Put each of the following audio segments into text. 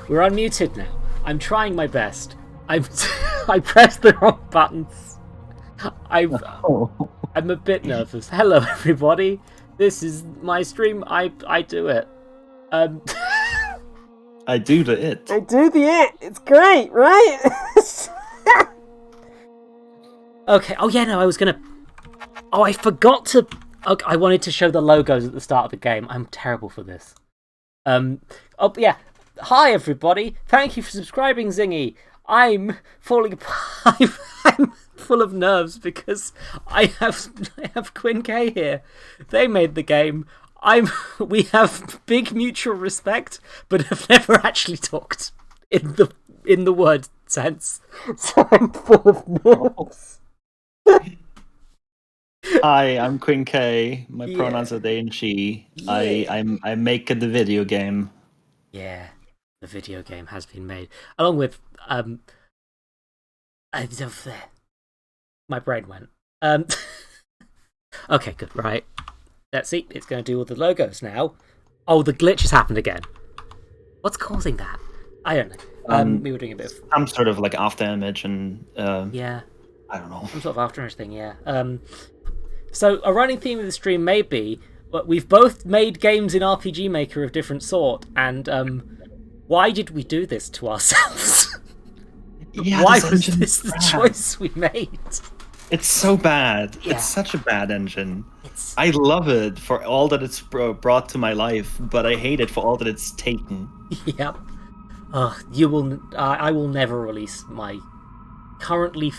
we're unmuted now. I'm trying my best. I pressed the wrong buttons. I'm a bit nervous. Hello, everybody. This is my stream. I do it. I do the it. I do the it. It's great, right? Okay. Oh yeah, no, I was gonna. Oh, I forgot to. Okay, I wanted to show the logos at the start of the game. I'm terrible for this. Oh yeah. Hi everybody. Thank you for subscribing, Zingy. I'm falling apart. I'm full of nerves because I have Quinn K here. They made the game. We have big mutual respect, but have never actually talked in the word sense. So I'm full of nerves. Hi, I'm Quinn K. My pronouns are they and she. Yeah. I make the video game. Yeah, the video game has been made along with my brain went. Okay, good. Right. Let's see. It's going to do all the logos now. Oh, the glitch has happened again. What's causing that? I don't know. We were doing a bit of some sort of like after image and yeah. I don't know. Some sort of after image thing, yeah. So a running theme of the stream may be, but we've both made games in RPG Maker of different sort, and why did we do this to ourselves? Yeah, why was this the choice we made? It's so bad. Yeah. It's such a bad engine. I love it for all that it's brought to my life, but I hate it for all that it's taken. Yep. I will never release my currently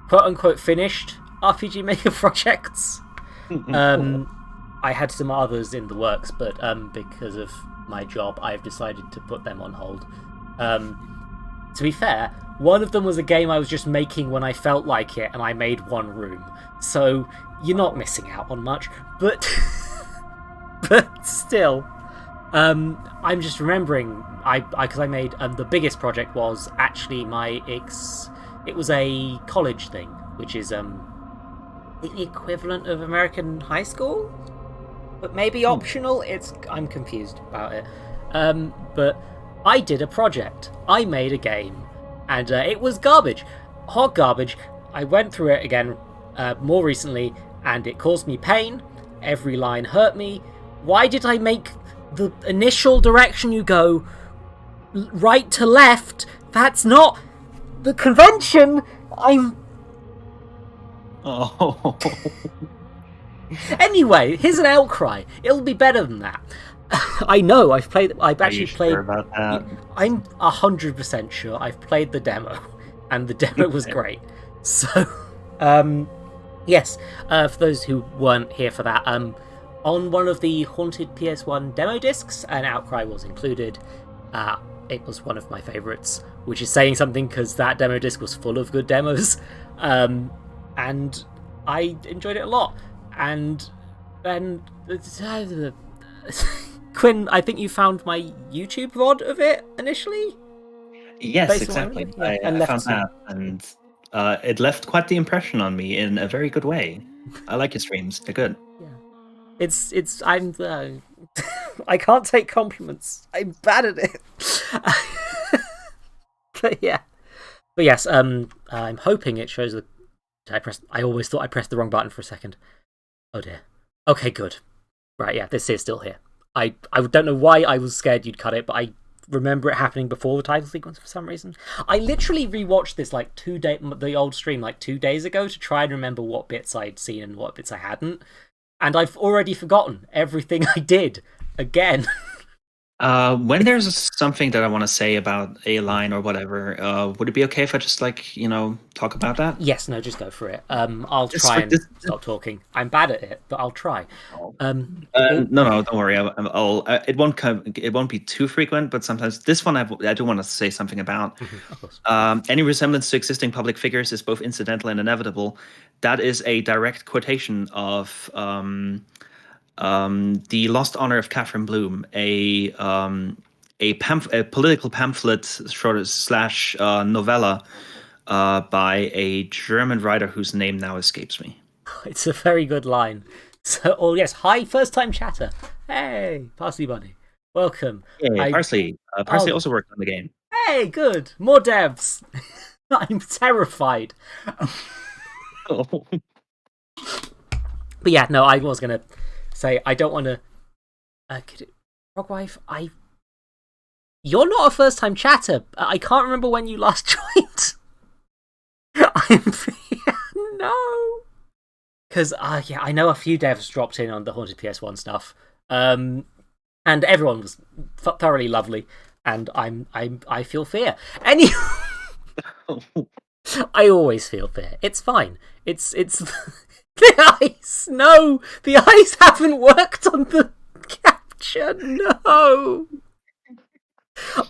quote-unquote finished RPG Maker projects. I had some others in the works, but because of my job, I've decided to put them on hold. To be fair, one of them was a game I was just making when I felt like it, and I made one room. So you're not missing out on much, but still, I'm just remembering because I made the biggest project was actually it was a college thing, which is the equivalent of American high school, but maybe optional. I'm confused about it. But I did a project. I made a game, and it was garbage, hot garbage. I went through it again more recently, and it caused me pain. Every line hurt me. Why did I make the initial direction you go right to left? That's not the convention. Oh. Anyway, here's an Outcry. It'll be better than that. I know. I've actually played. Sure about that? I'm 100% sure. I've played the demo, and the demo was great. So, yes. For those who weren't here for that, on one of the haunted PS1 demo discs, an Outcry was included. It was one of my favourites, which is saying something because that demo disc was full of good demos, and I enjoyed it a lot. And then Quinn, I think you found my YouTube VOD of it initially? Yes, exactly. I found that, and it left quite the impression on me in a very good way. I like your streams; they're good. Yeah, I can't take compliments. I'm bad at it. But yes, I'm hoping it shows the. I always thought I pressed the wrong button for a second. Oh dear. Okay, good. Right, yeah, this is still here. I don't know why I was scared you'd cut it, but I remember it happening before the title sequence for some reason. I literally rewatched this the old stream 2 days ago to try and remember what bits I'd seen and what bits I hadn't, and I've already forgotten everything I did again. When there's something that I want to say about a line or whatever, would it be okay if I just talk about that? Yes, no, just go for it. I'll try and stop talking. I'm bad at it, but I'll try. No, don't worry. It won't be too frequent, but sometimes this one I do want to say something about. Of course. Any resemblance to existing public figures is both incidental and inevitable. That is a direct quotation of The Lost Honor of Catherine Bloom, a political pamphlet slash novella by a German writer whose name now escapes me. It's a very good line. So, yes, hi, first time chatter. Hey, Parsley Bunny. Welcome. Yeah, Parsley. Parsley also worked on the game. Hey, good. More devs. I'm terrified. Oh. But yeah, no, I was going to say, I don't want to... Frogwife, You're not a first-time chatter. I can't remember when you last joined. No. Because, yeah, I know a few devs dropped in on the Haunted PS1 stuff. And everyone was thoroughly lovely. And I feel fear. Anyway... I always feel fear. It's fine. It's the ice. No, the ice haven't worked on the capture. No.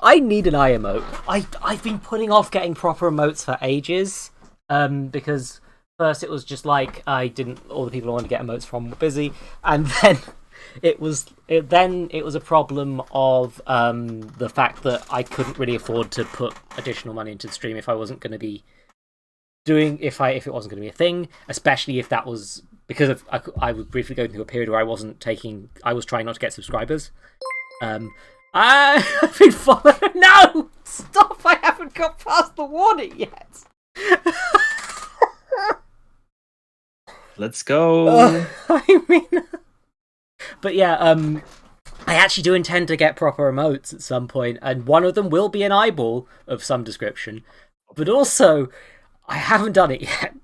I need an eye emote. I've been putting off getting proper emotes for ages. Because first it was just like all the people I wanted to get emotes from were busy, and then it was a problem of the fact that I couldn't really afford to put additional money into the stream if I wasn't going to be if it wasn't going to be a thing, especially if that was because I was briefly going through a period where I was trying not to get subscribers. I've been followed. No, stop! I haven't got past the warning yet. Let's go. I mean, but yeah, I actually do intend to get proper emotes at some point, and one of them will be an eyeball of some description. But also, I haven't done it yet,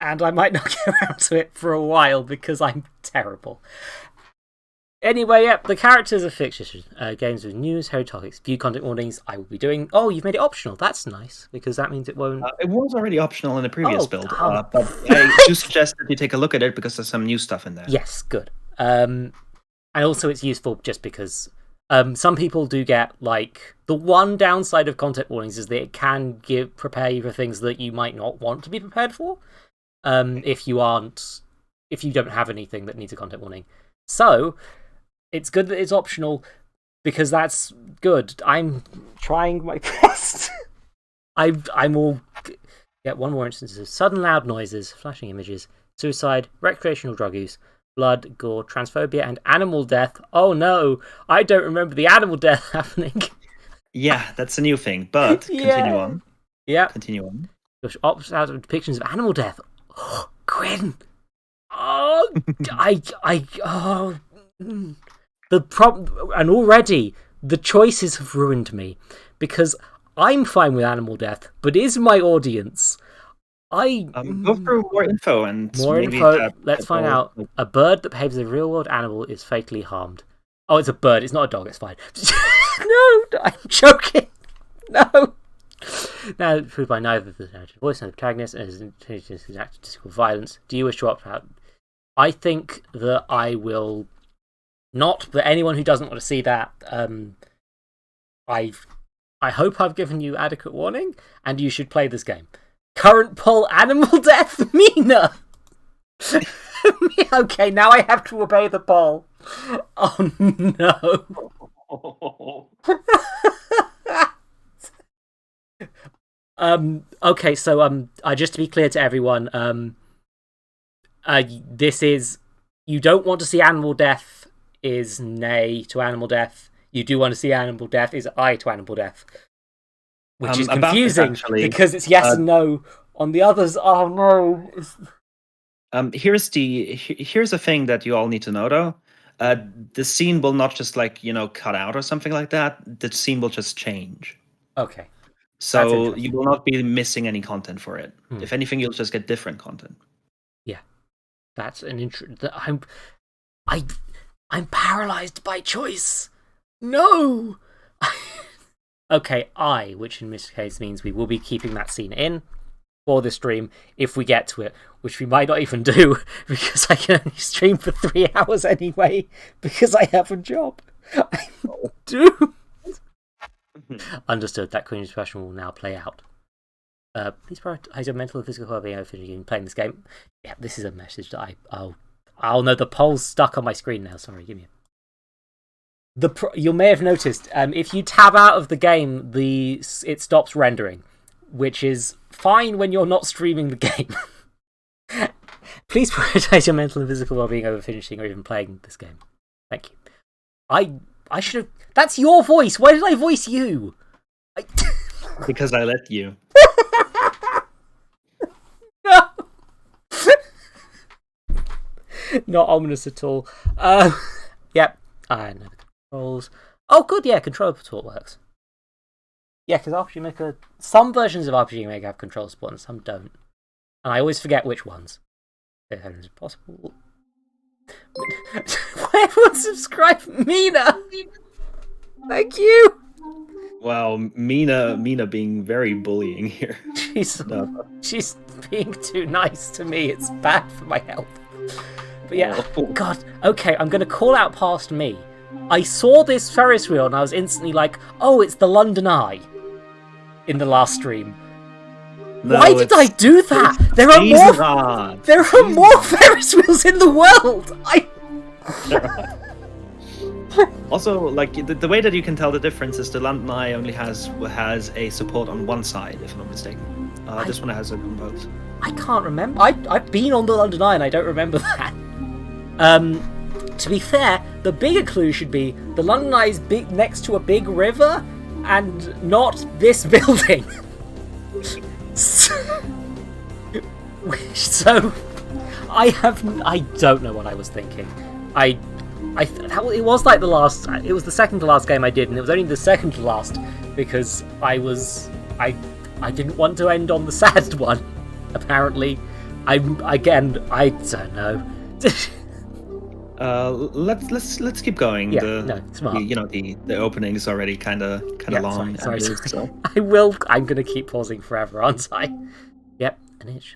and I might not get around to it for a while because I'm terrible. Anyway, yep, the characters are fictitious. Games with news, hairy topics, view content warnings. I will be doing. Oh, you've made it optional. That's nice because that means it won't. It was already optional in the previous build, but I do suggest that you take a look at it because there's some new stuff in there. Yes, good. And also, it's useful just because some people do get like the one downside of content warnings is that it can prepare you for things that you might not want to be prepared for. If you don't have anything that needs a content warning, so. It's good that it's optional because that's good. I'm trying my best. I'm all get one more instance of sudden loud noises, flashing images, suicide, recreational drug use, blood, gore, transphobia, and animal death. Oh no, I don't remember the animal death happening. Yeah, that's a new thing, but continue on. Yeah. Continue on. Opposite out of depictions of animal death. Oh, Quinn. Oh, The problem, and already the choices have ruined me because I'm fine with animal death, but is my audience? Go through more info and more info. Let's find out. A bird that behaves as a real-world animal is fatally harmed. Oh, it's a bird. It's not a dog. It's fine. No, I'm joking. No. Now, proved by neither the voice nor the protagonist and his act of physical violence. Do you wish to opt out? I think that I will. Not, but anyone who doesn't want to see that, I hope I've given you adequate warning, and you should play this game. Current poll: animal death, Mina. Okay, now I have to obey the poll. Oh no. Okay, so just to be clear to everyone, this is you don't want to see animal death. Is nay to animal death. You do want to see animal death is aye to animal death. Which is confusing because it's yes and no. On the others, oh no. Here's a thing that you all need to know though. The scene will not just cut out or something like that. The scene will just change. Okay. So you will not be missing any content for it. If anything, you'll just get different content. Yeah. That's an I'm paralyzed by choice. No! Okay, which in this case means we will be keeping that scene in for the stream if we get to it, which we might not even do because I can only stream for 3 hours anyway because I have a job. I do. Understood. That Queen's question will now play out. Please prioritize your mental and physical well-being over playing this game. Yeah, this is a message that I'll know the poll's stuck on my screen now. Sorry, give me you may have noticed, if you tab out of the game, it stops rendering, which is fine when you're not streaming the game. Please prioritize your mental and physical well-being over finishing or even playing this game. Thank you. I should have. That's your voice. Why did I voice you? Because I let you. No. Not ominous at all. Yep. I know the controls. Oh, good. Yeah, controller support works. Yeah, because RPG Maker, some versions of RPG Maker have control support and some don't, and I always forget which ones. If it's possible. Why everyone subscribe, Mina? Thank you. Wow, Mina being very bullying here. She's being too nice to me. It's bad for my health. But yeah, God. Okay, I'm gonna call out past me. I saw this Ferris wheel and I was instantly like, "Oh, it's the London Eye." In the last stream. No, why did I do that? There are more Ferris wheels in the world. Also, like the way that you can tell the difference is the London Eye only has a support on one side, if I'm not mistaken. This one has it on both. I can't remember. I've been on the London Eye and I don't remember that. To be fair, the bigger clue should be the London Eye is big next to a big river and not this building. So I don't know what I was thinking. It was like it was the second to last game I did, and it was only the second to last because I didn't want to end on the sad one. Apparently, I don't know. Let's keep going. Yeah, smart. The opening is already kind of long. Sorry. So. I'm gonna keep pausing forever, aren't I? Yep. An itch.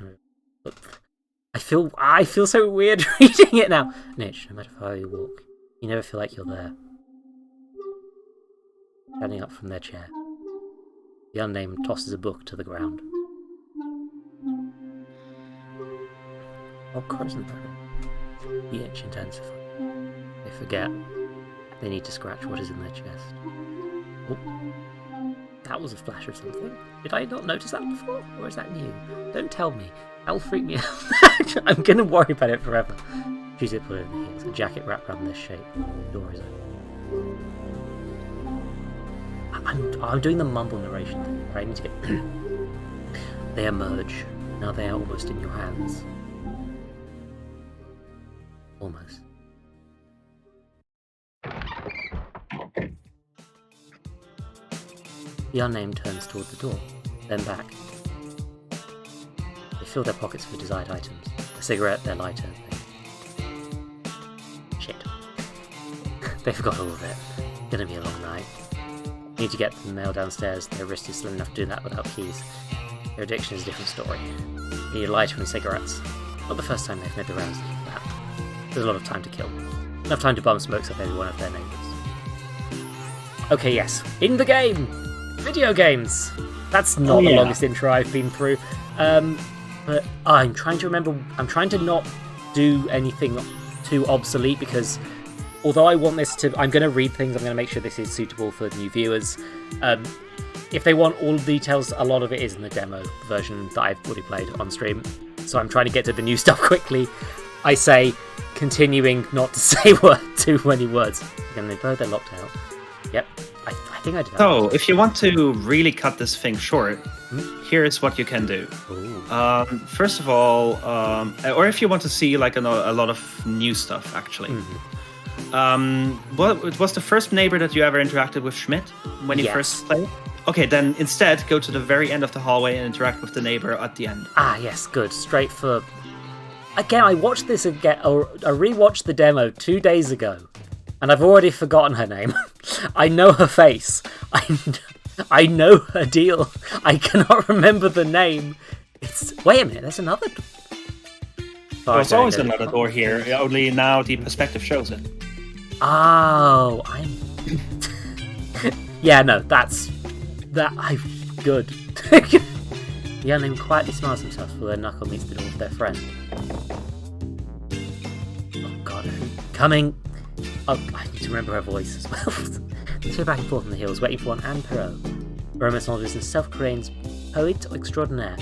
I feel so weird reading it now. An itch. No matter how you walk, you never feel like you're there. Standing up from their chair, the unnamed tosses a book to the ground. Oh, Crimson. The itch intensifies. They forget. They need to scratch what is in their chest. Oh, that was a flash of something. Did I not notice that before? Or is that new? Don't tell me. That'll freak me out. I'm going to worry about it forever. She's it put it in the heels. A jacket wrapped around this shape. The door is open. I'm doing the mumble narration thing. Right? I need to get... They emerge. Now they are almost in your hands. Almost. The unnamed turns toward the door, then back. They fill their pockets for desired items. A cigarette, their lighter. Shit. They forgot all of it. Gonna be a long night. Need to get the mail downstairs. Their wrist is slim enough to do that without keys. Their addiction is a different story. They need a lighter and cigarettes. Not the first time they've made the rounds like that. There's a lot of time to kill. Enough time to bum smokes up every one of their neighbours. Okay, yes. In the game! Video games! That's not the longest intro I've been through. But I'm trying to remember... I'm trying to not do anything too obsolete because although I want this to... I'm going to read things. I'm going to make sure this is suitable for new viewers. If they want all the details, a lot of it is in the demo version that I've already played on stream. So I'm trying to get to the new stuff quickly. I say... continuing not to say too many words. Again, they're locked out. Yep, I think I did that. So, if you want to really cut this thing short, here's what you can do. First of all, or if you want to see like a lot of new stuff, actually. What was the first neighbor that you ever interacted with, Schmidt, when you first played? Okay, then instead go to the very end of the hallway and interact with the neighbor at the end. Ah, yes, good. Straight for... Again, I watched this again, or I rewatched the demo 2 days ago, and I've already forgotten her name. I know her face. I know her deal. I cannot remember the name. Wait a minute, there's another door. There's always another door here, only now the perspective shows it. Oh, yeah, no, I'm good. The unnamed quietly smiles themselves before their knuckle meets the door of their friend. Oh god, coming! Oh, I need to remember her voice as well. They go back and forth on the hills, waiting for one Anne Perrault. Romance novels and self-proclaimed poet extraordinaire.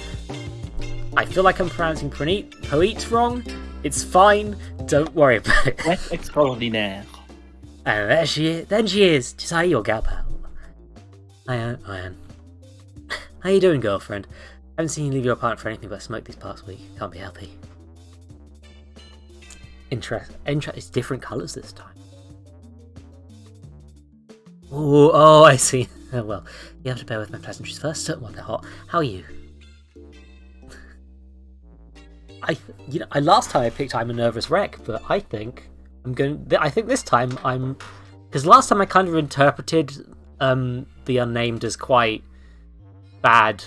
I feel like I'm pronouncing poet wrong. It's fine. Don't worry about it. Extraordinaire. And there she is. Then she is. Just your gal pal. Hi, Anne. How you doing, girlfriend? Haven't seen you leave your apartment for anything but smoke this past week. Can't be healthy. It's different colours this time. Oh, I see. Oh, well, you have to bear with my pleasantries first. Well, they're hot. How are you? Last time I picked I'm a nervous wreck, but I think this time I'm, because last time I kind of interpreted the unnamed as quite bad,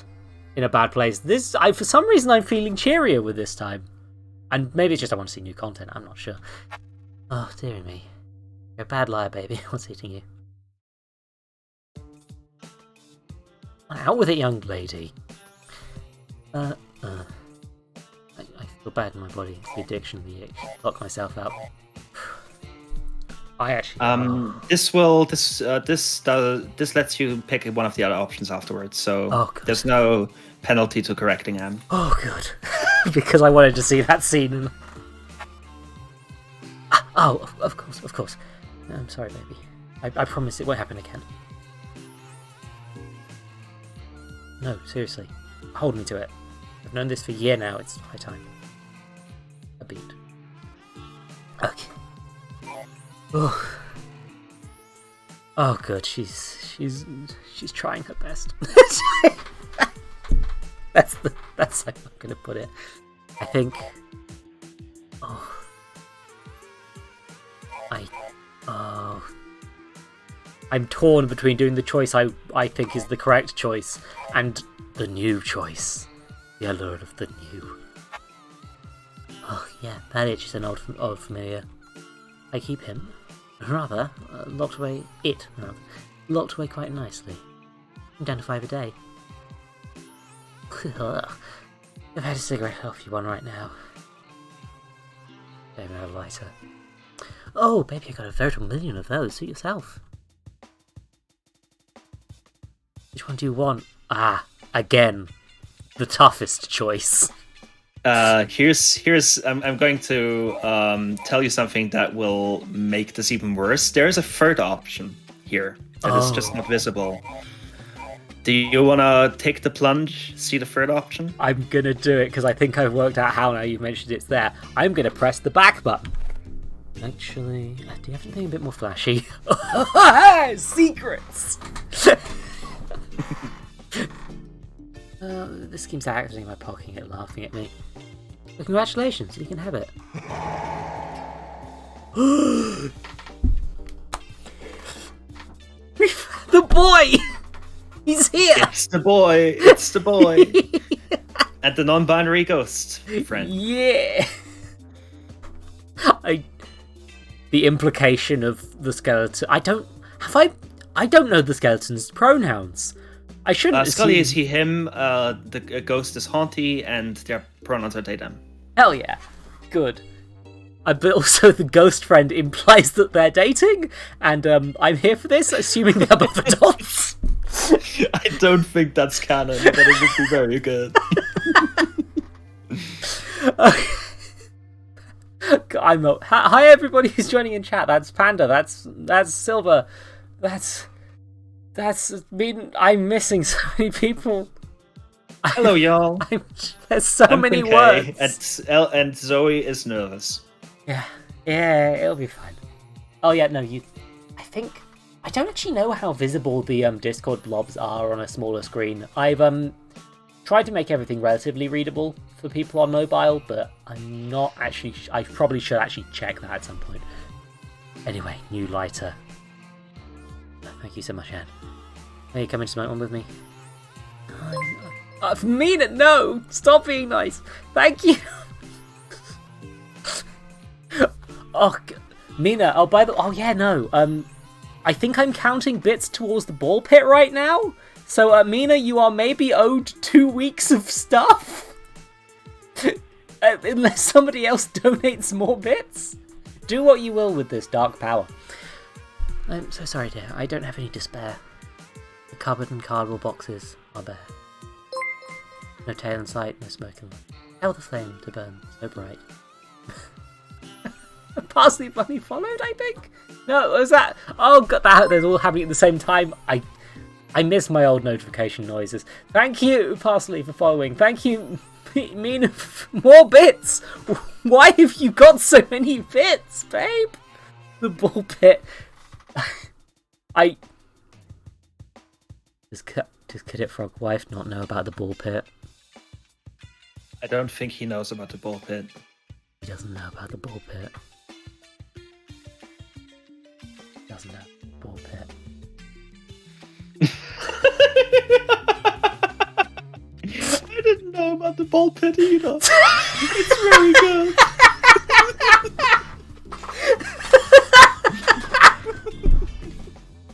in a bad place. For some reason I'm feeling cheerier with this time, and maybe it's just I want to see new content. I'm not sure. Oh dearie me, you're a bad liar, baby. What's eating you? Out with it, young lady. I feel bad in my body. It's the addiction, the itch. Lock myself out. I actually. This lets you pick one of the other options afterwards, so there's no penalty to correcting Anne. Oh, good. Because I wanted to see that scene. Of course. No, I'm sorry, baby. I promise it won't happen again. No, seriously. Hold me to it. I've known this for a year now. It's high time. A beat. Okay. Oh, good. She's trying her best. That's how I'm gonna put it. I think. I'm torn between doing the choice I think is the correct choice and the new choice. The allure of the new. Oh yeah, that itch is an old familiar. I keep him, locked away quite nicely. I'm down to 5 a day. I've had a cigarette off you one right now. Baby, a lighter. Oh, baby, I got a veritable million of those. Suit yourself. Which one do you want? Again, the toughest choice. Here's I'm going to tell you something that will make this even worse. There's a third option here that is just not visible. Do you want to take the plunge, see the third option? I'm gonna do it because I think I've worked out how now you mentioned it's there. I'm gonna press the back button. Actually, do you have anything a bit more flashy? Secrets! This scheme's acting by poking it, laughing at me. Well, congratulations, you can have it. The boy! He's here! It's the boy! And the non-binary ghost friend. Yeah! The implication of the skeleton. I don't know the skeleton's pronouns. I shouldn't. Scully is he, him. The ghost is haunty, and their pronouns are they, them. Hell yeah, good. But also the ghost friend implies that they're dating, and I'm here for this, assuming they're both adults. I don't think that's canon, but it would be very good. Hi everybody who's joining in chat. That's Panda. That's Silver. That's I'm missing so many people. Hello, y'all. There's so many Quinn K, words. and Zoe is nervous. Yeah, it'll be fine. Oh yeah, no, I think I don't actually know how visible the Discord blobs are on a smaller screen. I've tried to make everything relatively readable for people on mobile, but I'm not actually. I probably should actually check that at some point. Anyway, new lighter. Thank you so much, Anne. Hey, you come and smoke one with me? Mina, no! Stop being nice. Thank you. Mina. I think I'm counting bits towards the ball pit right now. So, Mina, you are maybe owed 2 weeks of stuff. Unless somebody else donates more bits. Do what you will with this dark power. I'm so sorry, dear. I don't have any to spare. The cupboard and cardboard boxes are bare. No tail in sight, no smoke in light. How the flame to burn so bright. Parsley Bunny followed, I think? No, what was that? Oh god, that they're all happening at the same time. I miss my old notification noises. Thank you, Parsley, for following. Thank you, Mina, more bits. Why have you got so many bits, babe? The ball pit. Does Cadet Frog wife not know about the ball pit? I don't think he knows about the ball pit. He doesn't know about the ball pit. He doesn't know the ball pit. I didn't know about the ball pit either. It's very good.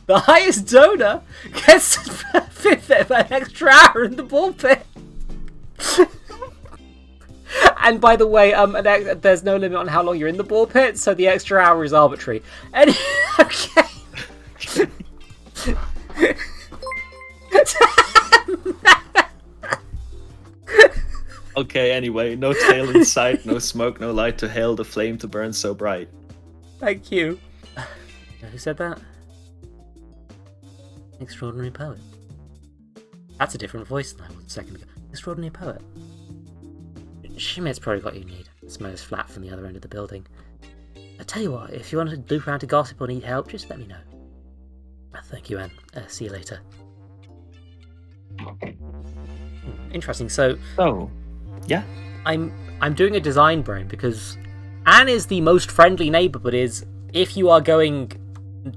The highest donor gets an extra hour in the ball pit. And by the way, there's no limit on how long you're in the ball pit, so the extra hour is arbitrary. Okay. Okay, anyway, no tail in sight, no smoke, no light to hail the flame to burn so bright. Thank you. Who said that? Extraordinary poet. That's a different voice than I was a second ago. Extraordinary poet. Shimit's probably what you need. Smells flat from the other end of the building. I tell you what, if you want to loop around to gossip or need help, just let me know. Thank you, Anne. See you later. Interesting. So, yeah. I'm doing a design brain because Anne is the most friendly neighbour, but is, if you are going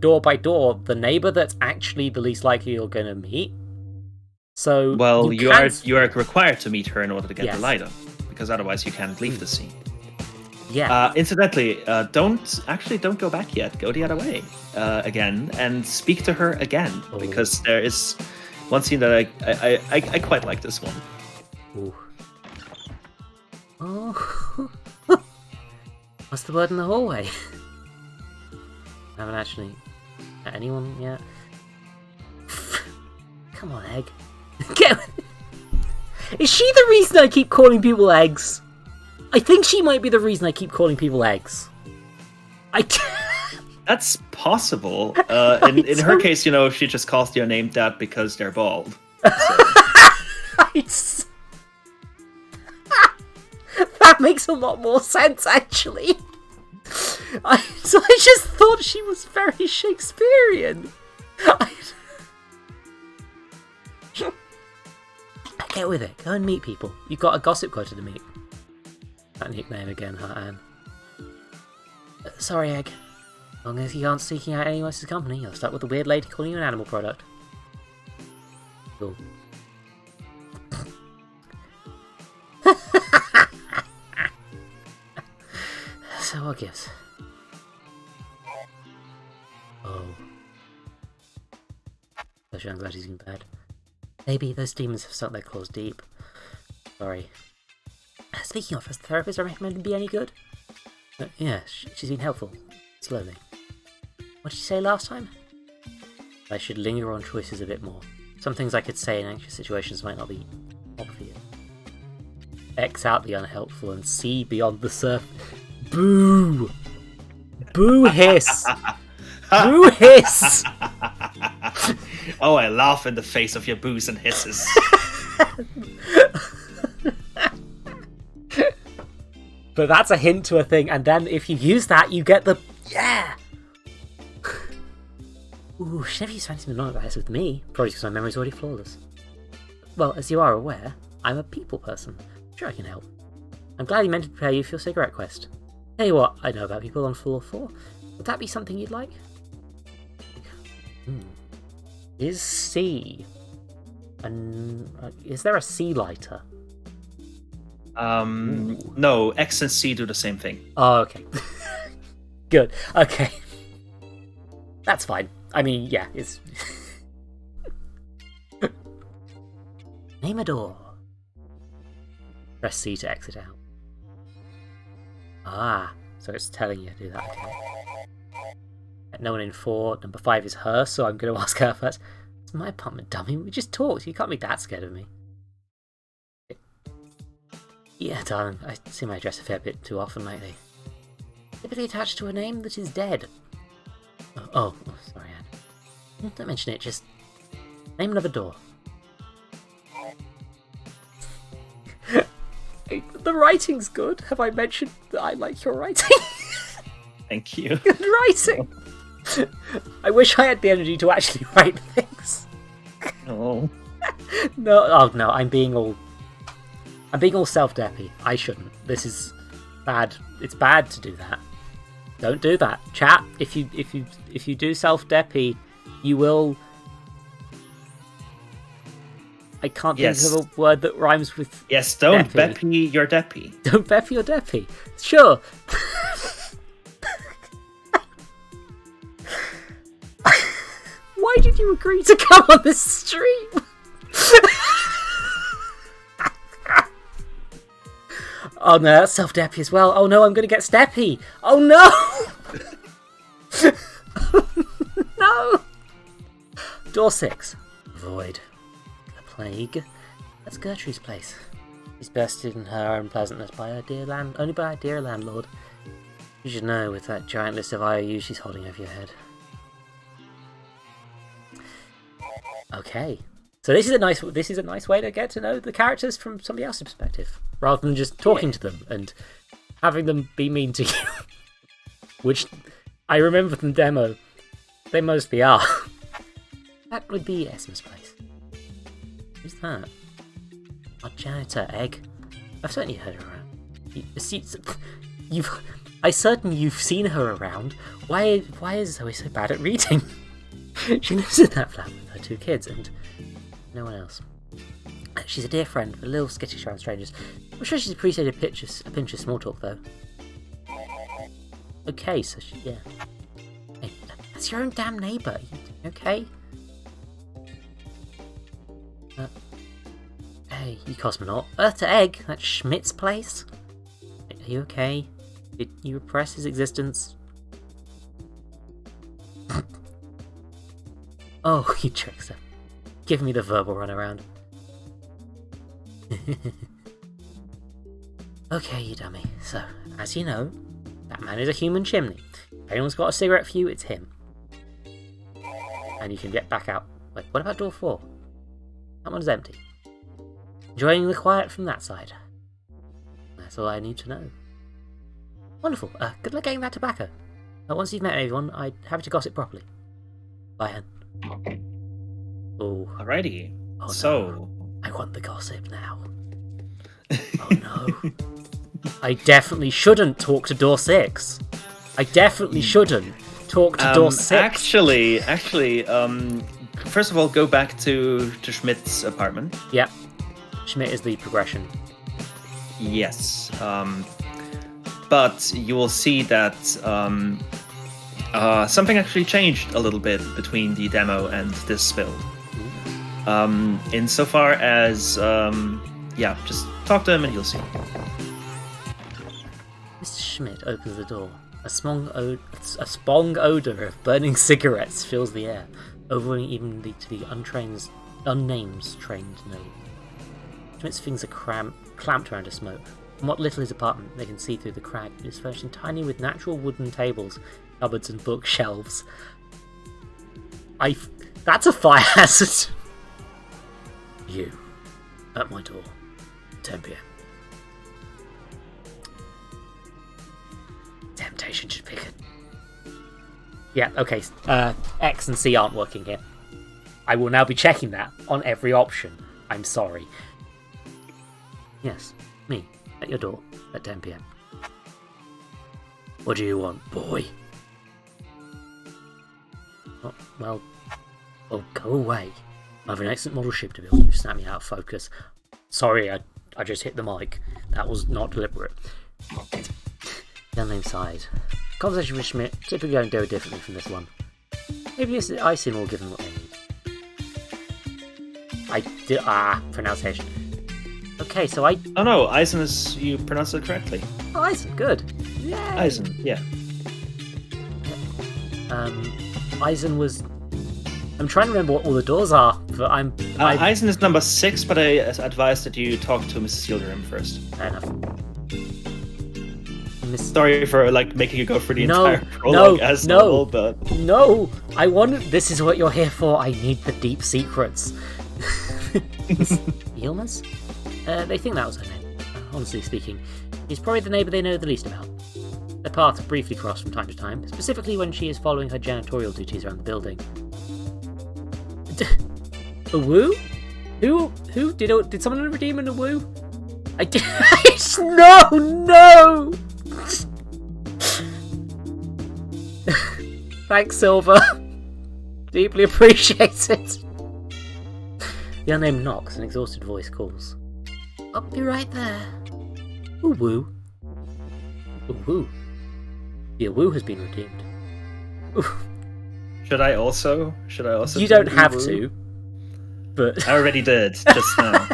door by door, the neighbour that's actually the least likely you're going to meet. So, well, you are required to meet her in order to get the lighter, because otherwise you can't leave the scene. Yeah. Incidentally, don't go back yet. Go the other way again and speak to her again, because there is one scene that I quite like this one. Ooh. Oh. What's the word in the hallway? I haven't actually met anyone yet. Come on, Egg. Is she the reason I keep calling people eggs? I think she might be the reason I keep calling people eggs. That's possible. In her case, she just calls their name that because they're bald. So. That makes a lot more sense, actually. I just thought she was very Shakespearean. Get with it. Go and meet people. You've got a gossip quota to meet. That nickname again, huh, Anne? Sorry, Egg. As long as you aren't seeking out anyone else's company, you're stuck with the weird lady calling you an animal product. Cool. So what gives? Oh. Gosh, I'm glad he's in bed. Maybe those demons have sunk their claws deep. Sorry. Speaking of, has the therapist I recommended be any good? Yeah, she's been helpful. Slowly. What did you say last time? I should linger on choices a bit more. Some things I could say in anxious situations might not be obvious. X out the unhelpful and see beyond the surface. Boo! Boo hiss! Boo hiss! Oh, I laugh in the face of your boos and hisses. But that's a hint to a thing, and then if you use that, you get the... Yeah! Ooh, she never used fancy about this with me, probably because my memory's already flawless. Well, as you are aware, I'm a people person. Sure I can help. I'm glad you meant to prepare you for your cigarette quest. Tell you what, I know about people on floor 4. Would that be something you'd like? Is C... is there a C lighter? No, X and C do the same thing. Oh, okay. Good. Okay. That's fine. I mean, yeah, it's... Name a door. Press C to exit out. Ah, so it's telling you to do that. Okay. No one in 4. Number 5 is her, so I'm going to ask her first. It's my apartment, dummy. We just talked. You can't be that scared of me. Yeah, darling. I see my address a fair bit too often lately. Typically attached to a name that is dead. Sorry, Anne. Don't mention it, just name another door. The writing's good. Have I mentioned that I like your writing? Thank you. Good writing! I wish I had the energy to actually write things. Oh. No, I'm being all self-deppy. I shouldn't. This is bad. It's bad to do that. Don't do that, chat. If you do self-deppy, you will. I can't think of a word that rhymes with. Yes, don't deppy. Beppy your deppy. Don't Beppy your deppy. Sure. Why did you agree to come on this stream? Oh no, that's self-deppy as well. Oh no, I'm gonna get steppy. Oh no! No! Door 6. Void. The plague. That's Gertrude's place. She's bested in her unpleasantness by her only by her dear landlord. You should know, with that giant list of IOUs she's holding over your head. Okay. So this is a nice way to get to know the characters from somebody else's perspective, rather than just talking to them and having them be mean to you. Which I remember from the demo, they mostly are. That would be Esma's place. Who's that? Our janitor, Egg. I've certainly heard her around. You've seen her around. Why is Zoe so bad at reading? She lives in that flat with her 2 kids and no one else. She's a dear friend, a little skittish around strangers. I'm sure she's appreciated a pinch of small talk, though. Okay, so yeah. Hey, that's your own damn neighbour. Okay? Hey, you cosmonaut. Earth to Egg, that's Schmidt's place? Are you okay? Did you repress his existence? Oh, you trickster. Give me the verbal runaround. Okay, you dummy. So, as you know, that man is a human chimney. If anyone's got a cigarette for you, it's him. And you can get back out. Wait, what about door 4? That one's empty. Enjoying the quiet from that side. That's all I need to know. Wonderful. Good luck getting that tobacco. Once you've met everyone, I'd happy to gossip properly. Bye, Anne. Oh. Alrighty. Oh, so. No. I want the gossip now. Oh no. I definitely shouldn't talk to door 6. I definitely shouldn't talk to door 6. Actually, first of all, go back to Schmidt's apartment. Yep. Schmidt is the progression. Yes. But you will see that something actually changed a little bit between the demo and this build. Insofar as, just talk to him and you'll see. Mr. Schmidt opens the door. A spong odor of burning cigarettes fills the air, overwhelming even to the unnamed trained nose. Schmidt's fingers are clamped around a smoke. From what little his apartment they can see through the crack, it is furnished entirely with natural wooden tables, cupboards, and bookshelves. That's a fire hazard! You, at my door, 10 p.m. Temptation should pick it. Yeah, okay, X and C aren't working here. I will now be checking that on every option. I'm sorry. Yes, me, at your door, at 10 p.m. What do you want, boy? Oh, well, go away. I have an excellent model ship to build. You've snapped me out of focus. Sorry, I just hit the mic. That was not deliberate. The unnamed side. Conversation with Schmidt typically don't go differently from this one. Maybe it's the icing will give them what they need. Pronunciation. Okay, so Oh no, Eisen is, you pronounced it correctly. Oh, Eisen, good. Yay! Eisen, yeah. Eisen was... I'm trying to remember what all the doors are, but Eisen is number 6, but I advise that you talk to Mrs. Yildirim first. Fair enough. Sorry for making you go through the entire No, prologue no, as no, normal, but no. I want. This is what you're here for. I need the deep secrets. Yilmaz? They think that was her name. Honestly speaking, she's probably the neighbour they know the least about. Their paths briefly cross from time to time, specifically when she is following her janitorial duties around the building. A woo? Who did someone redeem an a woo? I did. No. Thanks, Silver. Deeply appreciated. The unnamed knocks, an exhausted voice calls. I'll be right there. Ooh woo. Ooh woo. The woo has been redeemed. Ooh. Should I also? You don't have to, but I already did just now.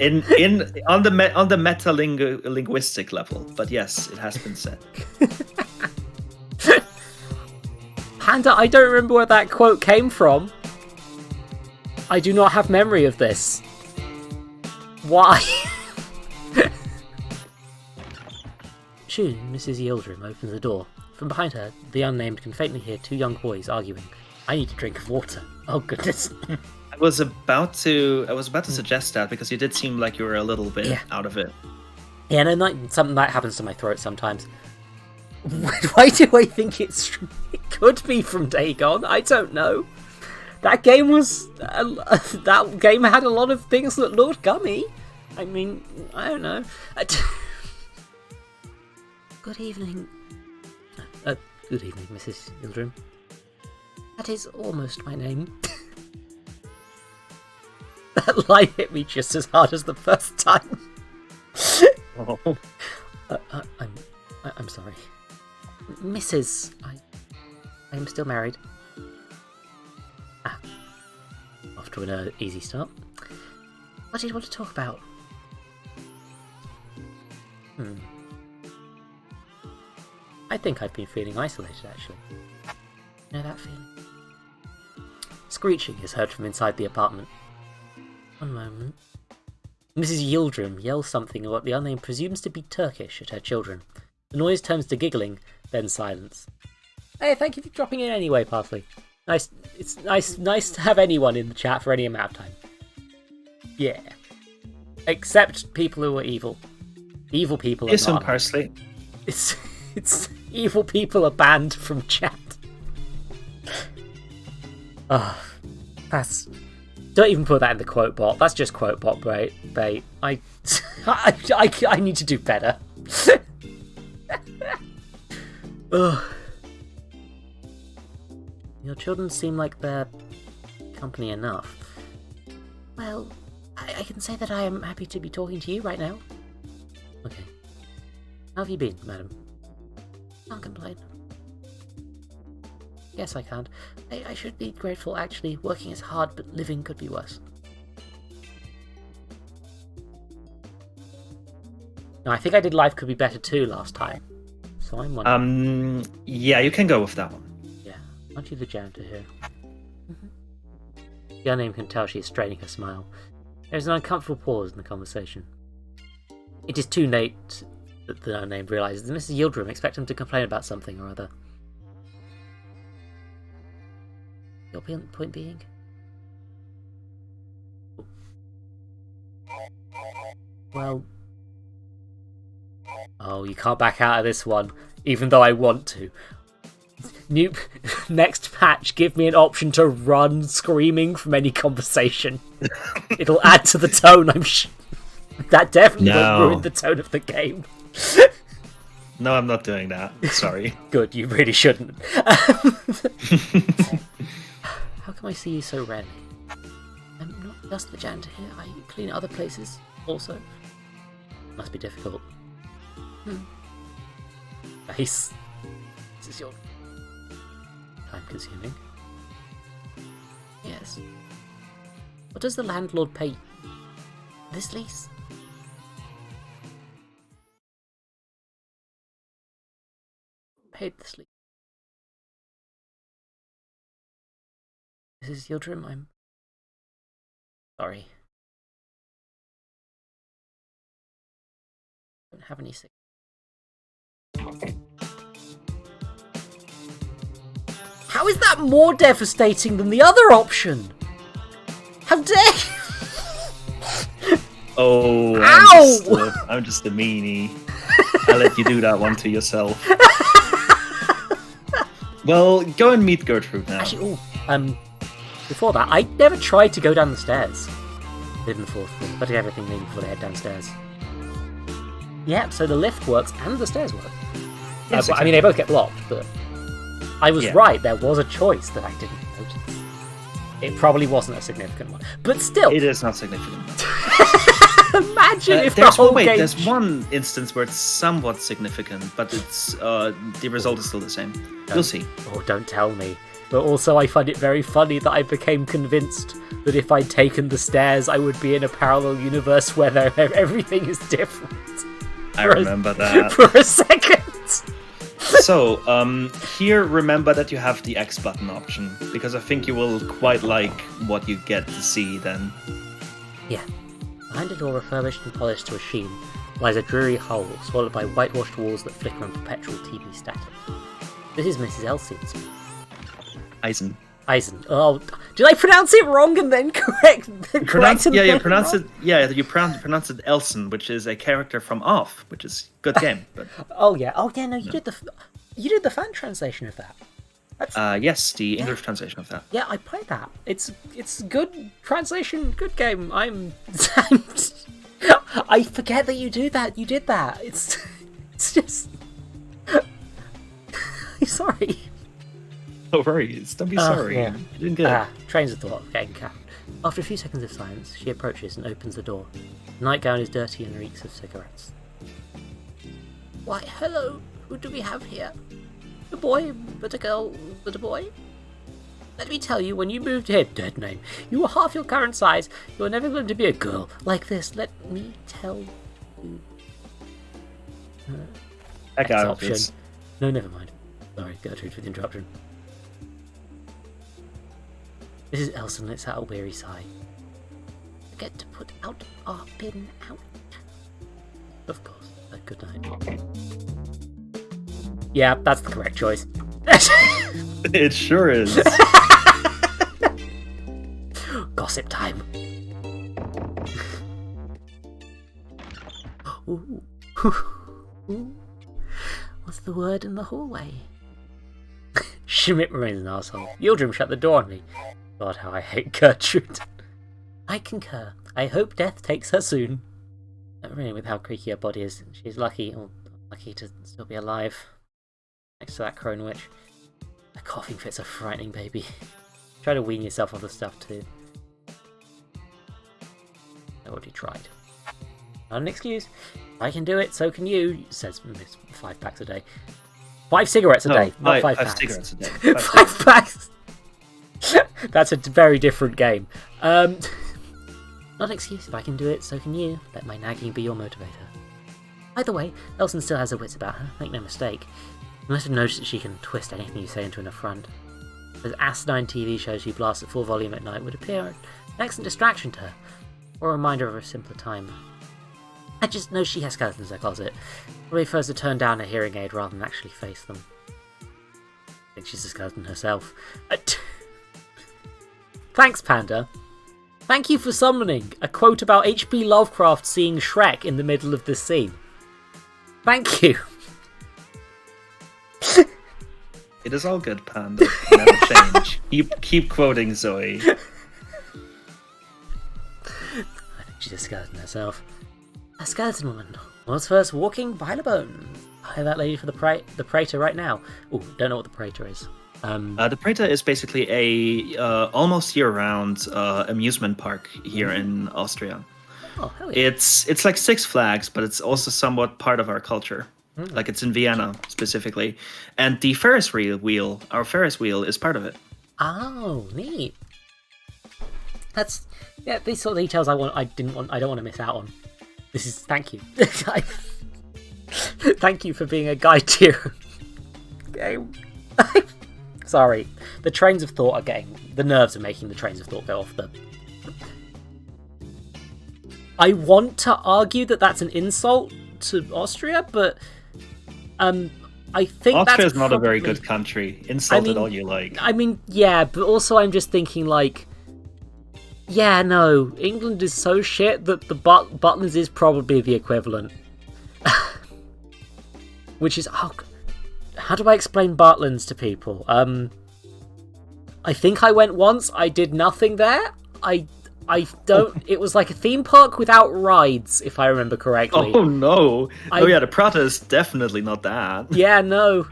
On the meta linguistic level, but yes, it has been said. Panda, I don't remember where that quote came from. I do not have memory of this. Why? Soon, Mrs. Yildirim opens the door. From behind her, the unnamed can faintly hear two young boys arguing. I need a drink of water. Oh goodness. I was about to suggest that because you did seem like you were a little bit out of it. Yeah, no, something that happens to my throat sometimes. Why do I think it could be from Dagon? I don't know. That game had a lot of things that looked gummy. I mean, I don't know. Good evening. Good evening, Mrs. Yildirim. That is almost my name. That line hit me just as hard as the first time. Oh. I'm sorry. Mrs. I am still married. Off to an easy start. What do you want to talk about? I think I've been feeling isolated, actually. You know that feeling? Screeching is heard from inside the apartment. One moment. Mrs. Yildirim yells something at what the unnamed presumes to be Turkish at her children. The noise turns to giggling, then silence. Hey, thank you for dropping in anyway, Parsley. It's nice to have anyone in the chat for any amount of time. Yeah. Except people who are evil. Evil people are Yes, not. Parsley. It's evil people are banned from chat. Don't even put that in the quote bot. That's just quote bot bait. I need to do better. Your children seem like they're company enough. Well, I can say that I am happy to be talking to you right now. Okay. How have you been, madam? Can't complain. Yes, I can't. I should be grateful, actually. Working is hard, but living could be worse. No, I think I did Life Could Be Better too last time. So I'm wondering. Yeah, you can go with that one. Yeah, aren't you the janitor here? The unnamed can tell she is straining her smile. There is an uncomfortable pause in the conversation. It is too late that the unnamed realises that Mrs. Yildirim expects him to complain about something or other. Your point being? Well... Oh, you can't back out of this one, even though I want to. Next patch, give me an option to run screaming from any conversation. It'll add to the tone, I'm sure. That definitely won't ruin the tone of the game. No, I'm not doing that. Sorry. Good, you really shouldn't. How come I see you so rarely? I'm not just the janitor here, I clean other places also. Must be difficult. Nice. This is your... time consuming. Yes. What does the landlord pay? This lease? Paid this lease. This is your dream, I'm... sorry. I don't have any sick. How is that more devastating than the other option? How dare you? Oh, Ow! I'm just a meanie. I'll let you do that one to yourself. Well, go and meet Gertrude now. Actually, before that, I never tried to go down the stairs. Live in the fourth floor, but everything they need before they head downstairs. Yeah, so the lift works and the stairs work. Yes, I mean, they both get blocked, but I was right. There was a choice that I didn't notice. It probably wasn't a significant one, but still. It is not significant. Imagine if the whole game... There's one instance where it's somewhat significant, but it's the result is still the same. You'll see. Oh, don't tell me. But also, I find it very funny that I became convinced that if I'd taken the stairs, I would be in a parallel universe where everything is different. I remember that. For a second. So, here remember that you have the X button option, because I think you will quite like what you get to see then. Yeah. Behind a door refurbished and polished to a sheen lies a dreary hole swallowed by whitewashed walls that flicker in perpetual TV static. This is Mrs. Elson's. Eisen. Oh, did I pronounce it wrong and then correct? You pronounce it Elson, which is a character from Off, which is a good game. But oh yeah, no, you did the fan translation of that. Yes, the English translation of that. Yeah, I played that. It's good translation, good game. I forget that you do that. You did that. It's just. I'm sorry. No worries. Don't be sorry. Yeah. You're doing good. Trains of thought getting capped. After a few seconds of silence, she approaches and opens the door. The nightgown is dirty and reeks of cigarettes. Why, hello. Who do we have here? A boy, but a girl, but a boy? Let me tell you, when you moved here, dead name, you were half your current size. You were never going to be a girl like this. Let me tell you. Back out of this. No, never mind. Sorry, Gertrude, for the interruption. Mrs. Elson lets out a weary sigh. Forget to put out our bin out. Of course. Good night. Yeah, that's the correct choice. It sure is. Gossip time. Ooh. Ooh. What's the word in the hallway? Schmidt remains an asshole. Yildirim shut the door on me. God, how I hate Gertrude. I concur. I hope death takes her soon. Not really with how creaky her body is. She's lucky to still be alive. Next to that crone witch. The coughing fit's a frightening baby. Try to wean yourself off the stuff too. I already tried. Not an excuse. If I can do it, so can you, says Miss 5 packs a day. 5 cigarettes a day, not 5 packs. 5 cigarettes a day. 5 packs! That's a very different game. Not an excuse. If I can do it, so can you. Let my nagging be your motivator. Either way, Elson still has her wits about her, make no mistake. You must have noticed that she can twist anything you say into an affront. Those asinine TV shows she blasts at full volume at night would appear an excellent distraction to her, or a reminder of a simpler time. I just know she has skeletons in her closet. Probably prefers to turn down a hearing aid rather than actually face them. I think she's a skeleton herself. Thanks, Panda. Thank you for summoning a quote about H.P. Lovecraft seeing Shrek in the middle of this scene. Thank you. It is all good, Panda. Never change. Keep quoting Zoe. I think she's a skeleton herself. A skeleton woman was first walking by the bones. Hire that lady for the Praetor right now. Oh, don't know what the Praetor is. The Prater is basically a almost year-round amusement park here in Austria. Oh, hell yeah. It's like Six Flags, but it's also somewhat part of our culture. Like it's in Vienna specifically, and the Ferris wheel, our Ferris wheel, is part of it. Oh, neat. That's these sort of details I don't want to miss out on. This is thank you. Thank you for being a guide to your game. Sorry, the trains of thought are the nerves are making the trains of thought go off. I want to argue that that's an insult to Austria, but I think Austria that's is not a very probably- good country. Insult I mean- it all you like. I mean, yeah, but also I'm just thinking like, yeah, no, England is so shit that the Butlins is probably the equivalent. Which is, how do I explain Butlins to people? I think I went once. I did nothing there. I don't. It was like a theme park without rides, if I remember correctly. Oh no! Oh yeah, the Prata is definitely not that. Yeah, no,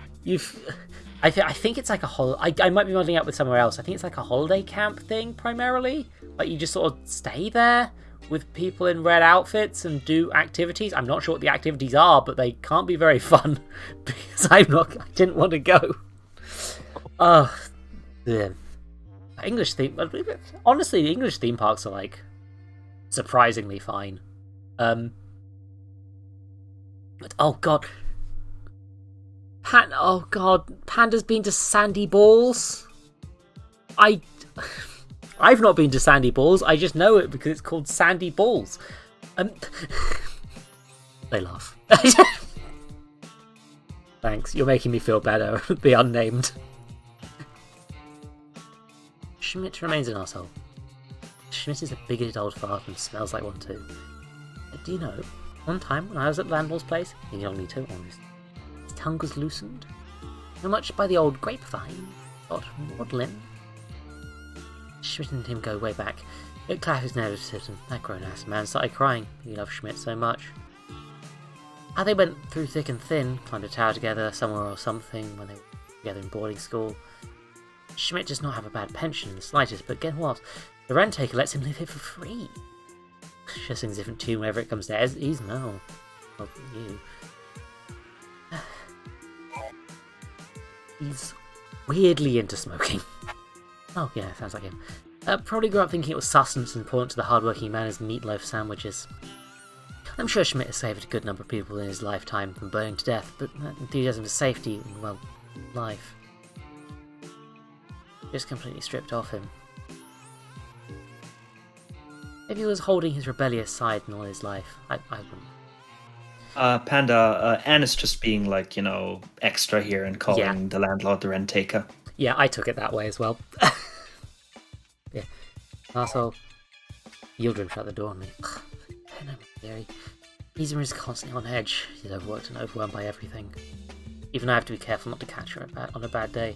I think it's like a I might be muddling up with somewhere else. I think it's like a holiday camp thing primarily. Like you just sort of stay there with people in red outfits and do activities. I'm not sure what the activities are, but they can't be very fun because I didn't want to go. Yeah. English theme. Honestly, the English theme parks are like surprisingly fine. But, oh god. Panda's been to Sandy Balls. I've not been to Sandy Balls. I just know it because it's called Sandy Balls. They laugh. Thanks. You're making me feel better. The unnamed. Schmidt remains an asshole. Schmidt is a bigoted old fart and smells like one too. Do you know, one time when I was at Landlord's place, he only too honest, his tongue was loosened. Not much by the old grapevine, but maudlin. Schmidt and him go way back. It clapped his nose at him. That grown-ass man started crying. He loved Schmidt so much. How they went through thick and thin, climbed a tower together somewhere or something when they were together in boarding school. Schmidt does not have a bad pension in the slightest, but guess what? The rent taker lets him live here for free. She sings a different tune whenever it comes to he's no. Well, you. He's weirdly into smoking. Oh yeah, sounds like him. Probably grew up thinking it was sustenance important to the hard-working man as meatloaf sandwiches. I'm sure Schmidt has saved a good number of people in his lifetime from burning to death, but that enthusiasm for safety and, well, life just completely stripped off him. If he was holding his rebellious side in all his life, I wouldn't. Panda, Anne is just being like, extra here and calling the landlord the rent taker. Yeah, I took it that way as well. Yeah. Arsehole. Yildirim shut the door on me. I know, Gary. Izumir is constantly on edge. He's overworked and overwhelmed by everything. Even I have to be careful not to catch her on a bad day.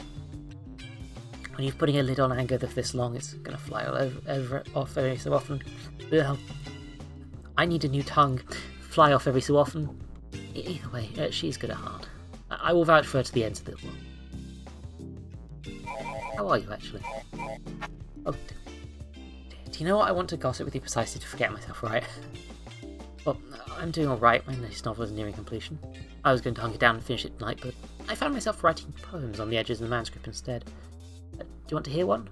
When you're putting a lid on anger for this long, it's gonna fly all off every so often. Ugh. I need a new tongue. Fly off every so often. Either way, she's good at heart. I will vouch for her to the ends of the world. How are you, actually? Oh, do you know what? I want to gossip with you precisely to forget myself, right? Well, I'm doing alright. My latest novel is nearing completion. I was going to hunker down and finish it tonight, but I found myself writing poems on the edges of the manuscript instead. Do you want to hear one?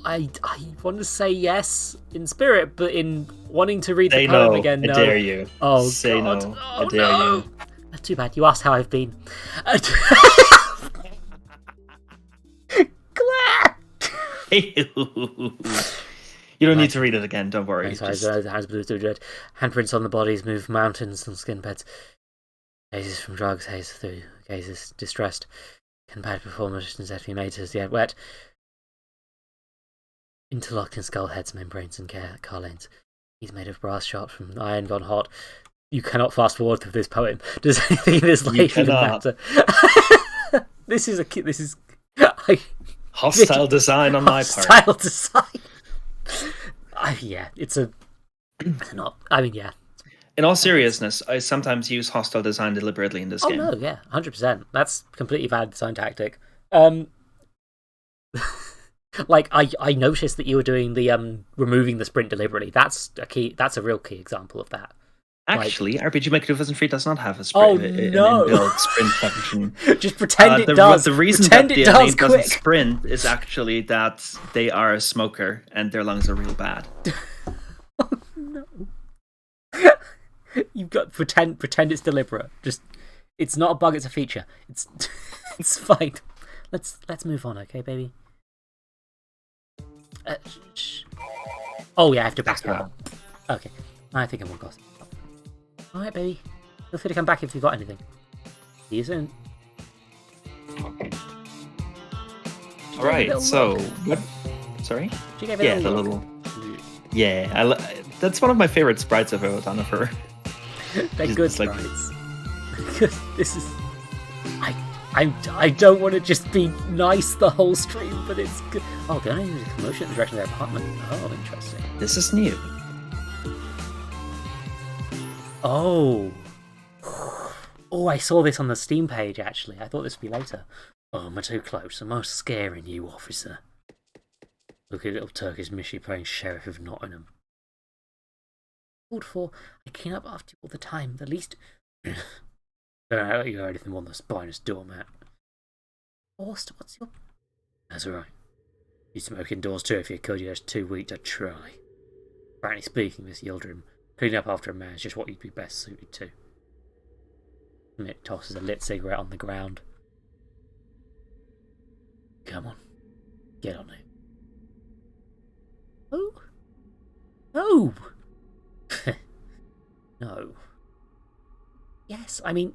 I want to say yes in spirit, but in wanting to read the poem again, no. I dare you. Oh, say God. no. Oh, I dare you. That's too bad. You asked how I've been. You don't need to read it again, don't worry. Handprints on the bodies move mountains and skin beds. Gazes from drugs, haze through gazes, distressed. Can bad performance instead be made as yet wet. Interlocked in skull heads, membranes, and car lanes. He's made of brass shot from iron gone hot. You cannot fast forward through this poem. Does anything in this life even matter? This is hostile design on my part. Hostile design. Yeah, it's a. Not. I mean, yeah. In all seriousness, I sometimes use hostile design deliberately in this game. Oh no, yeah, 100%. That's completely valid design tactic. Like I noticed that you were doing the removing the sprint deliberately. That's a key. That's a real key example of that. Actually, RPG Maker 2003 does not have a sprint, an inbuilt sprint function. Just pretend it does. The reason pretend that it the does doesn't sprint is actually that they are a smoker and their lungs are real bad. Oh no! You've got pretend it's deliberate. Just it's not a bug. It's a feature. It's fine. Let's move on, okay, baby. Oh yeah, I have to back you up. Okay, I think I'm on course. Alright, baby. Feel free to come back if you've got anything. See you soon. All right, so what? Sorry. She gave it a the look. little. Yeah, that's one of my favorite sprites I've ever done of her. They're She's good just like- sprites. Because this is. I don't want to just be nice the whole stream, but it's good. Oh, the only there's a commotion in the direction of their apartment. Oh, interesting. This is new. Oh. Oh, I saw this on the Steam page, actually. I thought this would be later. Oh, am I too close? Am I scaring you, officer? Look at little Turkish Mishi playing Sheriff of Nottingham. Called for, I clean up after you all the time. The least... Don't know you are anything more than a spineless doormat. Horst, what's your... That's alright. You smoke indoors too if your cardio's too weak to try. Frankly speaking, Miss Yildirim, cleaning up after a man is just what you'd be best suited to. Mick tosses a lit cigarette on the ground. Come on. Get on it. Oh? No! No. Yes, I mean...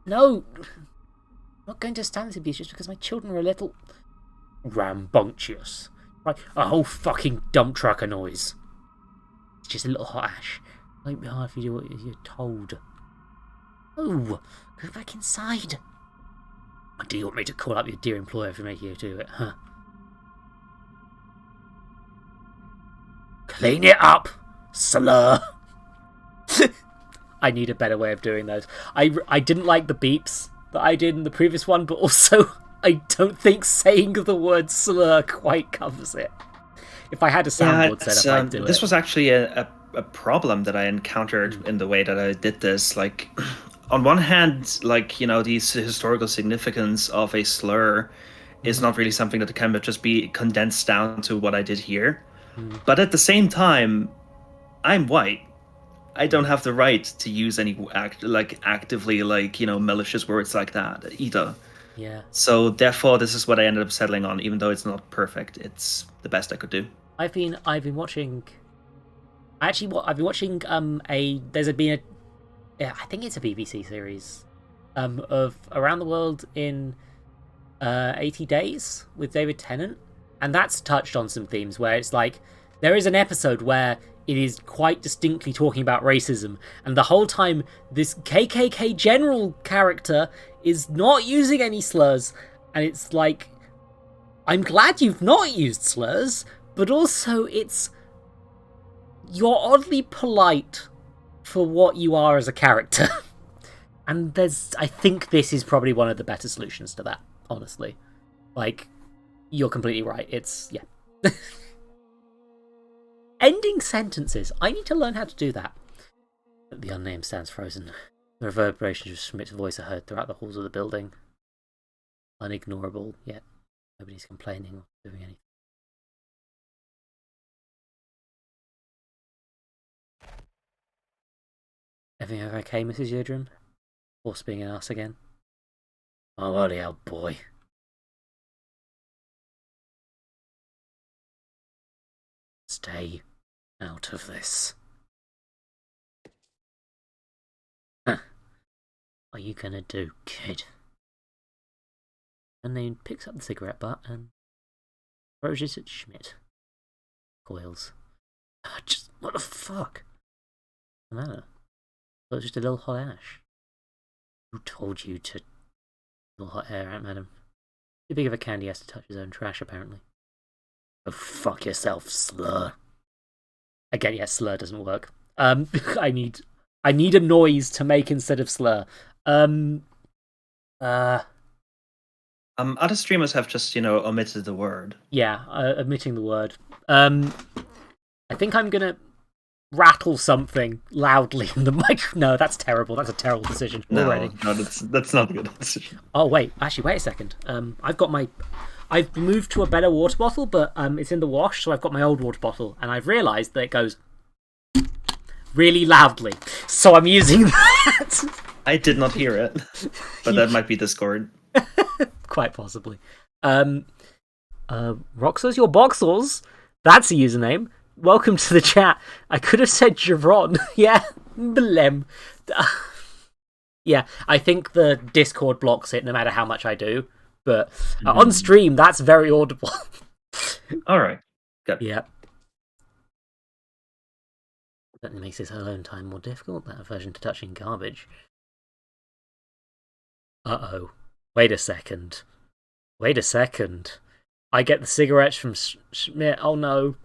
No! I'm not going to stand this abuse just because my children are a little... rambunctious. Right, a whole fucking dump truck of noise. It's just a little hot ash. It won't be hard if you do what you're told. Oh! Go back inside! Or do you want me to call up your dear employer for making you do it, huh? Clean it up, slur! I need a better way of doing those. I didn't like the beeps that I did in the previous one, but also I don't think saying the word slur quite covers it. If I had a soundboard set up, I'd do it. This was actually a problem that I encountered in the way that I did this. Like, on one hand, like, you know, the historical significance of a slur is not really something that can just be condensed down to what I did here. But at the same time, I'm white. I don't have the right to use any actively, like, you know, malicious words like that either. Yeah. So therefore, this is what I ended up settling on. Even though it's not perfect, it's the best I could do. I've been watching. Actually, I've been watching I think it's a BBC series, of Around the World in 80 Days with David Tennant, and that's touched on some themes where it's like there is an episode where it is quite distinctly talking about racism, and the whole time this KKK general character is not using any slurs, and it's like, I'm glad you've not used slurs, but also you're oddly polite for what you are as a character. And I think this is probably one of the better solutions to that, honestly. Like, you're completely right. Yeah. Ending sentences. I need to learn how to do that. The unnamed stands frozen. The reverberations of Schmidt's voice are heard throughout the halls of the building. Unignorable, yet nobody's complaining or doing anything. Everything okay, Mrs. Yildirim? Horse being an ass again? Oh, bloody hell, boy. Stay out of this. Huh. What are you gonna do, kid? And then picks up the cigarette butt and throws it at Schmidt. Coils. Just, what the fuck? What's the matter? It was just a little hot ash. Who told you to... Little hot air, madam. Too big of a candy has to touch his own trash, apparently. Oh, fuck yourself, slur. Again, yes, slur doesn't work. I need a noise to make instead of slur. Other streamers have just, you know, omitted the word. Yeah, omitting the word. I think I'm gonna rattle something loudly in the mic. No, that's terrible. That's a terrible decision already. No, that's not a good decision. Oh wait, actually, wait a second. I've moved to a better water bottle, but it's in the wash, so I've got my old water bottle, and I've realised that it goes really loudly. So I'm using that. I did not hear it, but that might be Discord. Quite possibly. Roxas your boxels. That's a username. Welcome to the chat. I could have said Javron. Yeah, blem. Yeah, I think the Discord blocks it no matter how much I do. But on stream, that's very audible. All right. Good. Yeah. That makes his alone time more difficult, that aversion to touching garbage. Uh-oh. Wait a second. I get the cigarettes from Schmidt. Oh no.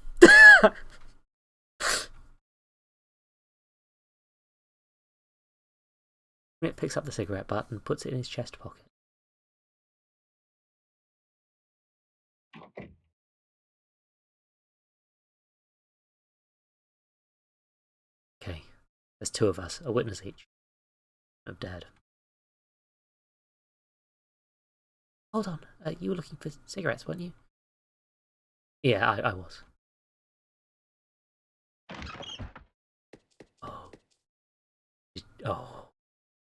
Schmidt picks up the cigarette butt and puts it in his chest pocket. Okay. There's two of us, a witness each. Of Dad. Hold on, you were looking for cigarettes, weren't you? Yeah, I was. Oh.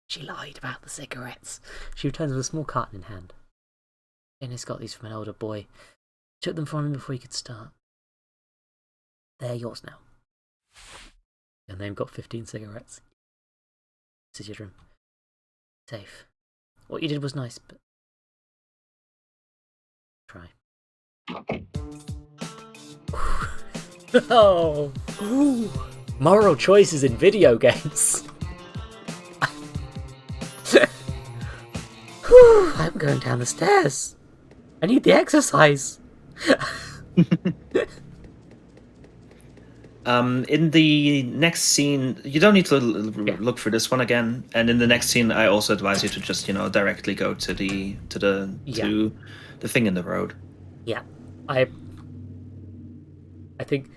She lied about the cigarettes. She returns with a small carton in hand. Dennis got these from an older boy. Took them from him before he could start. They're yours now. And they've got 15 cigarettes. This is your room. Safe. What you did was nice, but... Try. Oh! Ooh. Moral choices in video games. I'm going down the stairs. I need the exercise. In the next scene, you don't need to look for this one again. And in the next scene, I also advise you to just, directly go to the thing in the road. Yeah, I think.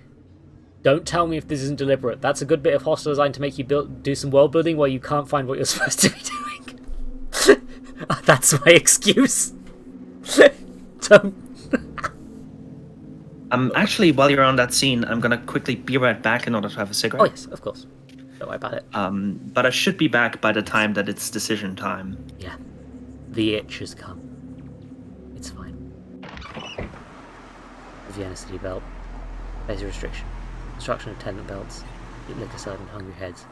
Don't tell me if this isn't deliberate. That's a good bit of hostile design to make you do some world building where you can't find what you're supposed to be doing. That's my excuse. Don't. Actually, while you're on that scene, I'm gonna quickly be right back in order to have a cigarette. Oh yes, of course. Don't worry about it. But I should be back by the time that it's decision time. Yeah, the itch has come. It's fine. The Vienna City Belt. There's a restriction. Construction of tenement belts. Eat liquor side and hungry heads.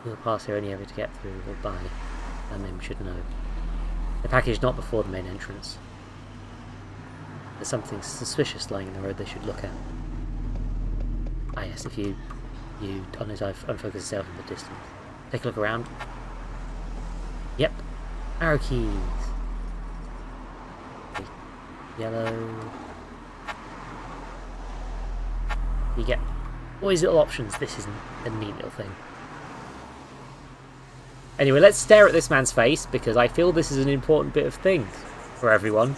You'll pass here only ever to get through or buy. That name should know. The package not before the main entrance. There's something suspicious lying in the road they should look at. Ah yes, if you on his eye unfocus yourself in the distance. Take a look around. Yep. Arrow keys. Yellow. You get all these little options. This isn't a neat little thing. Anyway, let's stare at this man's face, because I feel this is an important bit of things for everyone.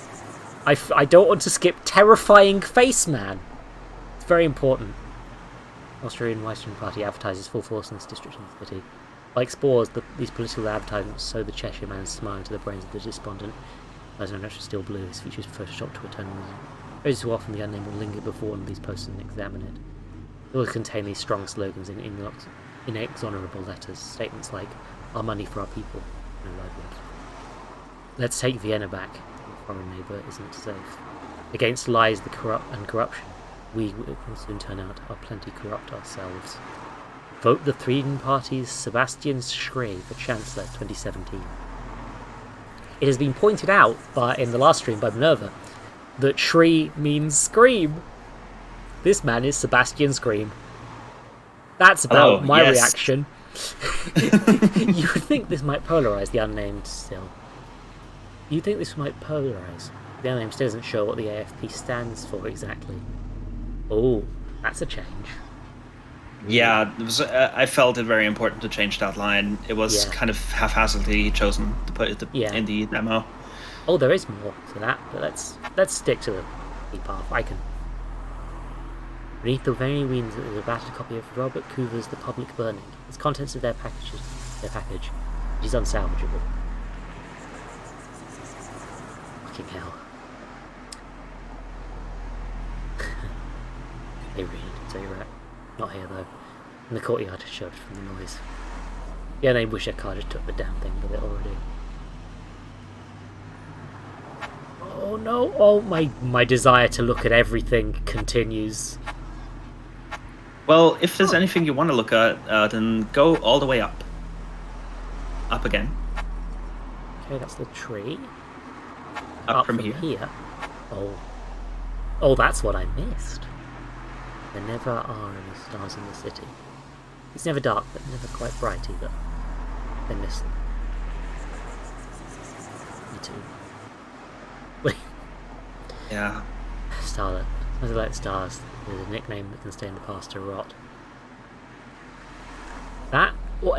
I don't want to skip terrifying face man. It's very important. Austrian Western Party advertises full force in this district in the city. Like spores, these political advertisements sow the Cheshire man's smile into the brains of the despondent. As an natural steel blue, his features photoshopped to eternal light. Very too often the unnamed will linger before one of these posters and examine it. It will contain these strong slogans in inexorable letters, statements like, our money for our people, no livelihoods. Let's take Vienna back. Our foreign neighbour isn't safe. Against lies and corruption, we will soon turn out are plenty corrupt ourselves. Vote the Green Party's Sebastian Schrey for Chancellor 2017. It has been pointed out in the last stream by Minerva that Schrey means scream. This man is Sebastian Scream. That's about my reaction. You would think this might polarize the unnamed still. You think this might polarize. The unnamed still doesn't show what the AFP stands for exactly. Oh, that's a change. Yeah, I felt it very important to change that line. It was kind of haphazardly chosen to put it in the demo. Oh, there is more to that, but let's stick to the key path. I can. Beneath the very wings is a battered copy of Robert Coover's The Public Burning. Its contents of their package is unsalvageable. Fucking hell. They really did say right. Not here though. In the courtyard, shoved from the noise. Yeah, they wish their car just took the damn thing with it already. Oh no! Oh, my desire to look at everything continues. Well, if there's anything you want to look at, then go all the way up. Up again. Okay, that's the tree. Up from here. Oh, that's what I missed. There never are any stars in the city. It's never dark, but never quite bright either. They miss them. Me too. Wait. Yeah. Starlet. Smells like stars. There's a nickname that can stay in the past to rot.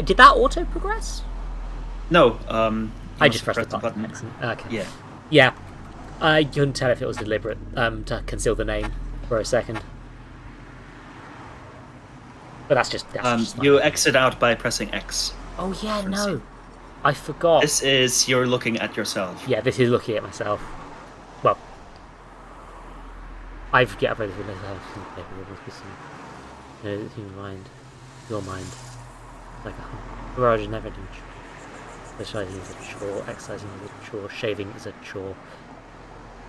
Did that auto progress? No. I just pressed the button. Excellent. Okay. Yeah. Yeah. I couldn't tell if it was deliberate to conceal the name for a second. But that's just you exit out by pressing X. Oh yeah, no. I forgot. This is you're looking at yourself. Yeah, this is looking at myself. Well, I forget about this. Human mind, your mind, like a garage is never done. Specializing is a chore. Exercising is a chore. Shaving is a chore.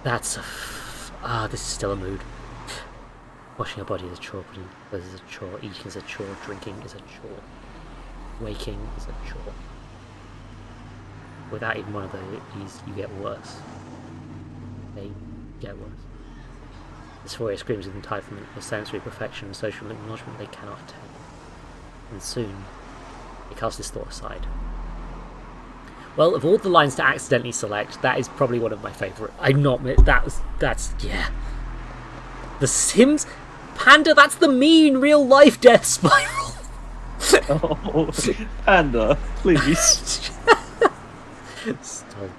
That's a. This is still a mood. Washing your body is a chore. Putting clothes is a chore. Eating is a chore. Drinking is a chore. Waking is a chore. Without even one of these, you get worse. They get worse. Dysphoria screams with entitlement for sensory perfection and social acknowledgement they cannot attain. And soon, they cast this thought aside. Well, of all the lines to accidentally select, that is probably one of my favourite. That's yeah. The Sims Panda, that's the mean real life death spiral. Oh, Panda, please. Still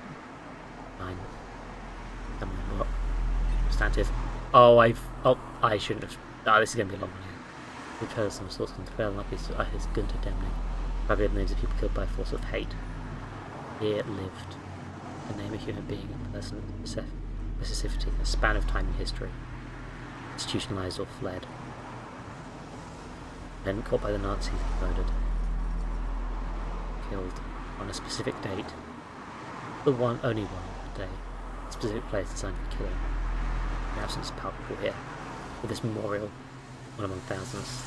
fine. What? Substantive. I shouldn't have. This is going to be a long one here. We've heard of some sorts of fail up his gun to damning. Probably had millions of people killed by force of hate. Here lived. The name of human being, a person, specificity, a span of time in history. Institutionalized or fled. Then caught by the Nazis and murdered. Killed on a specific date. Only one day. A specific place designed for killing. The absence is palpable here. With this memorial, one among thousands.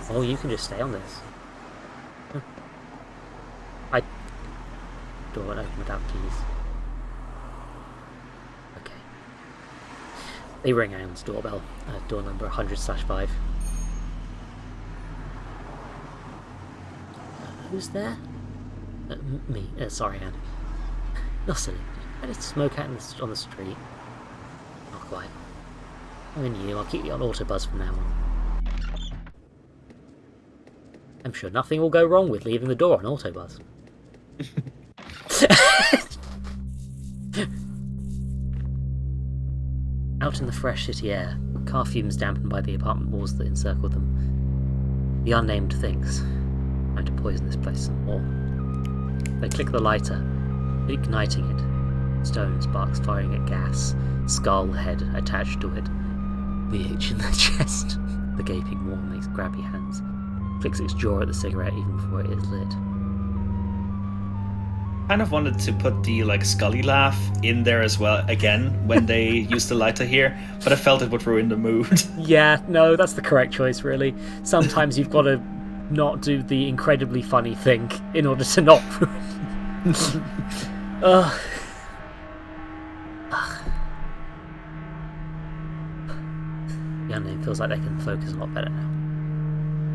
Oh, you can just stay on this. Door won't open without keys. Okay. They ring Anne's doorbell. Door number 100/5. Who's there? Me. Sorry, Anne. Not silly. I just smoke out on the street. Not quite. I'm in you. I'll keep you on autobus from now on. I'm sure nothing will go wrong with leaving the door on autobus. Out in the fresh city air, car fumes dampened by the apartment walls that encircle them. The unnamed things. Trying to poison this place some more. They click the lighter, igniting it. Stone sparks firing at gas. Skull head attached to it. The itch in the chest. The gaping maw makes grabby hands. Flicks its jaw at the cigarette even before it is lit. Kind of wanted to put the Scully laugh in there as well again when they used the lighter here, but I felt it would ruin the mood. Yeah, no, that's the correct choice, really. Sometimes you've got to not do the incredibly funny thing in order to not ruin. Ugh. The unknown feels like they can focus a lot better now.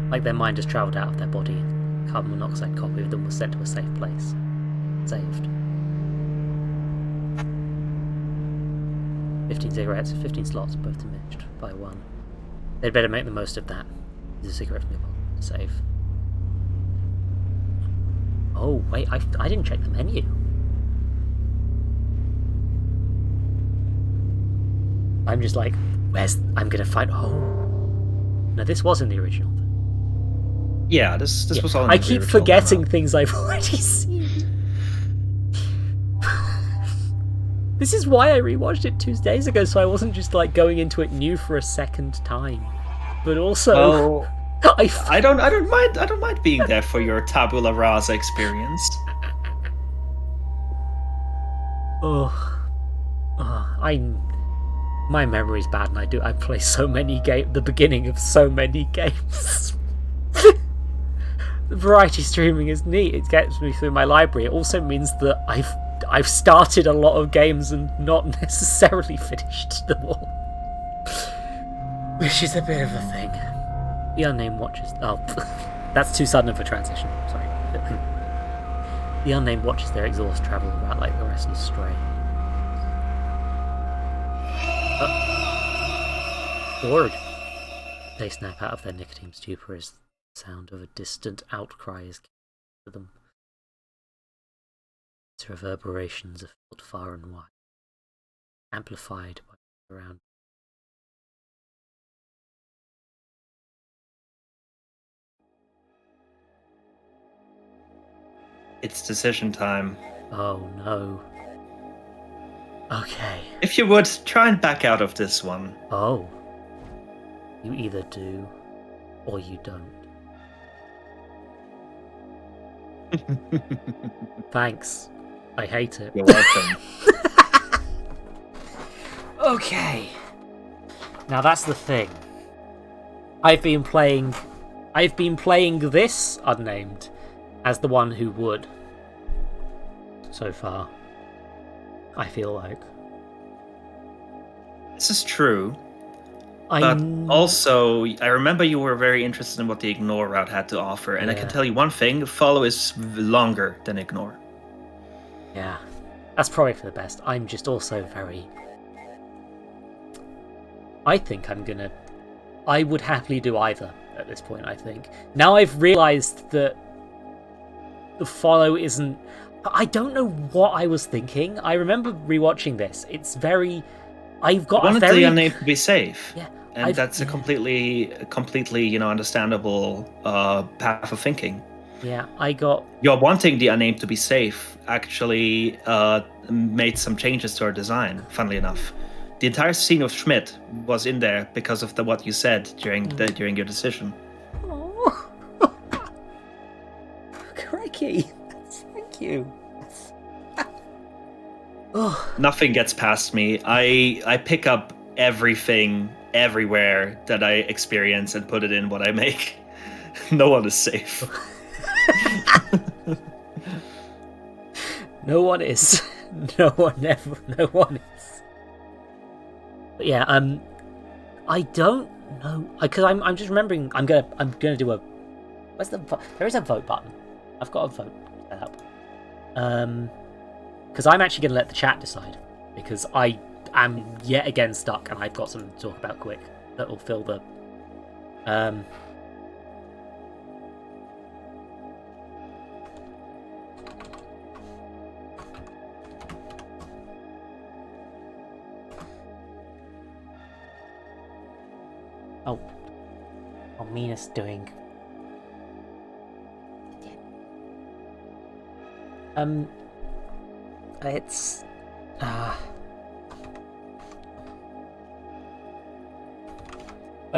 Like their mind has travelled out of their body, and a carbon monoxide copy of them was sent to a safe place. Saved. 15 cigarettes, 15 slots, both diminished by one. They'd better make the most of that. Use a cigarette from your pocket to save. Oh, wait, I didn't check the menu. I'm just like, I'm gonna find. Oh. No, this was in the original. Yeah, this was all in the I keep original forgetting things I've already seen. This is why I rewatched it 2 days ago, so I wasn't just going into it new for a second time. But also, I don't mind being there for your tabula rasa experience. My memory's bad, and I play so many games. The beginning of so many games. variety streaming is neat. It gets me through my library. It also means that I've started a lot of games and not necessarily finished them all, which is a bit of a thing. The Unnamed watches. Oh, that's too sudden of a transition. Sorry. The Unnamed watches their exhaust travel about like the restless stray. Bored. They snap out of their nicotine stupor as the sound of a distant outcry is given to them. Its reverberations are felt far and wide, amplified by the around. It's decision time. Oh no. Okay. If you would, try and back out of this one. Oh. You either do, or you don't. Thanks. I hate it. You're welcome. Okay. Now that's the thing. I've been playing this Unnamed as the one who would. So far. I feel like. This is true. But also, I remember you were very interested in what the ignore route had to offer, and I can tell you one thing, follow is longer than ignore. Yeah, that's probably for the best. I'm just also very... I would happily do either at this point, I think. Now I've realised that the follow isn't... I don't know what I was thinking. I remember rewatching this. It's very... I've got I wanted a very... the unnamed to be safe. Yeah. And that's a completely, understandable path of thinking. Yeah, I got... You're wanting the unnamed to be safe actually made some changes to our design, funnily enough. The entire scene of Schmidt was in there because of what you said during your decision. Oh. Crikey. Thank you. Nothing gets past me. I pick up everything everywhere that I experience and put it in what I make. No one is safe. No one is. No one is. But yeah, I don't know, because I'm just remembering. I'm gonna do a. Where's the? There is a vote button. I've got a vote set up. Because I'm actually gonna let the chat decide, because I am yet again stuck, and I've got something to talk about quick that will fill the. Oh, Mina's doing. It's by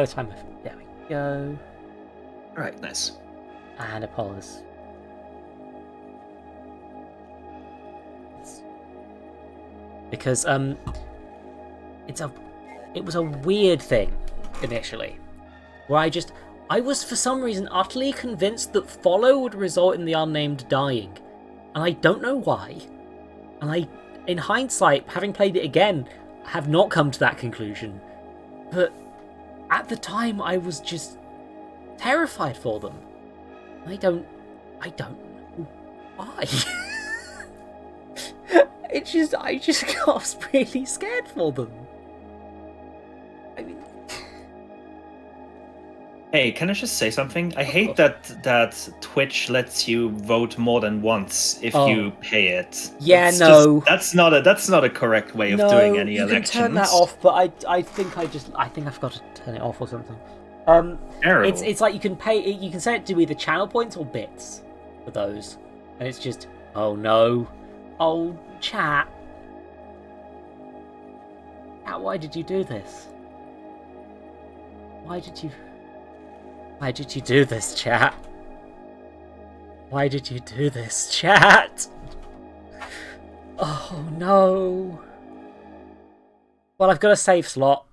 the time there we go. All right, nice. And Apollo's. Because it was a weird thing initially, where I was for some reason utterly convinced that follow would result in the unnamed dying, and I don't know why. And I, in hindsight, having played it again, have not come to that conclusion. But at the time, I was just terrified for them. I don't know why. I just got really scared for them. I mean, hey, can I just say something? I hate that Twitch lets you vote more than once if you pay it. Yeah, no, that's not a correct way of doing any elections. You can turn that off, but I think I forgot to turn it off or something. It's like you can pay. You can set it to either channel points or bits for those, and it's just no, chat. Why did you do this? Why did you do this, chat? Why did you do this, chat? Oh no. Well, I've got a save slot.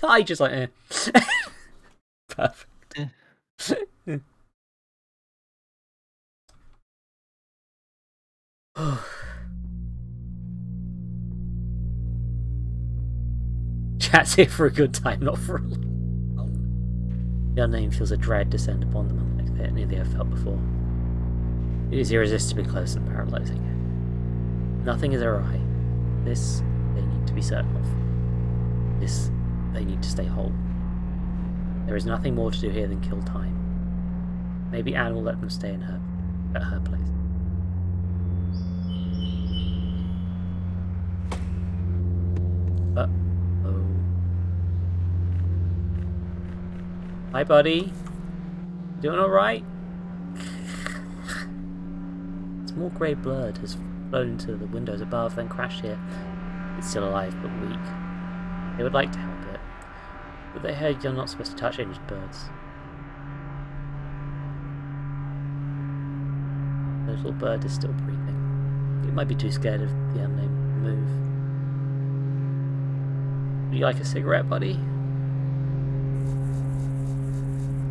I just like, Perfect. Chat's here for a good time, not for a long. The unnamed feels a dread descend upon them unlike any they have felt before. It is irresistibly close and paralysing. Nothing is awry. This they need to be certain of. This they need to stay whole. There is nothing more to do here than kill time. Maybe Anne will let them stay at her place. Uh-oh. Hi, buddy. Doing alright? A small grey blood has flown into the windows above, then crashed here. It's still alive, but weak. They would like to help it, but they heard you're not supposed to touch injured birds. The little bird is still breathing. It might be too scared of the unnamed to move. Would you like a cigarette, buddy?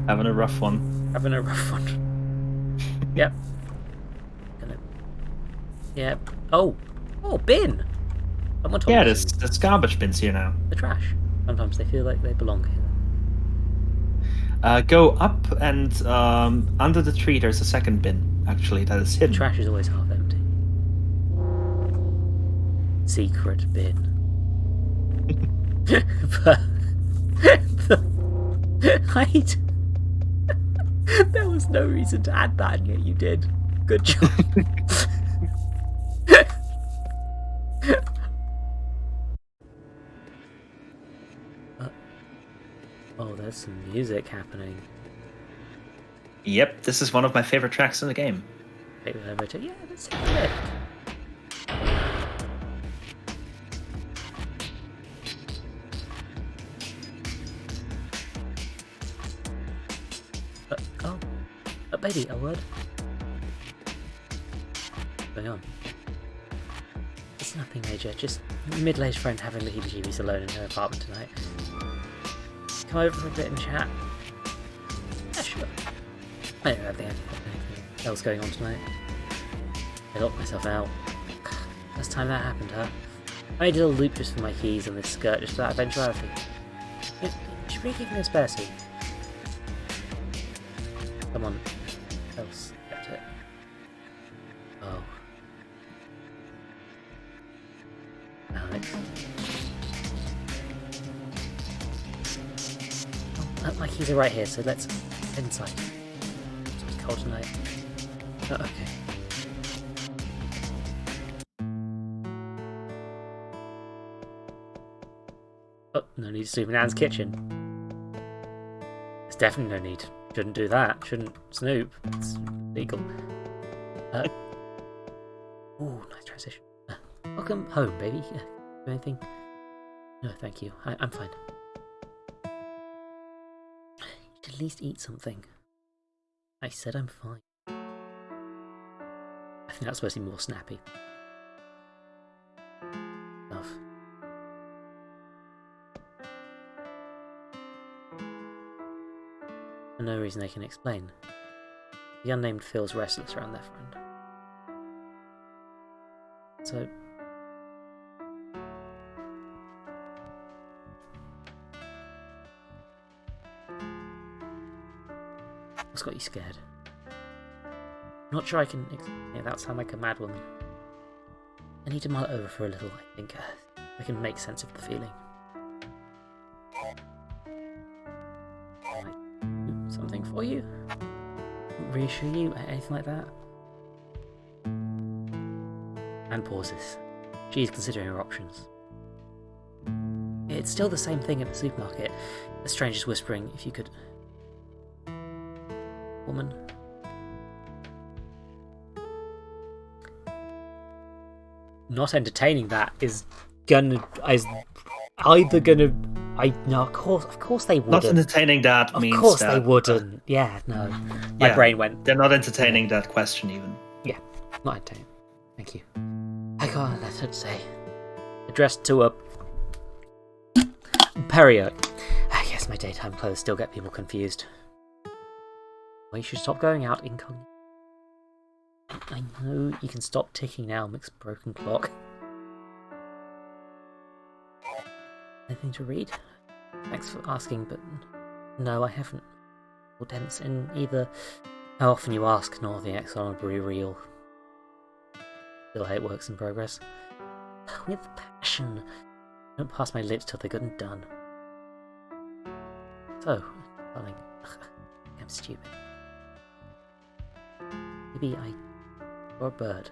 Having a rough one. Having a rough one. Yep. Yep. Oh, bin. Someone told Yeah, me there's garbage bins here now. the trash. Sometimes they feel like they belong here. Go up and under the tree there's a second bin, actually, that is The hidden. trash is always half empty. Secret bin. But there was no reason to add that, and yet you did. Good job. Oh, there's some music happening. Yep, this is one of my favorite tracks in the game. Take the elevator. Yeah, let's take the lift. Baby, a word? What's going on? It's nothing major, just a middle-aged friend having the heebie-jeebies alone in her apartment tonight. Come over for a bit and chat. Yeah, sure. I don't have anything else going on tonight. I locked myself out. Last time that happened, huh? I made a little loop just for my keys on this skirt, just for that eventuality. You should really give me a spare suit. Someone else kept it. Oh. Alex. Oh, my keys are right here, so let's head inside. It's cold tonight. Oh, okay. Oh, no need to sleep in Anne's kitchen. There's definitely no need. Shouldn't do that. Shouldn't snoop. It's legal. Ooh, nice transition. Welcome home, baby. Do anything? No, thank you. I'm fine. You should at least eat something. I said I'm fine. I think that's supposed to be more snappy. Love. For no reason they can explain. The unnamed feels restless around their friend. So... what's got you scared? I'm not sure I can explain it without sounding like a mad woman. I need to mull it over for a little, I think. I can make sense of the feeling. Something for you? Reassure you? Anything like that? And pauses. She's considering her options. It's still the same thing at the supermarket. The stranger's whispering, if you could... Woman? Not entertaining that is either gonna... No, of course they wouldn't. Not entertaining that means of course that, they wouldn't. Yeah, no. My yeah, brain went... They're not entertaining that question even. Yeah, not entertaining. Thank you. I got a letter to say. Addressed to a... Perio. I guess my daytime clothes still get people confused. Well, you should stop going out incognito. I know you can stop ticking now, Mick's broken clock. Anything to read? Thanks for asking, but no, I haven't. Or dents in either how often you ask nor the exorably real. Still hate works in progress. With passion. Don't pass my lips till they're good and done. So, darling, I'm stupid. Maybe or a bird.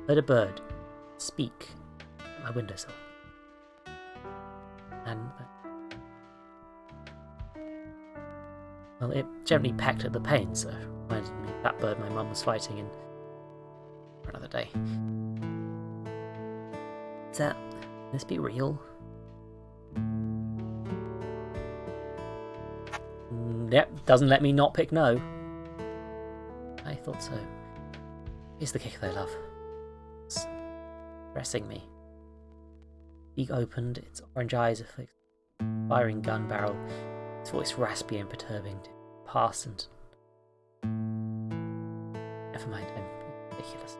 Heard a bird speak at my windowsill. And well, it gently pecked at the pane, so reminded me of that bird my mum was fighting in for another day. Is that... Can this be real? Yep, doesn't let me not pick no. I thought so. Here's the kick they love. It's pressing me. Beak opened, its orange eyes affixed firing gun barrel, its voice raspy and perturbing. Pass and... Never mind, I'm ridiculous.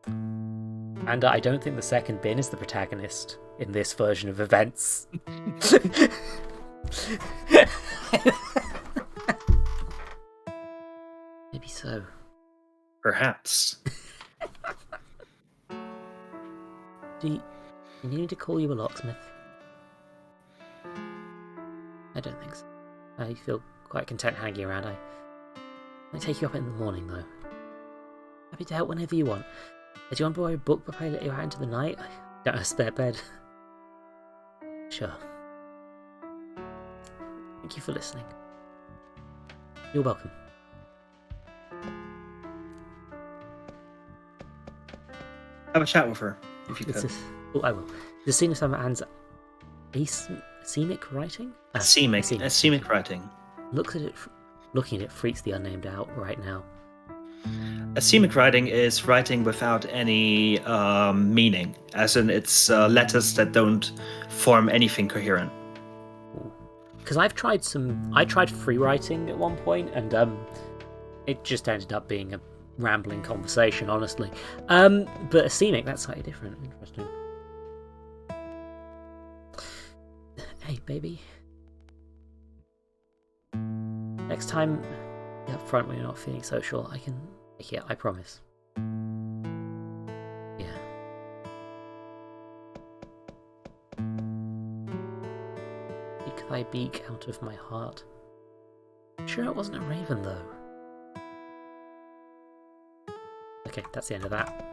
And I don't think the second bin is the protagonist in this version of events. Maybe so. Perhaps. Do you need me to call you a locksmith? I don't think so. I feel quite content hanging around. I might take you up in the morning, though. Happy to help whenever you want. Do you want to borrow a book before I let you out into the night? I don't have a spare bed. Sure. Thank you for listening. You're welcome. Have a chat with her, if you could. Oh, I will. The scene of Summer Anne's scenic writing? Scenic writing. Looking at it freaks the unnamed out right now. Scenic writing is writing without any meaning, as in it's letters that don't form anything coherent. Because I tried free writing at one point, and it just ended up being a rambling conversation, honestly. But a scenic, that's slightly different. Interesting. Hey, baby. Next time, be up front when you're not feeling social. I can take it, I promise. Yeah. Take thy beak out of my heart. Sure it wasn't a raven, though. Okay, that's the end of that.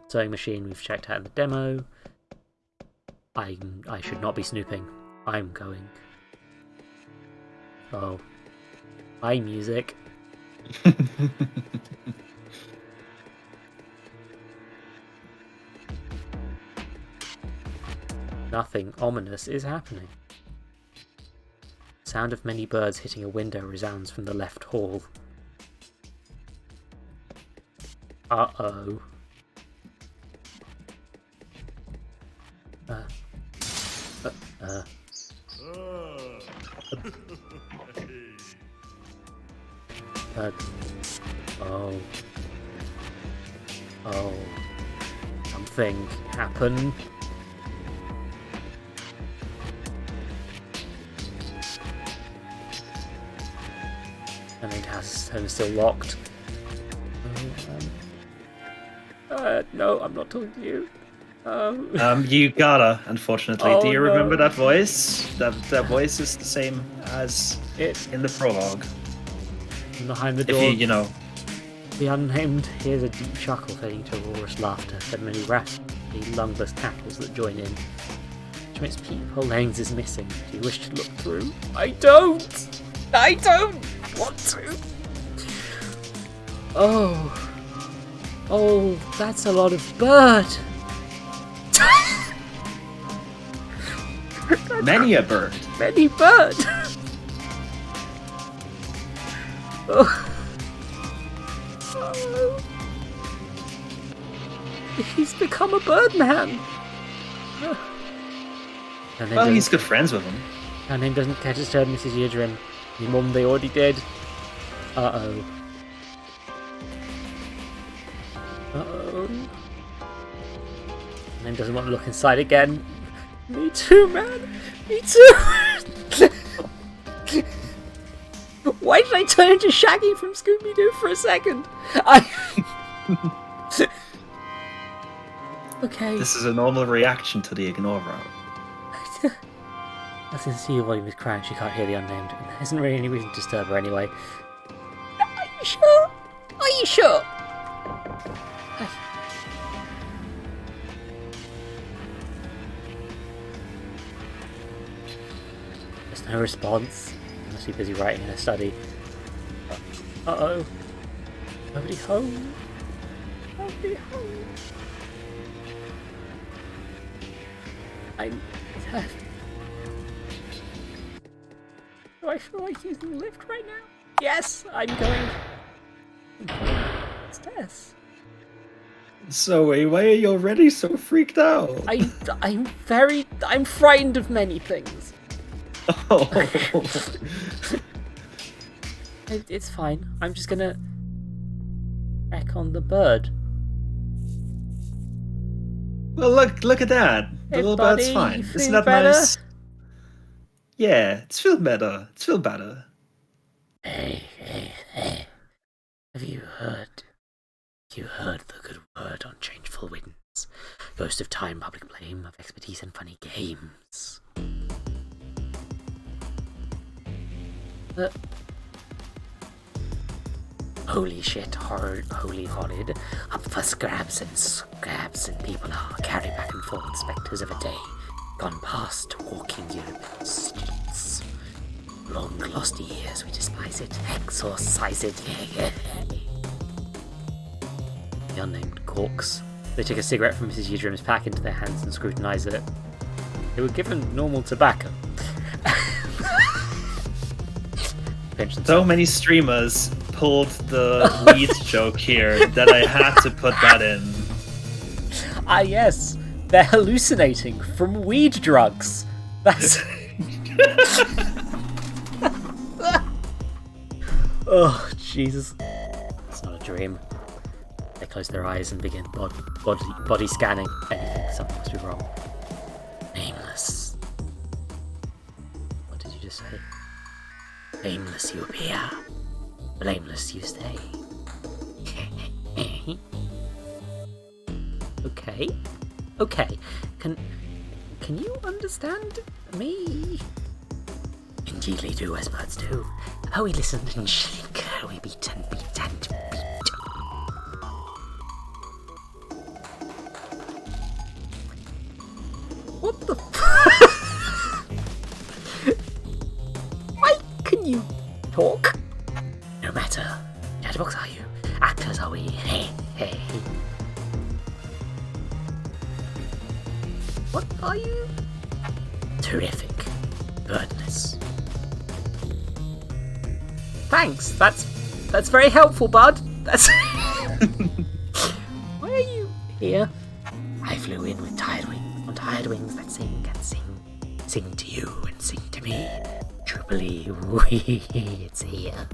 Sewing machine we've checked out in the demo. I should not be snooping. I'm going. Oh. Hi, music. Nothing ominous is happening. Sound of many birds hitting a window resounds from the left hall. Uh-oh. Oh. Something happened. And the house is still locked. No, I'm not talking to you. You gotta, unfortunately. Oh, do you no. remember that voice? That voice is the same as in the prologue. Behind the door, If you know. the unnamed hears a deep chuckle fading to raucous laughter, then many raspy, lungless cackles that join in. Schmidt's peephole lens is missing. Do you wish to look through? I don't want to. Oh, that's a lot of bird. Many a bird. Many bird. Oh. He's become a birdman. Well, he's good friends with him. Her name doesn't care to disturb Mrs. Yidrim. Your mum, they already did. Uh-oh. Uh-oh. And then doesn't want to look inside again. Me too, man. Me too. Why did I turn into Shaggy from Scooby-Doo for a second? Okay. This is a normal reaction to the ignorer. I can see while he was crying she can't hear the unnamed, and there isn't really any reason to disturb her anyway. Are you sure? Are you sure? There's no response. She must be busy writing in her study. Uh-oh. Nobody home. Nobody home. Do I feel like using the lift right now? Yes, I'm going upstairs. Zoe, why are you already so freaked out? I'm frightened of many things. Oh. It's fine. I'm just gonna wreck on the bird. Well, look at that. The Hey, little buddy, bird's fine. you Isn't feel that better? nice? Yeah, it's feel better. It's feel better. Hey. Have you heard? You heard the good word on changeful winds, ghost of time, public blame, of expertise and funny games. Holy shit, holy horrid, up for scrabs and people are carried back and forth, spectres of a day gone past, walking European streets. Long lost years, we despise it, exorcise it. The unnamed corks. They took a cigarette from Mrs. Yidrim's pack into their hands and scrutinized it. They were given normal tobacco. So many streamers pulled the weed joke here that I had to put that in. Ah yes, they're hallucinating from weed drugs. That's... Oh, Jesus. It's not a dream. They close their eyes and begin body scanning. Anything, something must be wrong. Nameless. What did you just say? Nameless you appear. Blameless you stay. Okay. Can you understand me? Indeedly do as birds do. Oh, we listen and shrink. We beat and beat and beat. What the Why can you talk? No matter. Chatterbox are you? Actors are we? Hey. What are you? Terrific. Birdness. Thanks. That's very helpful, bud. That's. Why are you here? I flew in with tired wings, on tired wings that sing and sing to you and sing to me. Troopily, it's here.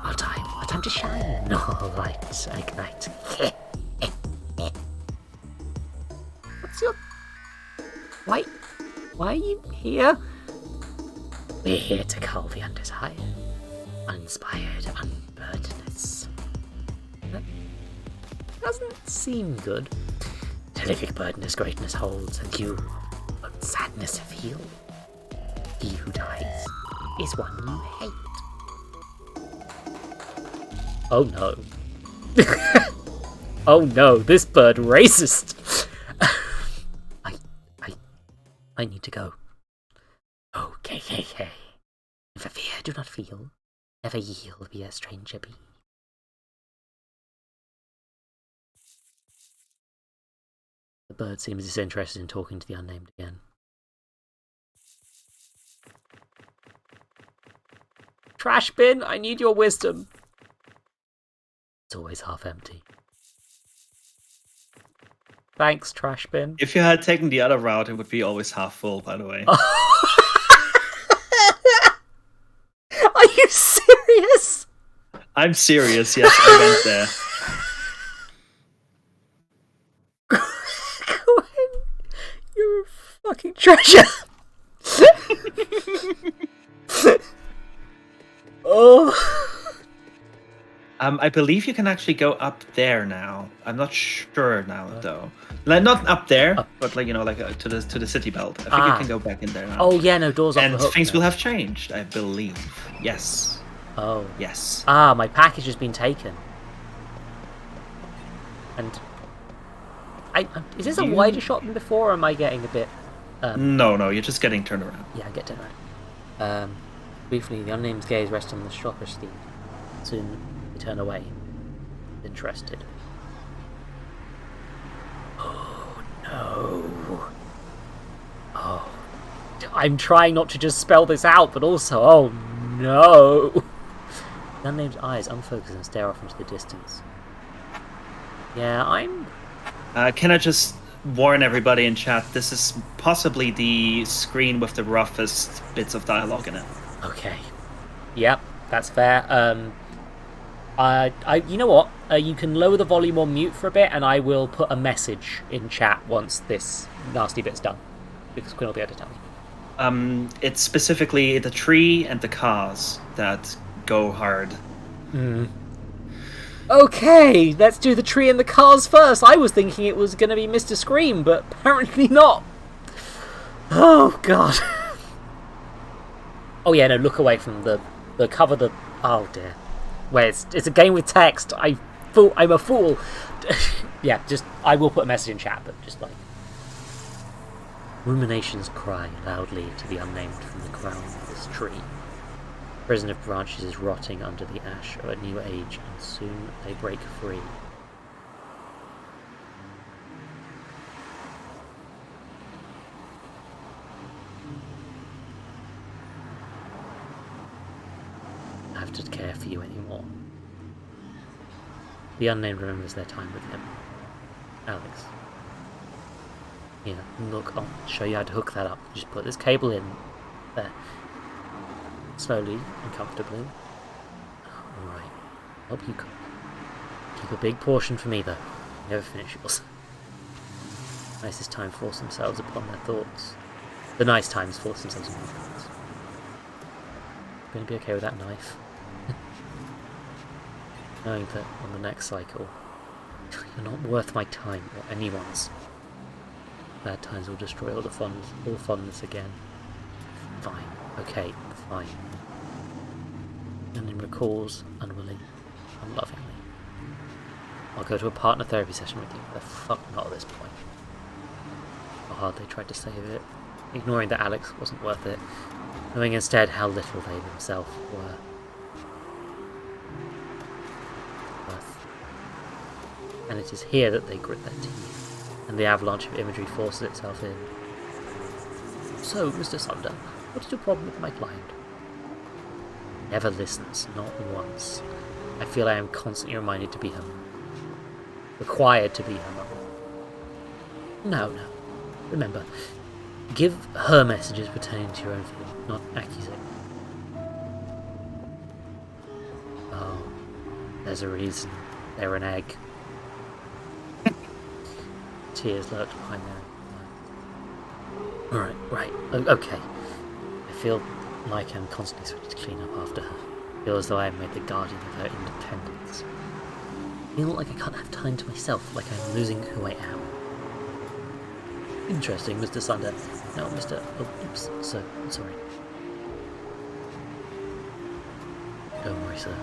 Our time to shine. All light ignite. What's your? Why are you here? We're here to cull the undesired, uninspired, unburdenedness. That doesn't seem good. Terrific burdeness greatness holds, and you, what sadness feel. He who dies is one you hate. Oh no. Oh no, this bird racist. I need to go. Okay. Never fear, do not feel. Never yield, be a stranger be. The bird seems disinterested in talking to the unnamed again. Trash bin, I need your wisdom. It's always half empty. Thanks, trash bin. If you had taken the other route, it would be always half full, by the way. I'm serious. Yes, I went there. Quinn, you're a fucking treasure. Oh. I believe you can actually go up there now. I'm not sure now though. Like not up there, but like to the city belt. I think you can go back in there now. Oh yeah, no doors off And the hook. things will have changed, I believe. Yes. Oh. Yes. My package has been taken. And is this a wider shot than before, or am I getting a bit... No, you're just getting turned around. Yeah, I get turned around. Briefly, the unnamed gaze rests on the shopper Steve. Soon, they turn away. Interested. Oh, no. Oh. I'm trying not to just spell this out, but also, oh, no. The unnamed's eyes unfocus and stare off into the distance. Yeah, I'm... Can I just warn everybody in chat, this is possibly the screen with the roughest bits of dialogue in it. Okay. Yep, that's fair. You know what? You can lower the volume or mute for a bit, and I will put a message in chat once this nasty bit's done, because Quinn will be able to tell me. It's specifically the tree and the cars that go hard. Okay, let's do the tree and the cars first. I was thinking it was going to be Mr. Scream, but apparently not. Oh, God. Oh, yeah, no, look away from the cover. Oh, dear. Wait, it's a game with text. I'm a fool. Yeah, I will put a message in chat, but just like... Ruminations cry loudly to the unnamed from the crown of this tree. Prison of branches is rotting under the ash of a new age, and soon they break free. I have to care for you anymore. The unnamed remembers their time with him. Alex. Here, look, I'll show you how to hook that up. Just put this cable in there. Slowly and comfortably. Alright. Help you cook. Keep a big portion for me, though. Never finish yours. Nicest time force themselves upon their thoughts. The nice times force themselves upon their thoughts. Gonna be okay with that knife. Knowing that on the next cycle, you're not worth my time or anyone's. Bad times will destroy all fondness again. Fine. Okay, fine. And then recalls, unwilling, unlovingly. I'll go to a partner therapy session with you. The fuck not at this point. How hard they tried to save it, ignoring that Alex wasn't worth it, knowing instead how little they themselves were worth. And it is here that they grit their teeth, and the avalanche of imagery forces itself in. So, Mr. Sunder, what is your problem with my client? Never listens, not once. I feel I am constantly reminded to be her mum. Required to be her mum. No. Remember, give her messages pertaining to your own feeling, not accusation. Oh, there's a reason. They're an egg. Tears lurked behind their eyes. Right, okay. I feel like I'm constantly switching to clean up after her. I feel as though I am made the guardian of her independence. I feel like I can't have time to myself, like I'm losing who I am. Interesting, Mr. Sunder. No, Mr. Oh, oops, sir. I'm sorry. Don't worry, sir.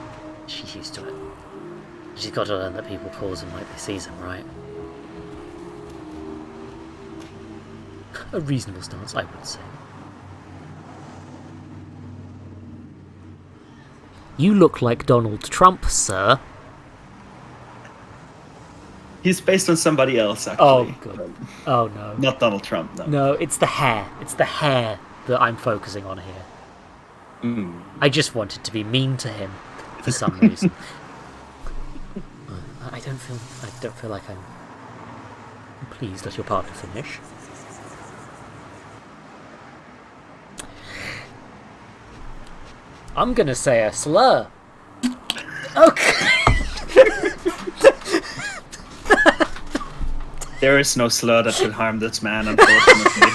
She's used to it. She's got to learn that people pause them like they see them, right? A reasonable stance, I would say. You look like Donald Trump, sir. He's based on somebody else, actually. Oh, good. Oh, no. Not Donald Trump, no. No, it's the hair. It's the hair that I'm focusing on here. I just wanted to be mean to him for some reason. I don't feel like I'm... Please let your partner finish. I'm gonna say a slur. Oh, There is no slur that could harm this man, unfortunately.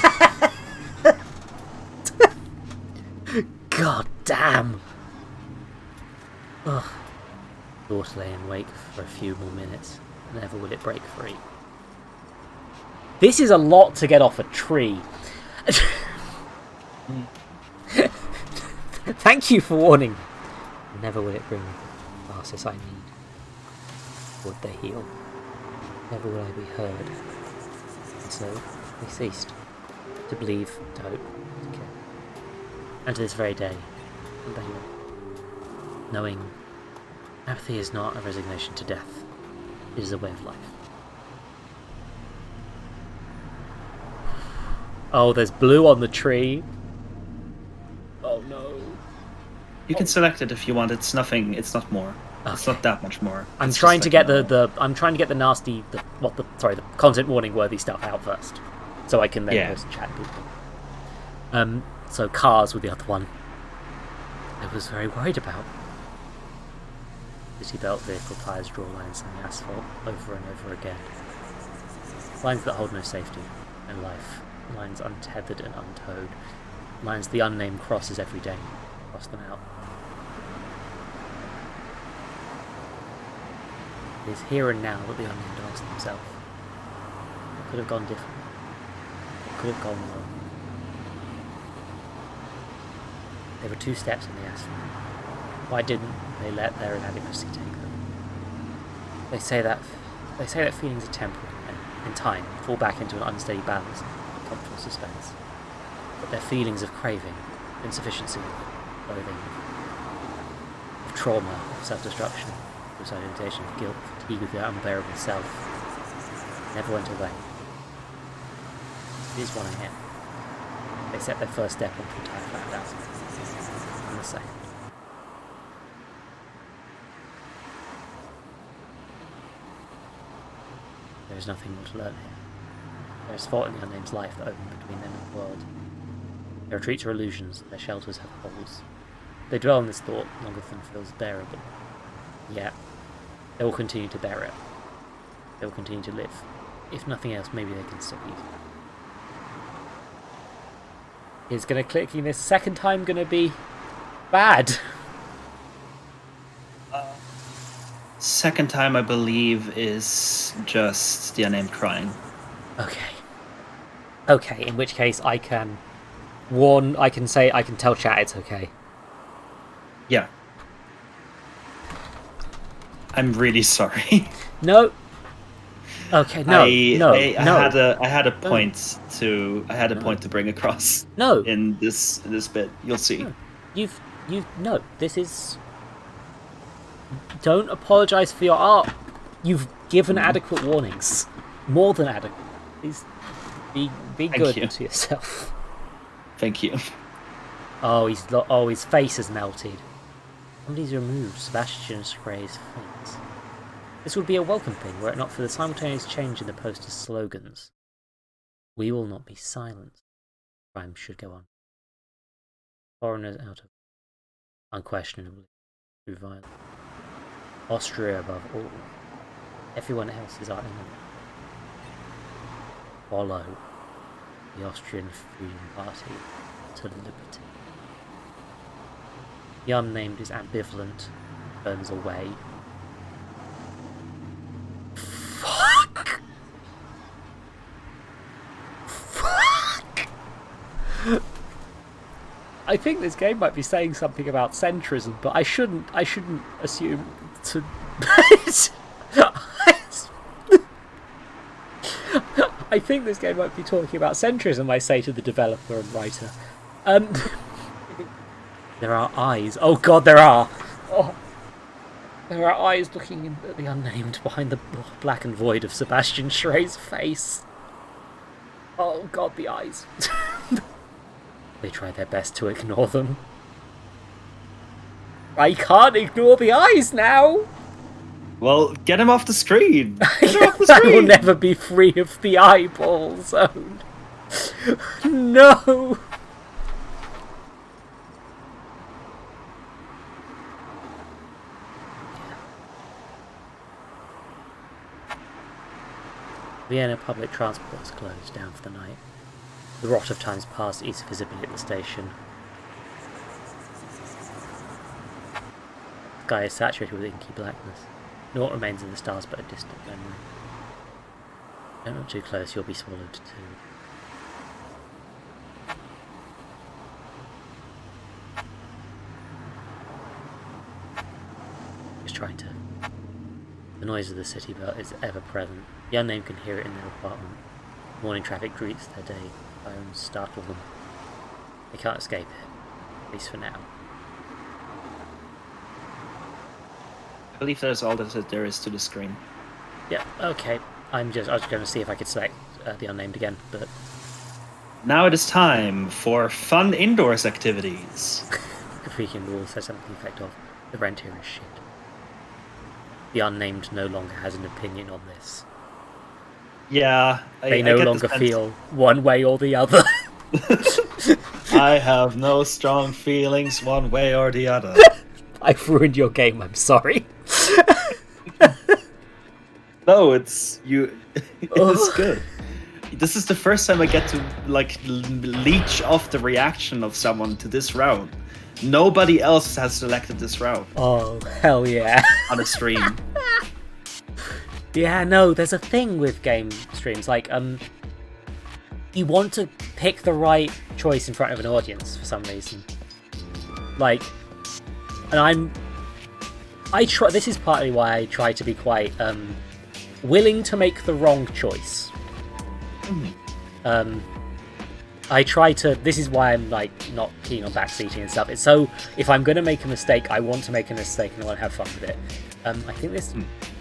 God damn! Ugh. Daughter lay in wake for a few more minutes. Never will it break free. This is a lot to get off a tree. Thank you for warning. Never will it bring me the fastest I need. Would they heal? Never will I be heard. And so they ceased to believe, to hope, to care. And to this very day, they know. Knowing apathy is not a resignation to death. It is a way of life. Oh, there's blue on the tree. Oh no. You can select it if you want. It's nothing. It's not more. Okay. It's not that much more. I'm It's trying just to get like, the I'm trying to get the nasty the content warning worthy stuff out first, so I can then post chat to people. So cars were the other one I was very worried about. City belt vehicle tires draw lines in the asphalt over and over again. Lines that hold no safety, no life. Lines untethered and untowed. Lines the unnamed crosses every day. Cross them out. It is here and now that the unnamed ask themselves, what could have gone different? What could have gone wrong? There were 2 steps in the asphalt. Why didn't they let their inadequacy take them? They say that feelings are temporary and, in time, fall back into an unsteady balance, comfortable suspense. But their feelings of craving, insufficiency, loathing, of trauma, of self-destruction, suicidalization, of guilt, fatigue with their unbearable self, never went away. It is 1 a.m. They set their first step onto a tire flat asphalt. And the second. There is nothing more to learn here. There is fault in the unnamed's life that opened between them and the world. Their retreats are illusions, their shelters have holes. They dwell on this thought longer than feels bearable. Yet, they will continue to bear it. They will continue to live. If nothing else, maybe they can still eat. Is clicking this second time gonna be bad? Second time, I believe, is just the unnamed crying. Okay, in which case I can warn, I can tell chat it's okay. Yeah. I'm really sorry. No. Okay, no. I had a point to bring across. No. In this bit, you'll see. No. This is. Don't apologise for your art. You've given adequate warnings, more than adequate. Please be good to yourself. Thank you. Oh, his face has melted. Somebody's removed Sebastian Scray's face. This would be a welcome thing were it not for the simultaneous change in the poster's slogans. We will not be silent. Crime should go on. Foreigners out of unquestionably through violence. Austria above all. Everyone else is our enemy. Follow the Austrian Freedom Party to liberty. The unnamed is ambivalent, turns away. Fuck! I think this game might be saying something about centrism, but I shouldn't assume to. I think this game might be talking about centrism, I say to the developer and writer. There are eyes. Oh god, there are! Oh. There are eyes looking at the unnamed behind the black and void of Sebastian Schrey's face. Oh god, the eyes. They try their best to ignore them. I can't ignore the eyes now! Well, get him off the screen! Get him off the screen! I will never be free of the eyeball zone. No! Vienna public transport is closed down for the night. The rot of times past is visible at the station. The sky is saturated with inky blackness. Naught remains in the stars but a distant memory. Don't look too close, you'll be swallowed too. Just trying to... The noise of the city belt is ever present. The unnamed can hear it in their apartment. Morning traffic greets their day. Sirens startle them. They can't escape it, at least for now. I believe that's all that there is to the screen. Yeah, okay. I was going to see if I could select the unnamed again, but... Now it is time for fun indoors activities. Graffiti on the wall says something to the effect of, the rent here is shit. The unnamed no longer has an opinion on this. Yeah, They no longer feel one way or the other. I have no strong feelings one way or the other. I've ruined your game, I'm sorry. No, it's you. It's good. This is the first time I get to like leech off the reaction of someone to this route. Nobody else has selected this route. Oh, hell yeah. On a stream. Yeah, no, there's a thing with game streams, like, you want to pick the right choice in front of an audience for some reason. Like, and this is partly why I try to be quite, willing to make the wrong choice. I try to, this is why I'm, like, not keen on backseating and stuff. It's so, if I'm going to make a mistake, I want to make a mistake and I want to have fun with it.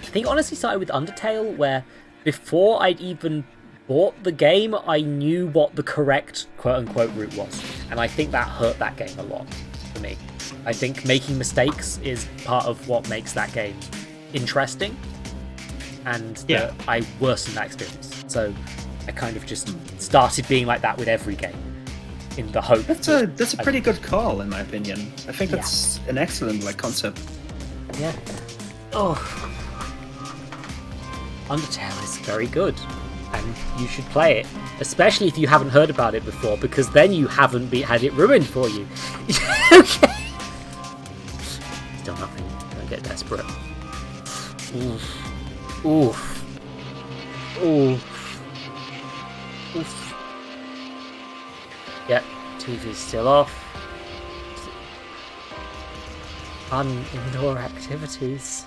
I think honestly started with Undertale, where before I'd even bought the game, I knew what the correct quote-unquote route was. And I think that hurt that game a lot for me. I think making mistakes is part of what makes that game interesting. And I worsened that experience. So I kind of just started being like that with every game, in the hope. That's a pretty good call, in my opinion. I think that's an excellent concept. Yeah. Oh, Undertale is very good, and you should play it, especially if you haven't heard about it before, because then you haven't had it ruined for you. Okay. Still nothing. Don't get desperate. Oof. Oof. Oof. Oof. Yep, TV's still off. Fun indoor activities.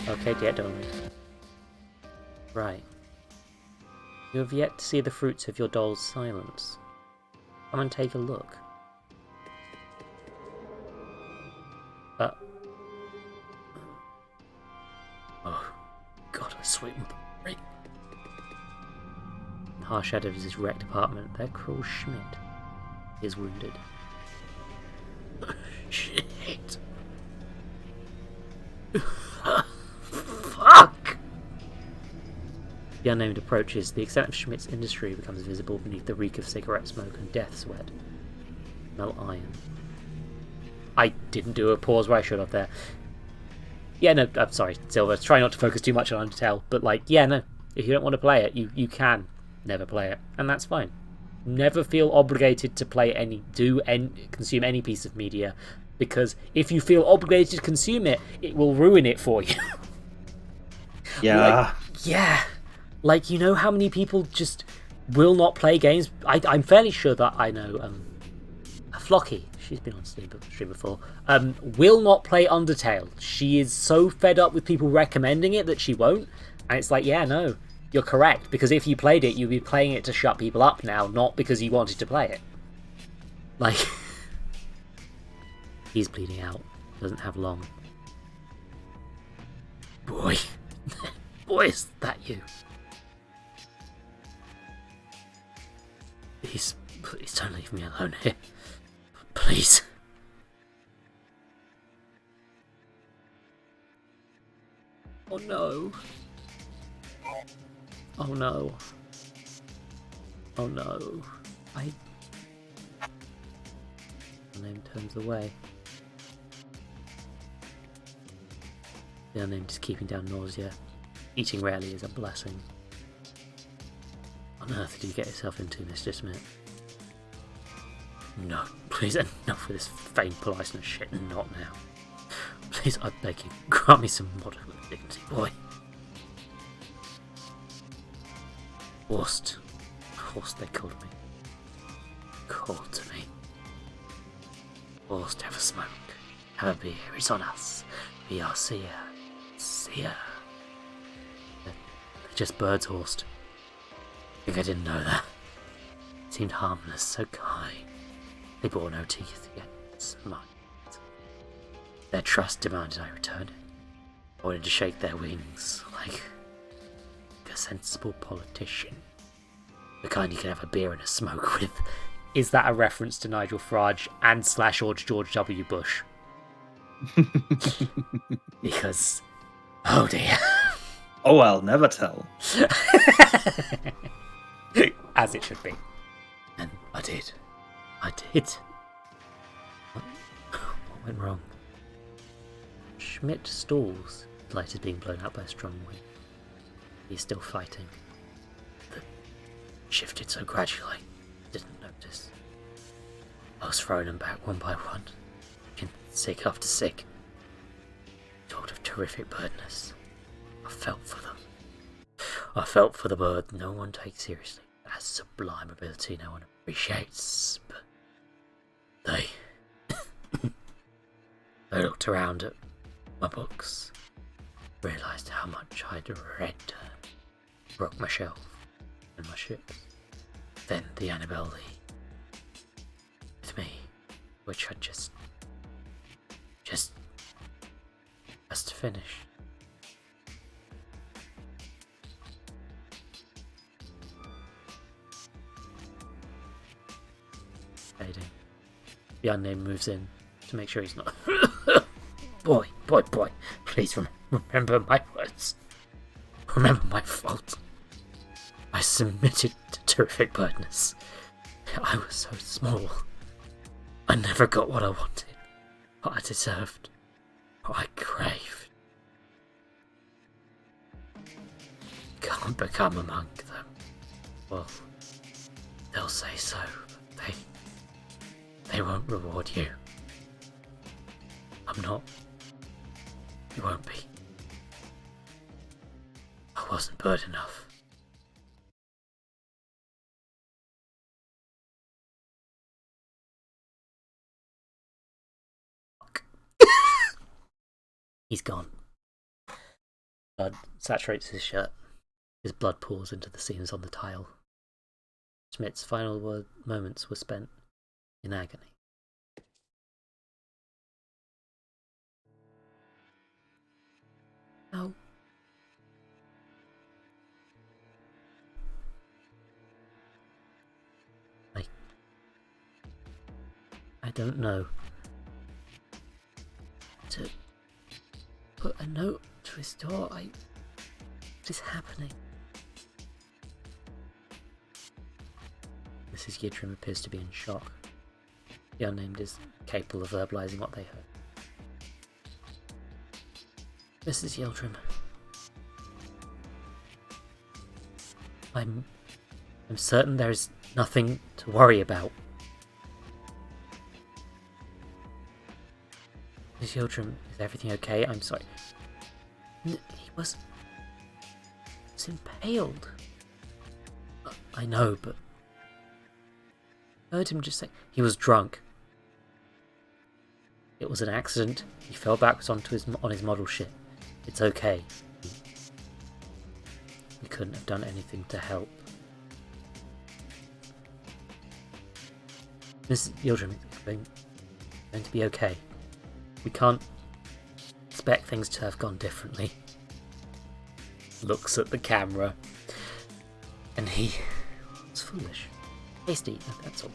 Okay, yeah, don't. Right. You have yet to see the fruits of your doll's silence. Come and take a look. Oh, God, a sweet break. In the harsh shadows of his wrecked apartment, there crawls Schmidt. He is wounded. Shit. Fuck! The unnamed approaches. The extent of Schmidt's industry becomes visible beneath the reek of cigarette smoke and death sweat. Smell iron. I didn't do a pause where I should have there. Yeah, no, I'm sorry, Silver. Try not to focus too much on Undertale, but yeah, no. If you don't want to play it, you can never play it, and that's fine. Never feel obligated to consume any piece of media, because if you feel obligated to consume it, it will ruin it for you. Yeah. You know how many people just will not play games? I'm fairly sure that I know Flocky, she's been on stream before, will not play Undertale. She is so fed up with people recommending it that she won't. And it's like, yeah, no, you're correct. Because if you played it, you'd be playing it to shut people up now, not because you wanted to play it. He's bleeding out. Doesn't have long. Boy. Boy, is that you? Please don't leave me alone here. Please. Oh no. Oh no. Oh no. The name turns away. The unnamed is keeping down nausea. Eating rarely is a blessing. What on earth did you get yourself into, Mr. Smith? No, please, enough with this feigned politeness shit, not now. Please, I beg you, grant me some modicum of dignity, boy. Horst they called me. Called to me. Horst, have a smoke. Have a beer, it's on us. We are seer. They're just birds, Horst. I think I didn't know that. Seemed harmless, so kind. They bore no teeth against mine. Their trust demanded I return it. I wanted to shake their wings like a sensible politician. The kind you can have a beer and a smoke with. Is that a reference to Nigel Farage and / George W. Bush? Because, oh dear. Oh, I'll never tell. As it should be. And I did. What went wrong? Schmidt stalls. The light is being blown out by a strong wind. He's still fighting. The shifted so gradually, I didn't notice. I was throwing them back one by one. Sick after sick. Sort of terrific birdness. I felt for them. I felt for the bird no one takes seriously. It has sublime ability no one appreciates. But they... I looked around at my books. Realised how much I'd read. Broke my shelf and my ships. Then the Annabelle Lee. With me. Which I just has to finish. Fading. The unnamed moves in to make sure he's not. Boy, please remember my words. Remember my fault. I submitted to terrific birdness. I was so small. I never got what I wanted, what I deserved, what I craved. Can't become among them. Well, they'll say so, but they won't reward you. I'm not. You won't be. I wasn't bird enough. He's gone. Blood saturates his shirt. His blood pours into the seams on the tile. Schmidt's final moments were spent in agony. No. I don't know. To put a note to his door. What is happening? Mrs. Yidrim appears to be in shock. The unnamed is capable of verbalising what they heard. Mrs. Yildrim, I'm certain there is nothing to worry about. Mrs. Yildrim, is everything okay? I'm sorry. He was impaled. I know, but I heard him just say he was drunk. It was an accident. He fell backwards on his model ship. It's okay. We couldn't have done anything to help. Miss Yildrim, it's going to be okay. We can't expect things to have gone differently. Looks at the camera. And he was foolish. Hasty, that's all.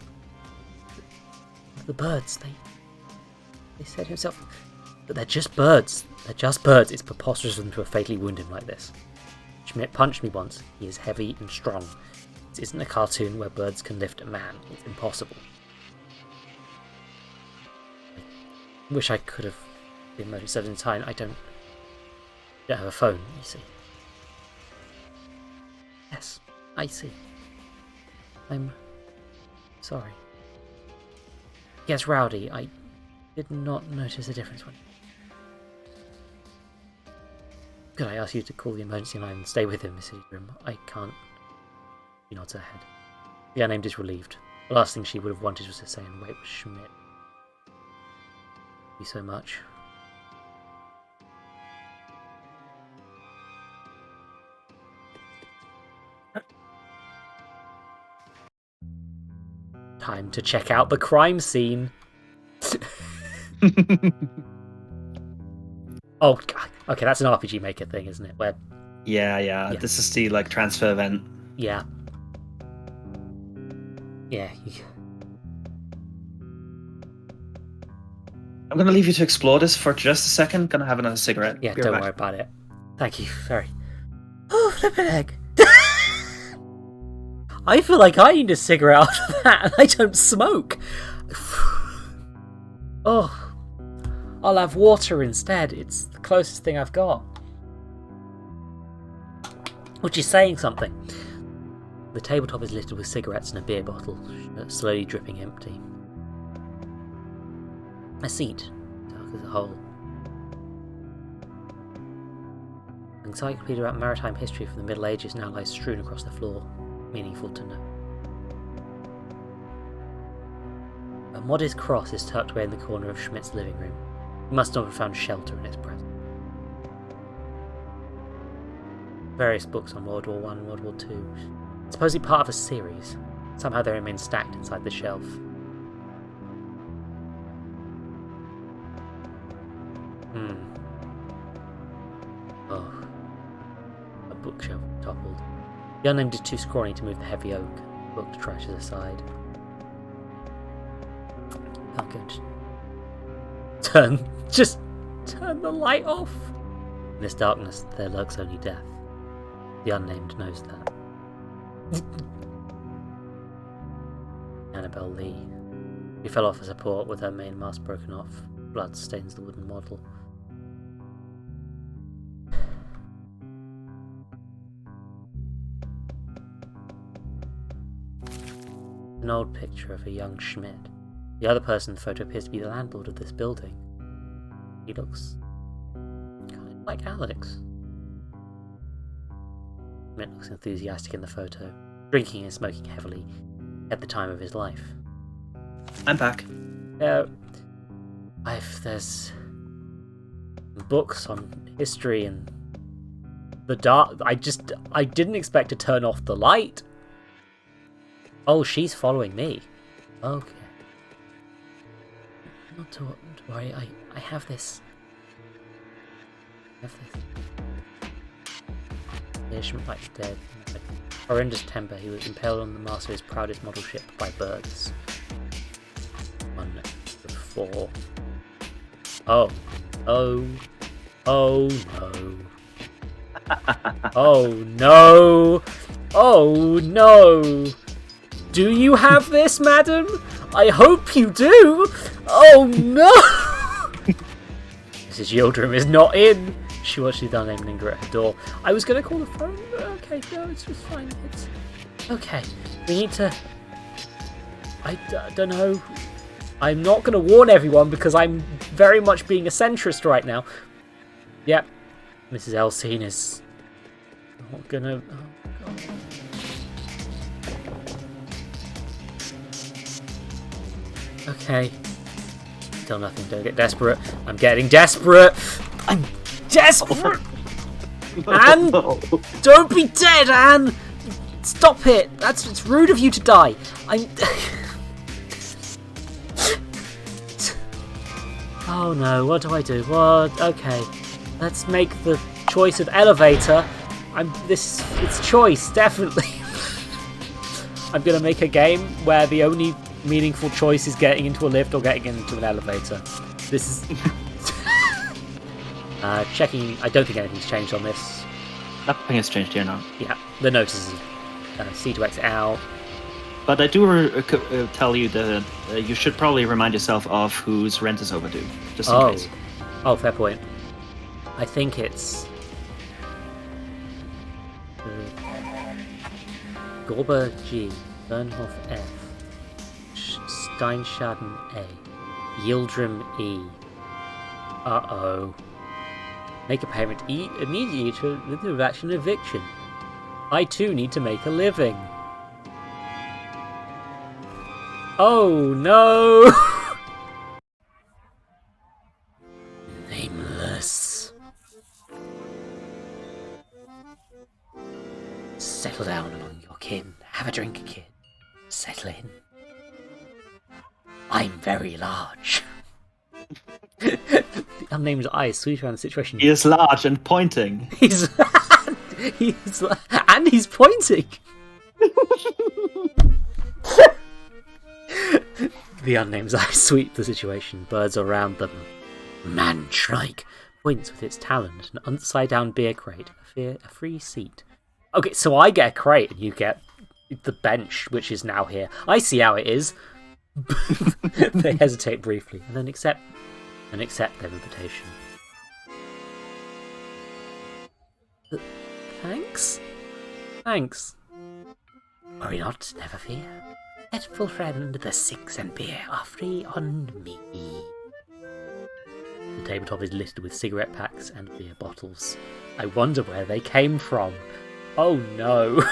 The birds, they said himself, but they're just birds. They're just birds. It's preposterous for them to have fatally wounded him like this. Schmidt punched me once. He is heavy and strong. This isn't a cartoon where birds can lift a man. It's impossible. Wish I could have been emergency service in time. I don't have a phone, you see. Yes, I see. I'm sorry. It gets rowdy. I did not notice a difference when... Could I ask you to call the emergency line and stay with him, Mrs. Grimm? I can't... She nods her head. The unnamed is relieved. The last thing she would have wanted was to say and wait with Schmidt. Thank you so much. Time to check out the crime scene. Oh, God. Okay, that's an RPG Maker thing, isn't it? Where... Yeah. This is the like transfer event. Yeah. Yeah. I'm gonna leave you to explore this for just a second. Gonna have another cigarette. Yeah, Be don't right worry back. about it. Thank you. Sorry. Oh, flippin' egg. I feel like I need a cigarette after that, and I don't smoke. Oh, I'll have water instead. It's the closest thing I've got. Which is saying something. The tabletop is littered with cigarettes and a beer bottle, slowly dripping empty. A seat, dark as a hole. An encyclopedia about maritime history from the Middle Ages now lies strewn across the floor. Meaningful to know. A modest cross is tucked away in the corner of Schmidt's living room. He must not have found shelter in its presence. Various books on World War I and World War II, supposedly part of a series. Somehow they remain stacked inside the shelf. Oh. A bookshelf toppled. The unnamed is too scrawny to move the heavy oak. The book trashes aside. Can't go to... Just turn the light off! In this darkness, there lurks only death. The unnamed knows that. Annabelle Lee. She fell off a support with her main mast broken off. Blood stains the wooden model. An old picture of a young Schmidt. The other person in the photo appears to be the landlord of this building. He looks kind of like Alex. Schmidt looks enthusiastic in the photo, drinking and smoking heavily at the time of his life. I'm back. There's books on history and the dark. I didn't expect to turn off the light. Oh, she's following me. Okay. Not to worry, I have this. Yeah, Schmidt likes dead. Horrendous temper, he was impaled on the mast of his proudest model ship by birds. 1, 4. Oh no. Oh no. Oh no. Do you have this, madam? I hope you do. Oh no. Mrs. Yildirim is not in. She watches the unnamed linger at her door. I was going to call the phone, but okay, no, it's just fine. It's okay. We need to... I don't know. I'm not going to warn everyone because I'm very much being a centrist right now. Yep. Mrs. Elsine is not going to... Oh, God. Okay. Still nothing. Don't get desperate. I'm getting desperate. I'm desperate. Anne, don't be dead, Anne. Stop it. It's rude of you to die. Oh no. What do I do? What? Okay. Let's make the choice of elevator. It's choice, definitely. I'm gonna make a game where the only meaningful choice is getting into a lift or getting into an elevator. This is checking. I don't think anything's changed on this. Nothing has changed here now. Yeah, the notices. C to exit out. But I do tell you that you should probably remind yourself of whose rent is overdue, just in case. Oh, fair point. I think it's Gorber G, Bernhoff F, Steinschaden A, Yildrim E. Uh-oh. Make a payment immediately to the action eviction. I too need to make a living. Oh no! Nameless. Settle down among your kin. Have a drink, kid. Settle in. I'm very large. The unnamed eye is sweet around the situation. He is large and pointing. He's and he's pointing. The unnamed eye sweep the situation. Birds around them. Man-trike points with its talons. An upside-down beer crate. A free seat. Okay, so I get a crate and you get the bench, which is now here. I see how it is. They hesitate briefly and then accept their invitation. Thanks? Thanks. Worry not, never fear. Faithful friend, the 6 and beer are free on me. The tabletop is littered with cigarette packs and beer bottles. I wonder where they came from. Oh no!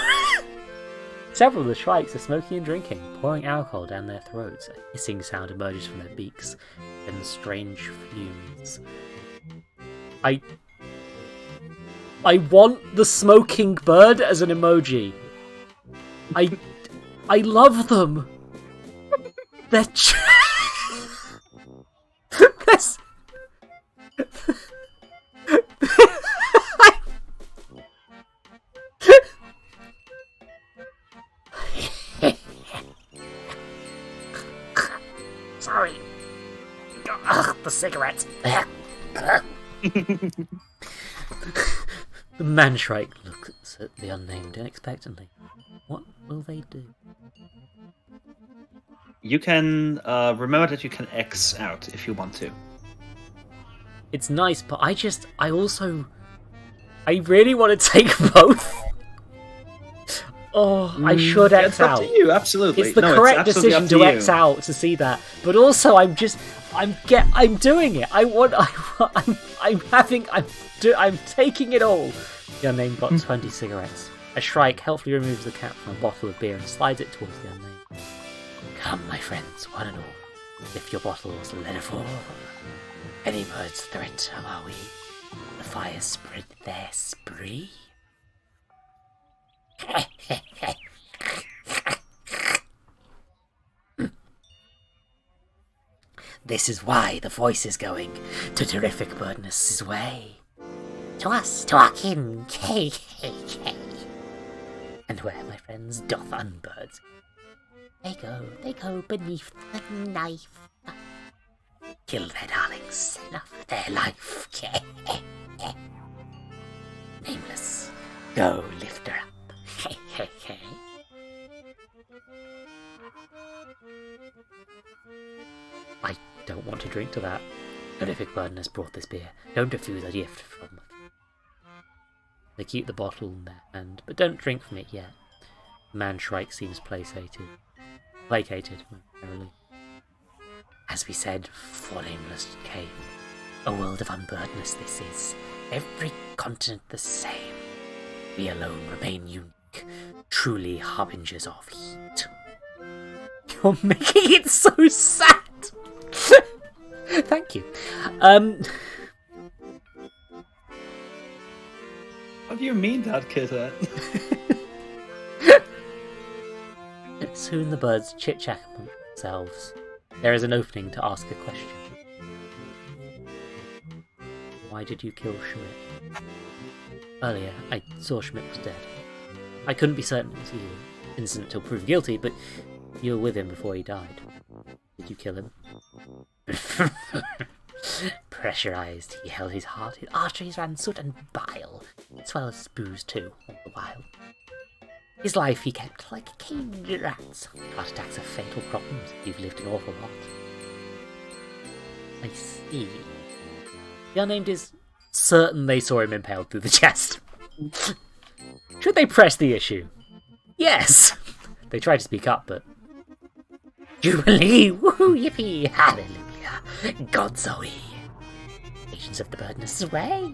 Several of the shrikes are smoking and drinking, pouring alcohol down their throats. A hissing sound emerges from their beaks, then strange fumes. I want the smoking bird as an emoji. I love them. They're There's... Sorry. Ugh, the cigarettes. The man-shrike looks at the unnamed expectantly. What will they do? You can remember that you can X out if you want to. It's nice, but I really want to take both. Oh, I should X out. It's up to you, absolutely. It's the correct decision to X out to see that. But also, I'm doing it. I'm taking it all. The unnamed got 20 cigarettes. A shrike helpfully removes the cap from a bottle of beer and slides it towards the unnamed. Come, my friends, one and all. Lift your bottles, let it fall. Any bird's threat are we? The fire spread their spree. This is why the voice is going to terrific birdness' way. To us, to our kin, K. And where, my friends, doth unbirds? They go beneath the knife. Kill their darlings, snuff their life. Nameless, go lift her up. I don't want to drink to that. Horrific burden has brought this beer. Don't refuse a gift from. They keep the bottle in their hand, but don't drink from it yet. The man-shrike seems placated momentarily. As we said, for nameless came. A world of unburdeness this is. Every continent the same. We alone remain unique. Truly harbingers of heat. You're making it so sad! Thank you. What do you mean that, Kitten? Soon the birds chit-chat among themselves. There is an opening to ask a question. Why did you kill Schmidt? Earlier, I saw Schmidt was dead. I couldn't be certain it was you, innocent until proven guilty, but you were with him before he died. Did you kill him? Pressurized, he held his heart. His arteries ran soot and bile, as well as booze too, all the while. His life he kept like a caged rat's. Heart attacks are fatal problems if you've lived an awful lot. I see. The unnamed is certain they saw him impaled through the chest. Should they press the issue? Yes! They tried to speak up, but... Jubilee! Woohoo! Yippee! Hallelujah! God Zoe! Agents of the burden sway!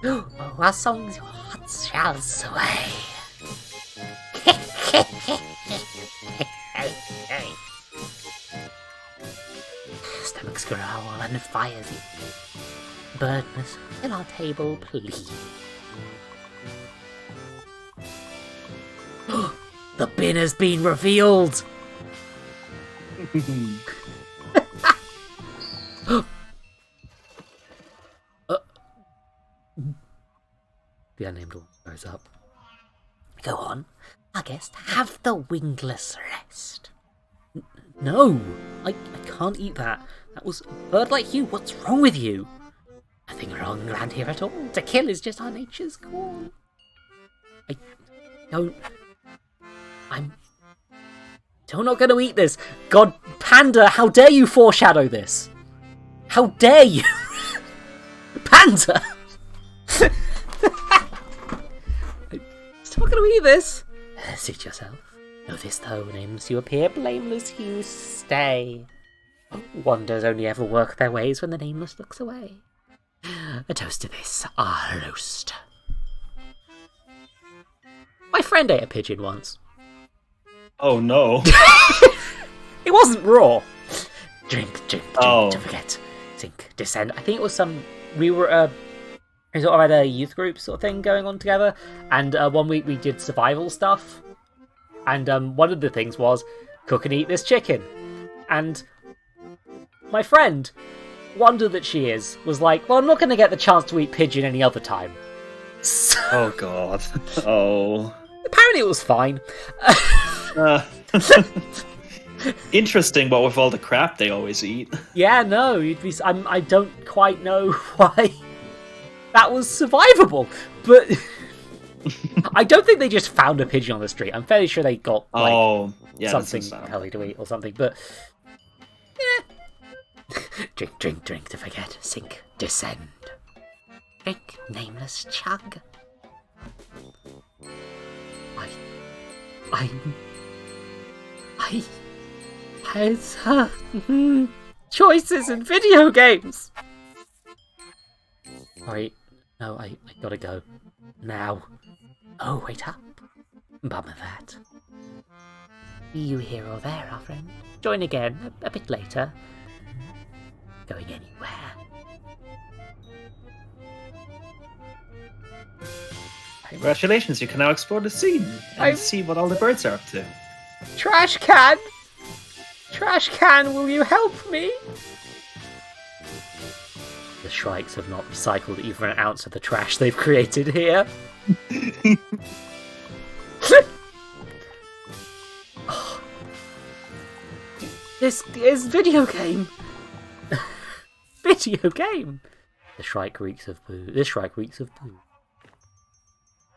Oh, our songs your hearts shall sway! Stomachs growl and fires eat. Birdness, fill our table, please. The bin has been revealed! The unnamed one goes up. Go on, our guest, have the wingless rest. No, I can't eat that. That was a bird like you. What's wrong with you? Nothing wrong around here at all. To kill is just our nature's call. I'm still not going to eat this. God, Panda, how dare you foreshadow this? How dare you? Panda! Still not going to eat this. Suit yourself. Know this though, Nims, you appear blameless, you stay. Wonders only ever work their ways when the nameless looks away. A toast to this, our roast. My friend ate a pigeon once. Oh no. It wasn't raw. Drink Oh. to forget. Sink, descend. I think it was some... We were we sort of had a youth group sort of thing going on together, and one week we did survival stuff, and one of the things was cook and eat this chicken, and my friend, wonder that she was like, well, I'm not going to get the chance to eat pigeon any other time. So, Oh god. Oh. apparently it was fine. Interesting, but with all the crap they always eat. Yeah, no, I don't quite know why that was survivable, but I don't think they just found a pigeon on the street. I'm fairly sure they got something healthy to eat or something, but yeah. Drink to forget, sink, descend. Drink, nameless, chug. It's choices in video games. Alright, no, I gotta go. Now. Oh, wait up. Bummer that. You here or there, our friend? Join again, a bit later. Going anywhere. Congratulations, you can now explore the scene and see what all the birds are up to. Trash can! Trash can, will you help me? The Shrikes have not recycled even an ounce of the trash they've created here. Oh. This is video game. Video game. The Shrike reeks of poo. This Shrike reeks of poo.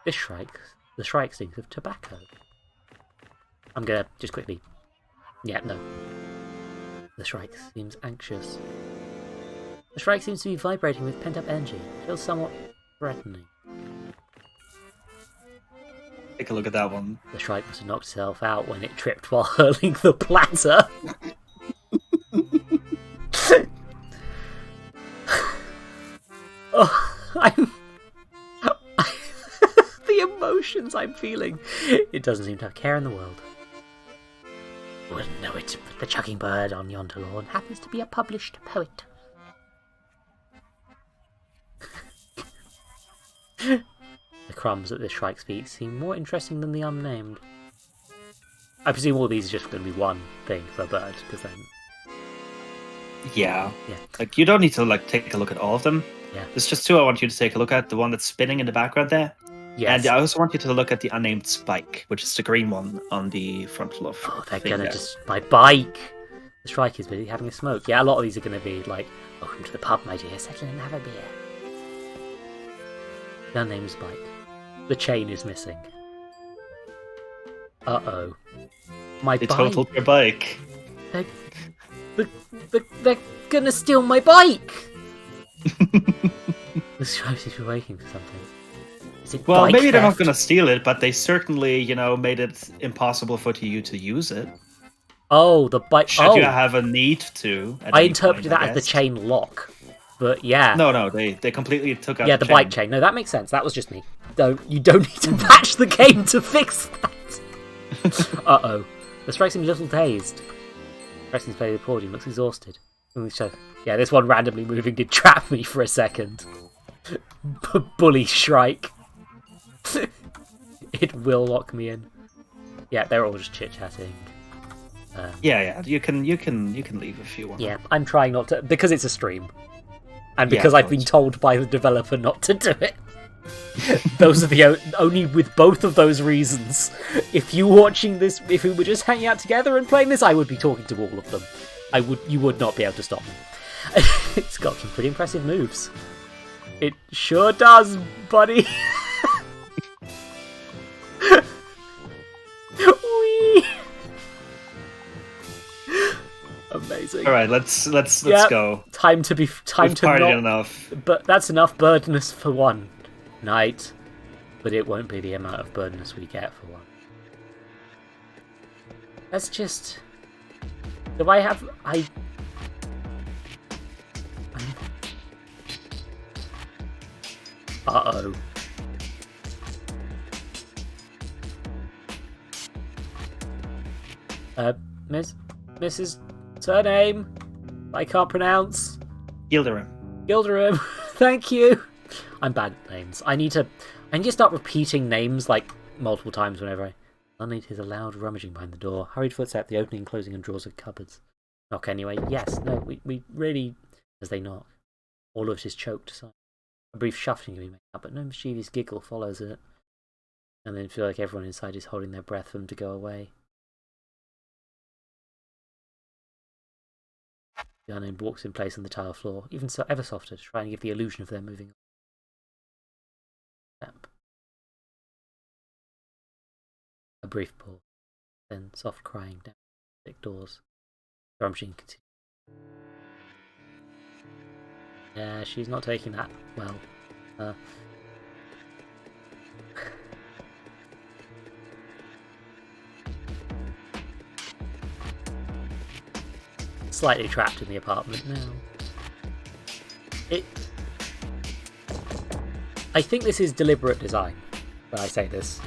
The Shrike stinks of tobacco. I'm gonna just quickly... Yeah, no. The Shrike seems anxious. The Shrike seems to be vibrating with pent-up energy. It feels somewhat threatening. Take a look at that one. The Shrike must have knocked itself out when it tripped while hurling the platter. The emotions I'm feeling. It doesn't seem to have care in the world. Wouldn't know it, but the chugging bird on yonder lawn happens to be a published poet. The crumbs at this Shrike's feet seem more interesting than the unnamed. I presume all these are just going to be one thing for a bird, because then... Yeah. Yeah. Like, you don't need to, take a look at all of them. Yeah. There's just two I want you to take a look at. The one that's spinning in the background there. Yes. And I also want you to look at the unnamed spike, which is the green one on the frontal of... Oh, they're going to just... My bike! The Shrike is busy having a smoke. Yeah, a lot of these are going to be like, welcome to the pub, my dear. Settle in and have a beer. The unnamed spike. The chain is missing. Uh-oh. My They bike. totaled your bike. They're gonna steal my bike! This shows if you're waiting for something. Is it Well, bike maybe they're not theft? going to steal it, but they certainly, made it impossible for you to use it. Oh, the bike. Should you have a need to? At I any interpreted point, that I as the guess. chain lock. But yeah. No, they completely took out Yeah, the bike chain. No, that makes sense. That was just me. You don't need to patch the game to fix that. Uh-oh. The strike seems a little dazed. Preston's playing the podium, looks exhausted. Yeah, this one randomly moving did trap me for a second. Bully Shrike. It will lock me in. Yeah, they're all just chit-chatting. Yeah. You can leave if you want. Yeah, I'm trying not to, because it's a stream. And because I've been told by the developer not to do it. Those are the only with both of those reasons. If you watching this, if we were just hanging out together and playing this, I would be talking to all of them. You would not be able to stop me. It's got some pretty impressive moves. It sure does, buddy. Whee! Amazing. All right, let's go. Time to We've not. partied enough. But that's enough burdenness for one night. But it won't be the amount of burdenness we get for one. Let's just. Do I have? Uh-oh. Mrs. Surname? I can't pronounce. Gilderim. Thank you. I'm bad at names. I need to start repeating names like multiple times whenever I. Suddenly hears a loud rummaging behind the door. Hurried footstep, the opening and closing of drawers of cupboards. Knock anyway. Yes, no, we really. As they knock, all of it is choked aside. A brief shuffling can be made out, but no mischievous giggle follows it. And then feel like everyone inside is holding their breath for them to go away. The unnamed walks in place on the tile floor, even so ever softer, to try and give the illusion of them moving on. A brief pause, then soft crying down the thick doors. The rummaging continues. Yeah, she's not taking that well. Slightly trapped in the apartment now. I think this is deliberate design when I say this.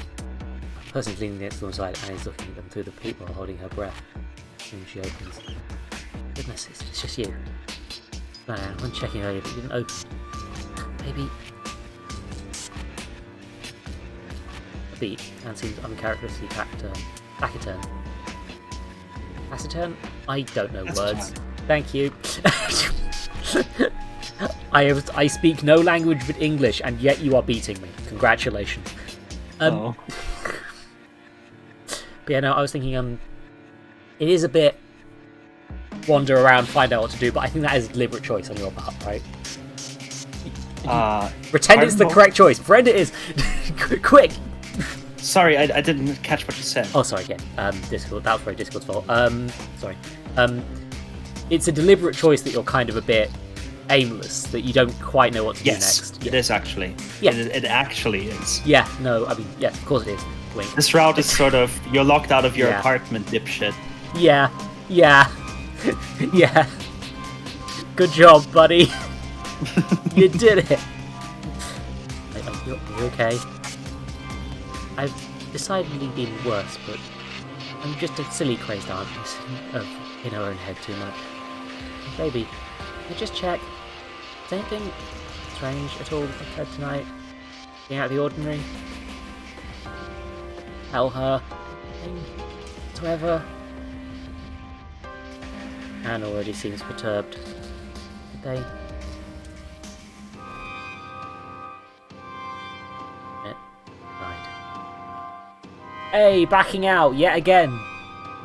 The person's leaning against the one side and is looking at them through the peephole, holding her breath. Soon she opens. Goodness, it's just you. No, I went checking earlier, but you didn't open. Maybe. A beat, and seems uncharacteristically taciturn. Taciturn? I don't know words. Thank you. I speak no language but English, and yet you are beating me. Congratulations. Oh. But yeah, no, I was thinking, it is a bit wander around, find out what to do, but I think that is a deliberate choice on your part, right? Pretend it's the correct choice. Pretend it is. Quick. Sorry, I didn't catch what you said. Oh, sorry, yeah. Discord. That was very Discord's fault. Sorry. It's a deliberate choice that you're kind of a bit aimless, that you don't quite know what to do next. It is actually. Yeah. It actually is. Yeah, no, I mean, yeah, of course it is. Wink. This route is sort of, you're locked out of your apartment, dipshit. Yeah. Yeah. Good job, buddy. You did it. You okay? I've decidedly been worse, but I'm just a silly crazed aunt in her own head too much. Baby, can I just check? Is anything strange at all occurred tonight? Anything out of the ordinary? Tell her. Anything whatsoever? Anne already seems perturbed. Did they? Hey, backing out yet again.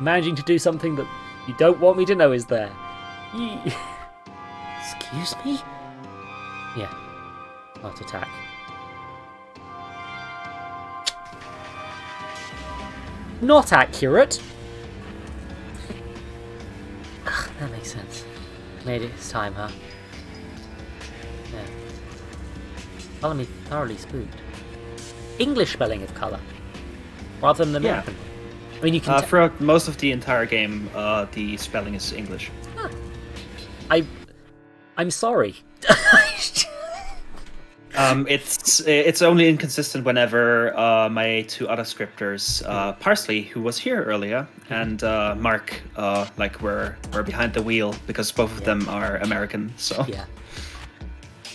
Managing to do something that you don't want me to know is there. Excuse me? Yeah. Heart attack. Not accurate. That makes sense. Made it his time, huh? Yeah. Follow me thoroughly spooked. English spelling of colour, rather than American. I mean, you can. Throughout most of the entire game, the spelling is English. I'm sorry. It's only inconsistent whenever my two other scripters, Parsley, who was here earlier, and Mark, were behind the wheel because both of them are American. So yeah,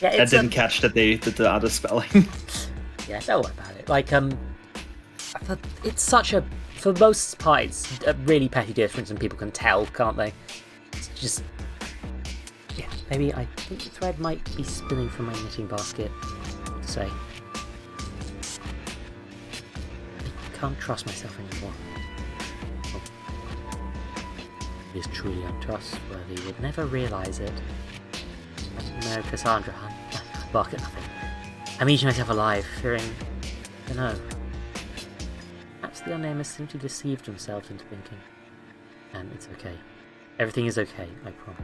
I didn't catch that they did the other spelling. Yeah, don't worry about it. Like it's such a, for most part, it's a really petty difference, and people can tell, can't they? It's just. Yeah, maybe I think the thread might be spinning from my knitting basket. To say, I can't trust myself anymore. Oh. It is truly untrustworthy. Would never realise it. No, Cassandra, I bark at nothing. I'm eating myself alive, fearing. I don't know. Perhaps the unnamed has simply deceived themselves into thinking. And it's okay. Everything is okay, I promise.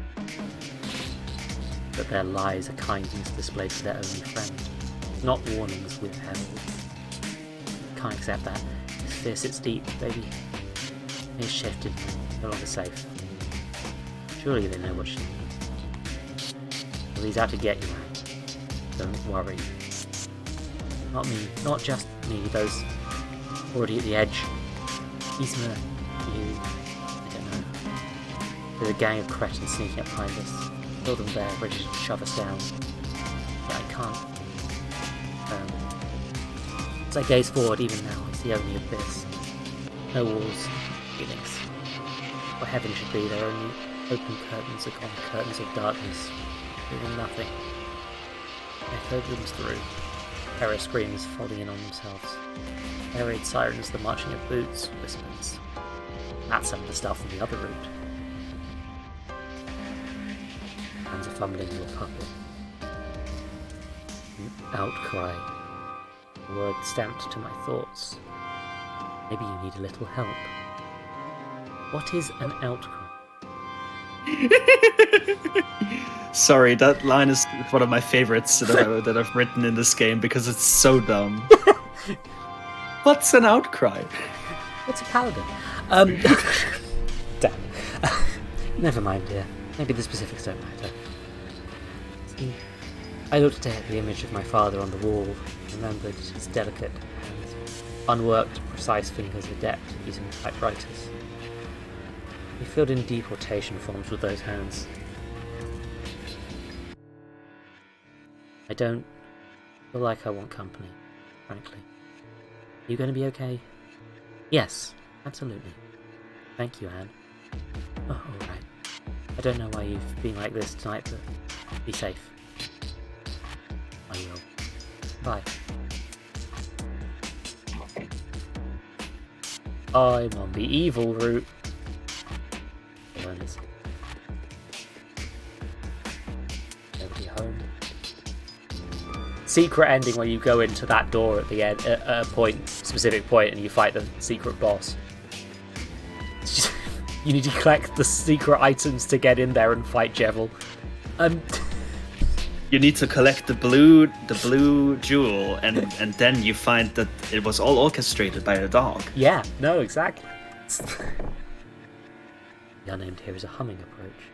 But their lies are kindness displayed to their only friend, not warnings withheld. Can't accept that. This fear sits deep, baby. It's shifted, no longer safe. Surely they know what she needs. Well, he's out to get you, man. Don't worry. Not me, not just me, those already at the edge. He's you. I don't know. There's a gang of cretins sneaking up behind us. Build them there, ready to shove us down. Yeah, I can't. As I gaze forward, even now, I see only abyss. No walls, feelings. Where heaven should be, there are only open curtains upon curtains of darkness, leaving nothing. Echo booms through. Terror screams folding in on themselves. Air raid sirens, the marching of boots, whispers. That's some of the stuff from the other route. Hands are fumbling your puppet. An outcry. A word stamped to my thoughts. Maybe you need a little help. What is an outcry? Sorry, that line is one of my favorites that I've written in this game because it's so dumb. What's an outcry? What's a paladin? Damn. Never mind, dear. Maybe the specifics don't matter. See, I looked at the image of my father on the wall, remembered his delicate hands, unworked, precise fingers adept at using typewriters. He filled in deportation forms with those hands. I don't feel like I want company, frankly. Are you going to be okay? Yes, absolutely. Thank you, Anne. Oh, alright. I don't know why you've been like this tonight, but be safe. I will. Bye. I'm on the evil route. Learners. Nobody home. Secret ending where you go into that door at the end, at a specific point, and you fight the secret boss. It's just, you need to collect the secret items to get in there and fight Jevil. You need to collect the blue jewel, and then you find that it was all orchestrated by a dog. Yeah, no, exactly. The unnamed here is a humming approach.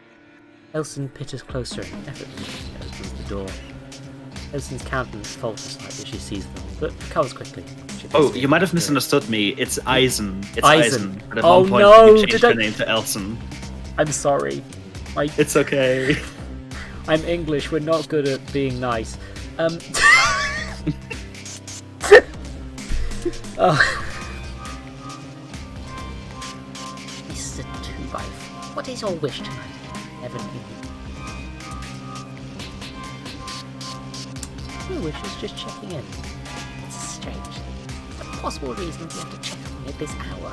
Elson pitters closer and effortlessly opens the door. Elson's countenance falters slightly as she sees them, but recovers quickly. Oh, you might have misunderstood me. It's Eisen. It's Eisen. But at Oh one point no! you changed her name to Elson. I'm sorry. It's okay. I'm English. We're not good at being nice. Mr. 2x4, what is your wish tonight? Heaven your wish is just checking in. It's strange. A possible reason we have to check on me at this hour.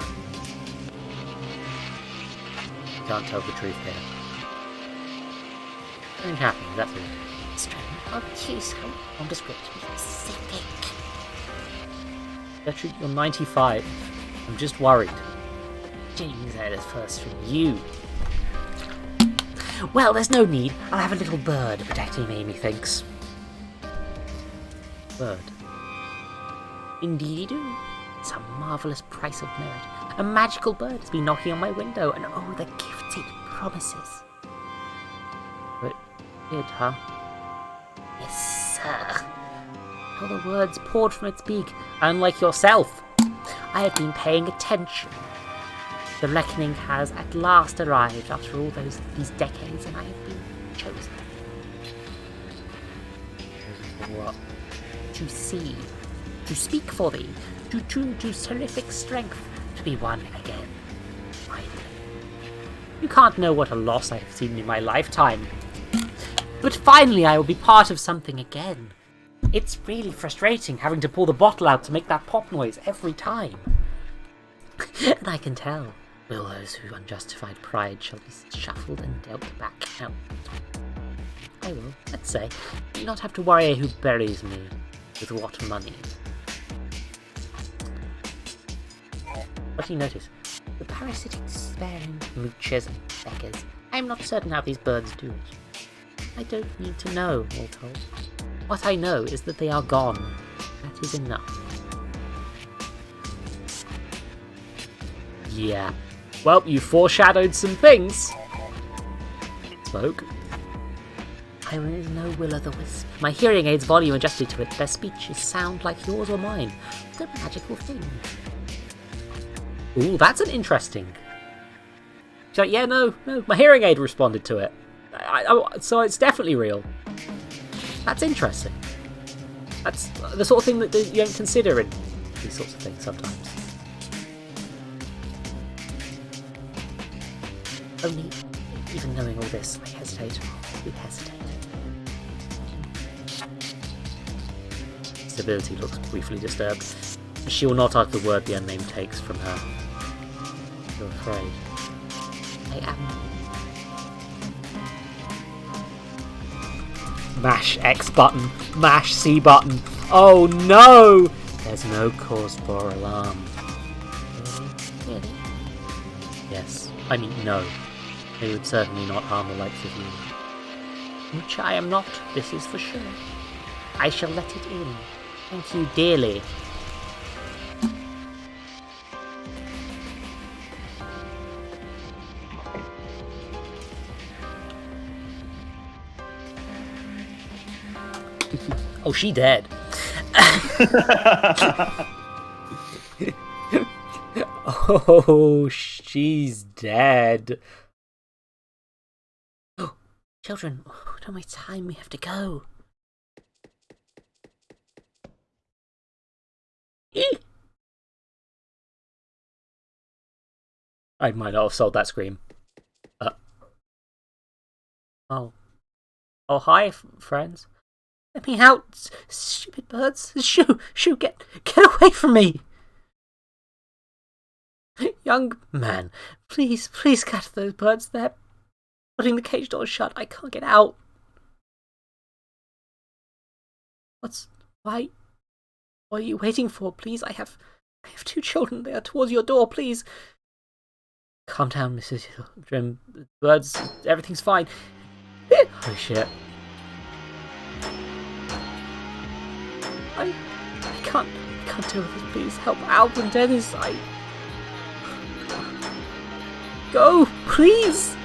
Can't tell the truth here. Strange happening, that's all. Strange. Okay, so nondescript. Specific. Gertrude, you're 95. I'm just worried. Jeez, that is first from you. Well, there's no need. I'll have a little bird protecting me, methinks. Bird. Indeed do. It's a marvellous price of merit. A magical bird has been knocking on my window, and oh, the gifts it promises. But it, huh? Yes, sir. How the words poured from its beak. Unlike yourself, I have been paying attention. The reckoning has at last arrived after all these decades, and I have been chosen. What? To see, to speak for thee, to tune to terrific strength, to be one again. Finally. You can't know what a loss I have seen in my lifetime. But finally I will be part of something again. It's really frustrating having to pull the bottle out to make that pop noise every time. And I can tell. Will those who unjustified pride shall be shuffled and dealt back out. I will, let's say, not have to worry who buries me with what money. What do you notice? The parasitic, sparing moochers and beggars. I am not certain how these birds do it. I don't need to know, all told. What I know is that they are gone. That is enough. Yeah. Well, you foreshadowed some things. Spoke. I was no will-o'-the-wisp. My hearing aids volume adjusted to it. Their speeches sound like yours or mine. What a magical thing. Ooh, that's an interesting. She's like, yeah, no, my hearing aid responded to it. So it's definitely real. That's interesting. That's the sort of thing that you don't consider in these sorts of things sometimes. Only, even knowing all this, I hesitate. We hesitate. Stability looks briefly disturbed. She will not utter the word the unnamed takes from her. You're afraid. I am. Mash X button. Mash C button. Oh no! There's no cause for alarm. Really? Really? Yes. I mean, no. They would certainly not harm the likes of you. Which I am not, this is for sure. I shall let it in. Thank you dearly. Oh, she dead. Oh, she's dead. Oh, children, don't waste time, we have to go. I might not have sold that scream. Oh, hi, friends. Let me out, stupid birds. Shoo, get away from me. Young man, please catch those birds. They're putting the cage doors shut. I can't get out. Why? What are you waiting for? Please, I have 2 children. They are towards your door. Please. Calm down, Mrs. Trim. Birds, everything's fine. Holy shit. I can't deal with this. Please help Alp and Dennis. Go, please.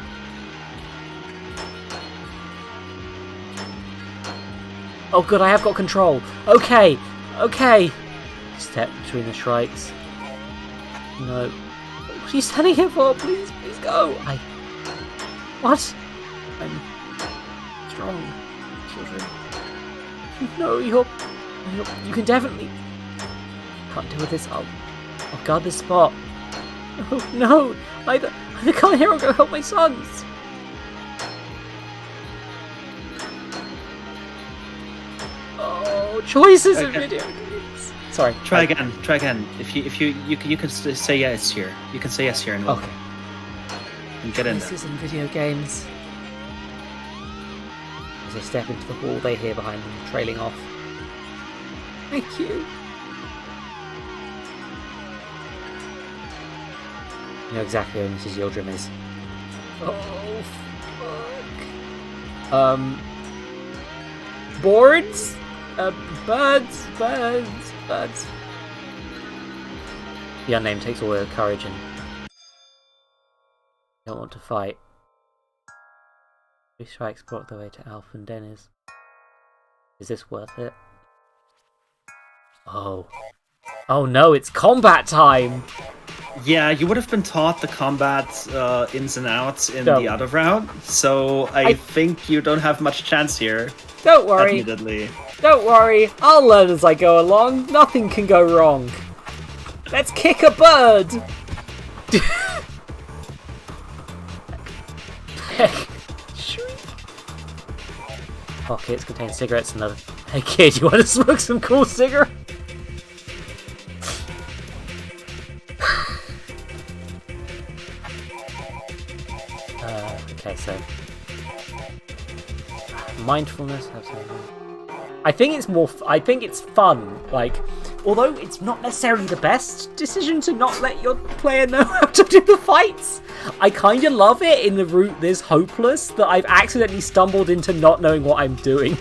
Oh good, I have got control. Okay. Step between the shrikes. No. What are you standing here for? Please go. What? I'm strong, children. No, you can definitely. Can't deal with this. I'll guard this spot. No, either come here or go help my sons. Oh, choices in video games. Sorry. Try again. If you can say yes here. You can say yes here and we'll okay. And get in there. Choices in video games. As they step into the hall, they hear behind them trailing off. Thank you. You know exactly where Mrs. Yildirim is. Oh, fuck. Boards? Birds. The unnamed takes all their courage and don't want to fight. 3 strikes block the way to Alf and Dennis. Is this worth it? Oh. Oh no, it's combat time! Yeah, you would have been taught the combat ins and outs in Don't. the other round, so I think you don't have much chance here. Don't worry. Admittedly. Don't worry, I'll learn as I go along. Nothing can go wrong. Let's kick a bird! Pockets contain cigarettes and other... Hey kid, you want to smoke some cool cigarettes? Okay, so... Mindfulness... I think it's more... I think it's fun, like... Although it's not necessarily the best decision to not let your player know how to do the fights, I kind of love it in the route this hopeless that I've accidentally stumbled into not knowing what I'm doing.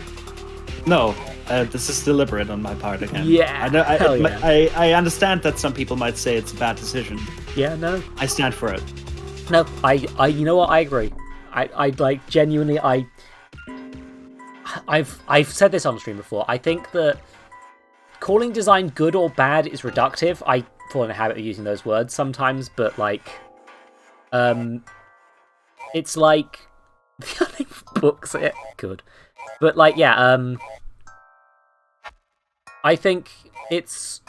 No, this is deliberate on my part again. Yeah, I understand that some people might say it's a bad decision. Yeah, no. I stand for it. No, I you know what, I agree. I like, genuinely, I've said this on stream before. I think that calling design good or bad is reductive. I fall in a habit of using those words sometimes, but like, it's like the books it good, but like, yeah, I think it's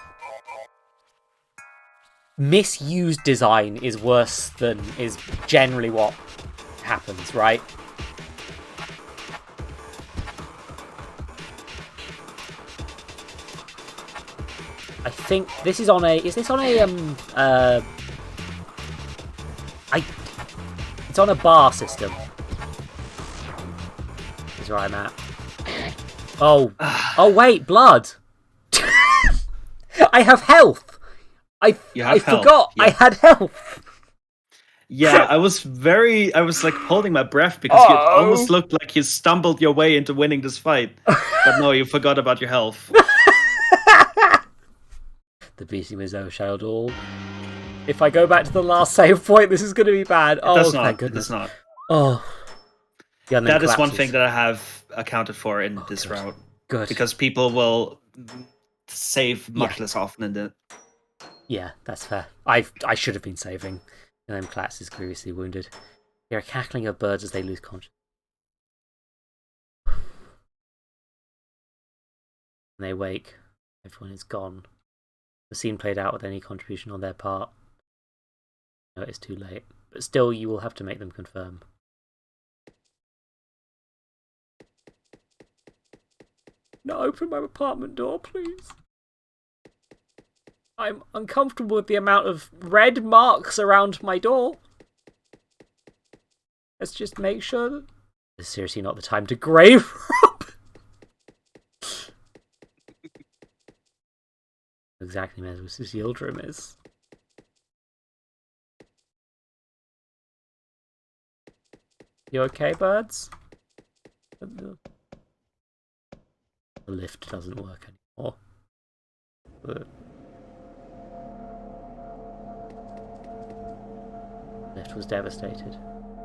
misused design is worse than is generally what happens, right? I think this is on a... Is this on a... It's on a bar system. Is where I'm at. Oh. Oh, wait, blood! I have health! I forgot I had health! Yeah, I was like holding my breath because you almost looked like you stumbled your way into winning this fight. But no, you forgot about your health. The beastie was overshadowed all. If I go back to the last save point, this is going to be bad. Oh, thank goodness. It does not. Oh. That is one thing that I have accounted for in this route. Good. Because people will save much less often in the... Yeah, that's fair. I should have been saving. And then Klatz is grievously wounded. Hear a cackling of birds as they lose consciousness. When they wake, everyone is gone. The scene played out with any contribution on their part. No, it's too late. But still, you will have to make them confirm. No, open my apartment door, please. I'm uncomfortable with the amount of red marks around my door. Let's just make sure that... This is seriously not the time to grave rob. Exactly where Mrs. Yildirim is. You okay, birds? The lift doesn't work anymore. The lift was devastated.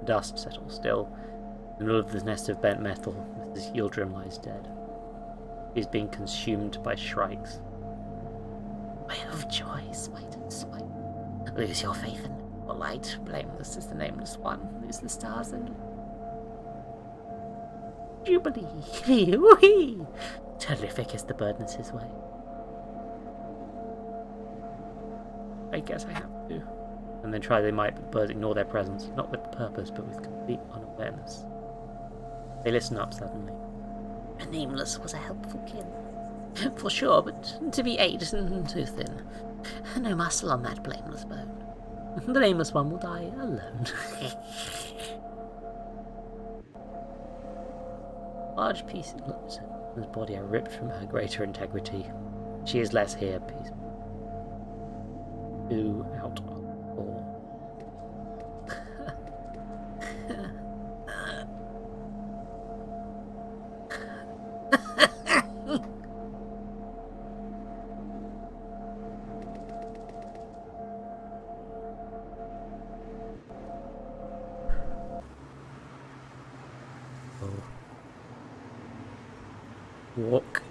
Dust settles still. In the middle of this nest of bent metal, Mrs. Yildirim lies dead. She's being consumed by shrikes. Way of joy, smite and smite. Lose your faith in the light. Blameless is the nameless one. Lose the stars and... Jubilee! Whee! Terrific is the burdens his way. I guess I have to. And then try they might, but birds ignore their presence, not with purpose, but with complete unawareness. They listen up suddenly. The nameless was a helpful kin. For sure, but to be aged and too thin. No muscle on that blameless bone. The nameless one will die alone. Large pieces of his body are ripped from her greater integrity. She is less here, peace. 2 out of 4. Walk.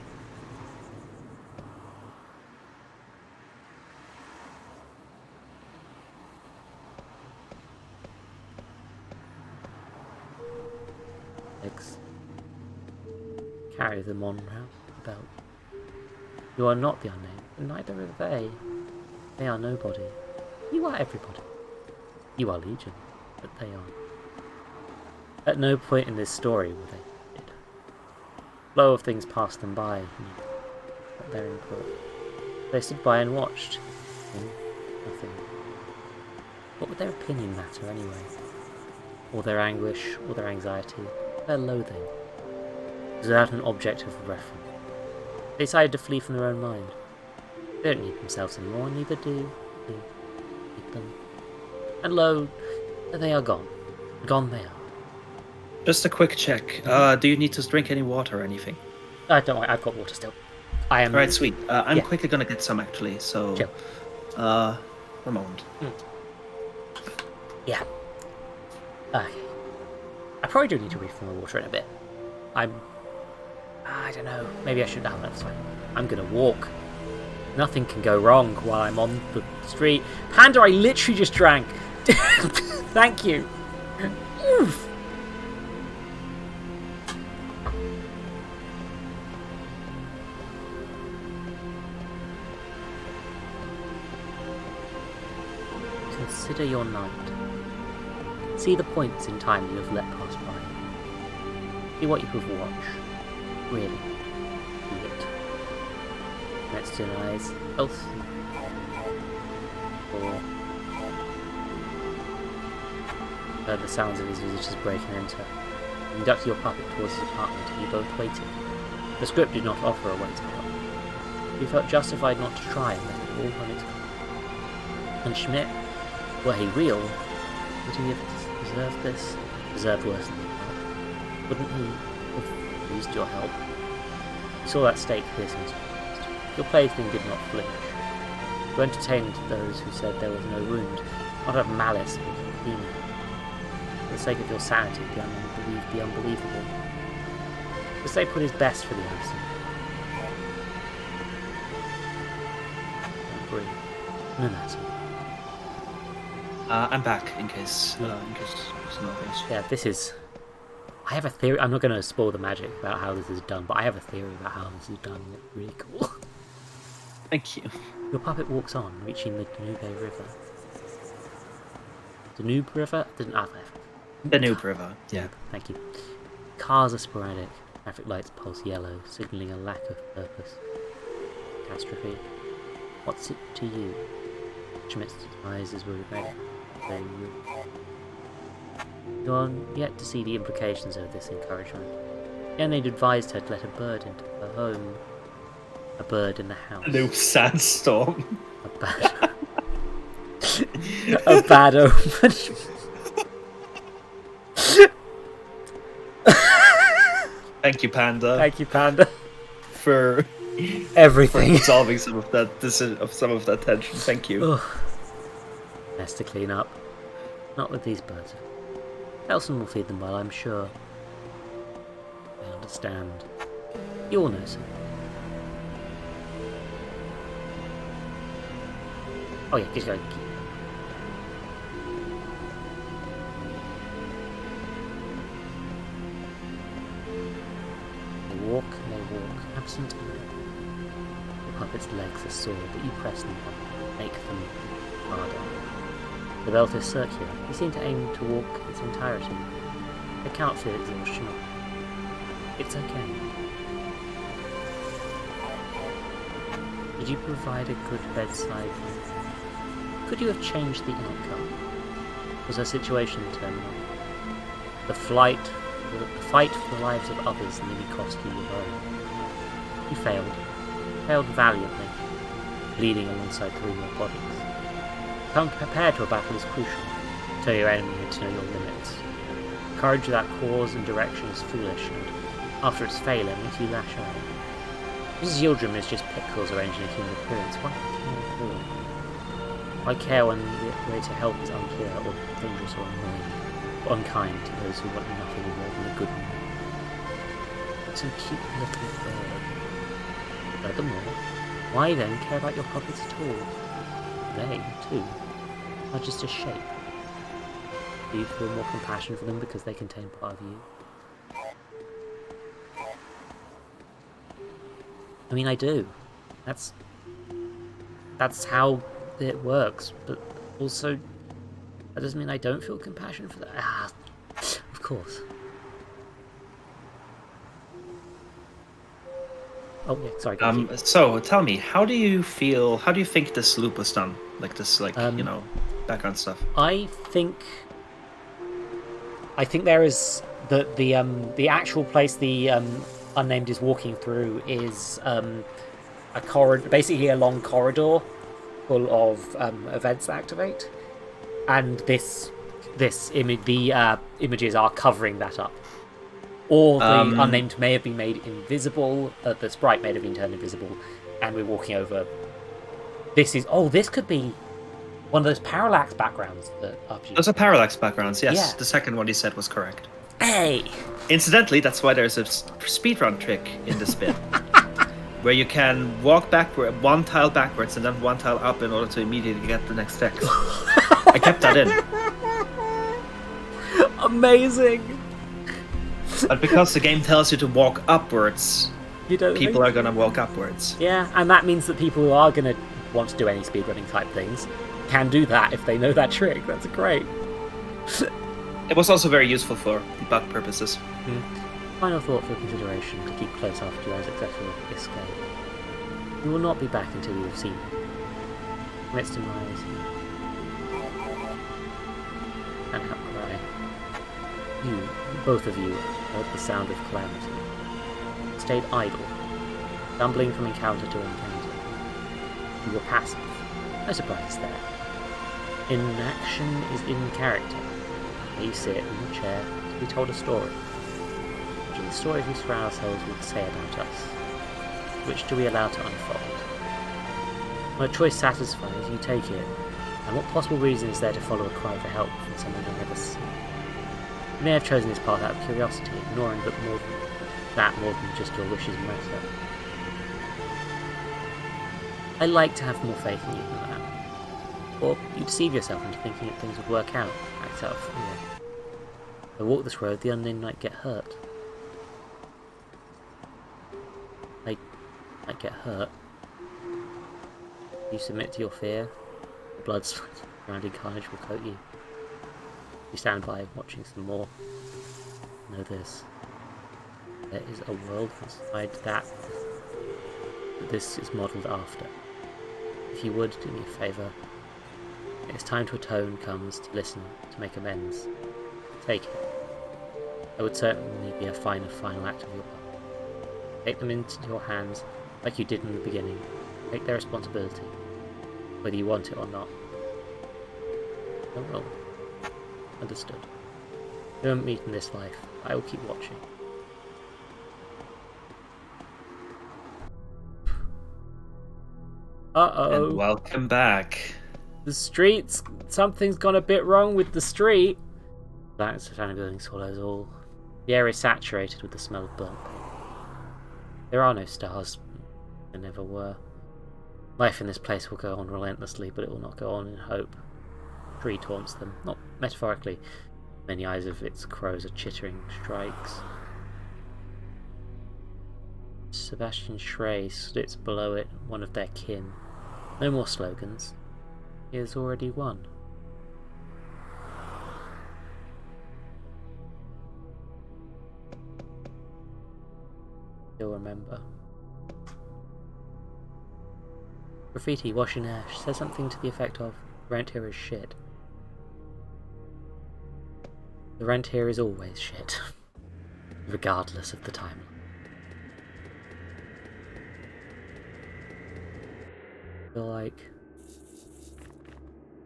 Legs. Carry them on round the belt. You are not the unnamed, and neither are they. They are nobody. You are everybody. You are Legion, but they aren't. At no point in this story were they did. Flow of things passed them by, at their input. They stood by and watched. Nothing. What would their opinion matter anyway? Or their anguish, or their anxiety, or their loathing? It was without an object of reference. They decided to flee from their own mind. They don't need themselves anymore, neither do we need them. And lo, they are gone. Gone they are. Just a quick check. Do you need to drink any water or anything? Don't worry, I've got water still. I am. Alright, sweet. I'm quickly gonna get some actually, so. Chill. One moment. Yeah. Okay. I probably do need to refill my water in a bit. I don't know. Maybe I should. That's fine. I'm gonna walk. Nothing can go wrong while I'm on the street. Panda, I literally just drank. Thank you. Oof. Consider your night. See the points in time you have let pass by. See what you have watched. Really. See it. Next to your eyes. Healthy. Or heard the sounds of his visitors break and enter. You conducted your puppet towards his apartment and you both waited. The script did not offer a way to help. You felt justified not to try and let it all run its course. And Schmidt, were he real, would he have deserved this? Deserved worse than that? Wouldn't he have used your help? You saw that stake piercing his chest. Your plaything did not flinch. You entertained those who said there was no wound, not of malice, but of demon. For the sake of your sanity, the unbelievable. Because they put his best for the absent. Don't breathe. No matter. I'm back in case it's not obvious. Yeah, this is. I have a theory. I'm not going to spoil the magic about how this is done, but I have a theory about how this is done. It's really cool. Thank you. Your puppet walks on, reaching the Danube River. Danube River? Danube River, yeah. Thank you. Cars are sporadic. Traffic lights pulse yellow, signalling a lack of purpose. Catastrophe. What's it to you? Schmidt's eyes were red. You are yet to see the implications of this encouragement. And they'd advised her to let a bird into her home. A bird in the house. No sandstorm. A bad omen. Thank you, Panda. Thank you, Panda. For everything. For solving some of that tension. Thank you. Ugh. Mess to clean up. Not with these birds. Elson will feed them well, I'm sure. I understand. You all know so. Oh yeah, just go. They walk and they walk, absent and ready. The puppet's legs are sore, but you press them on, make them harder. The belt is circular. You seem to aim to walk its entirety. I cannot feel exhaustion. It's okay. Did you provide a good bedside? Could you have changed the outcome? Was her situation terminal? The fight for the lives of others nearly cost you your own. You failed. Failed valiantly, bleeding alongside 3 more bodies. Come prepared to a battle is crucial. Tell your enemy to know your limits. Courage without cause and direction is foolish, and after its failure makes you lash out. Mrs. Yildirim is just pixels arranged in a human appearance. Why care at all? Why care when the way to help is unclear or dangerous or annoying, or unkind to those who want nothing more than a good one? Some cute little bird. Furthermore, why then care about your puppets at all? They, too, are just a shape. Do you feel more compassion for them because they contain part of you? I mean, I do. That's how it works, but also that doesn't mean I don't feel compassion for that. Of course. Oh yeah, sorry. So tell me, how do you think this loop was done? Like this, background stuff. I think there is the actual place the unnamed is walking through is a corridor, basically a long corridor full of events that activate, and the images are covering that up. Or the unnamed may have been made invisible, the sprite may have been turned invisible, and we're walking over. This could be one of those parallax backgrounds that RPG. Those are parallax backgrounds, yes. Yeah. The second one you said was correct. Hey! Incidentally, that's why there's a speedrun trick in this bit. Where you can walk backward, one tile backwards and then one tile up in order to immediately get the next text. I kept that in. Amazing! But because the game tells you to walk upwards, people are going to walk upwards. Yeah, and that means that people who are going to want to do any speedrunning type things can do that if they know that trick. That's great. It was also very useful for debug purposes. Final thought for consideration to keep close after your successful escape. You will not be back until you have seen it. Its demise and Outcry. You, both of you, heard the sound of calamity. Stayed idle, stumbling from encounter to encounter. You were passive. No surprise there. Inaction is in character. There you sit in the chair to be told a story. Which of the stories we surround ourselves with say about us? Which do we allow to unfold? When a choice satisfies, you take it. And what possible reason is there to follow a cry for help from someone you'll never see? You may have chosen this path out of curiosity, ignoring that more than just your wishes matter. I like to have more faith in you than that. Or you deceive yourself into thinking that things would work out, act out of fear. If I walk this road, the unnamed might get hurt. They might get hurt. You submit to your fear, the blood surrounding carnage will coat you. You stand by, watching some more. Know this. There is a world outside that this is modelled after. If you would do me a favour, it is time to atone comes, to listen, to make amends. Take it. It would certainly be a final act of your part. Take them into your hands like you did in the beginning. Take their responsibility, whether you want it or not. Oh well. Understood. We won't meet in this life. I will keep watching. Uh-oh. And welcome back. The streets. Something's gone a bit wrong with the street. Blackness of the building swallows all. The air is saturated with the smell of burnt paper. There are no stars. There never were. Life in this place will go on relentlessly, but it will not go on in hope. The tree taunts them, not metaphorically. Many eyes of its crows are chittering strikes. Sebastian Schrey sits below it, one of their kin. No more slogans. He has already won. You'll remember. Graffiti, wash in ash, says something to the effect of, rent here is shit. The rent here is always shit, regardless of the timeline. I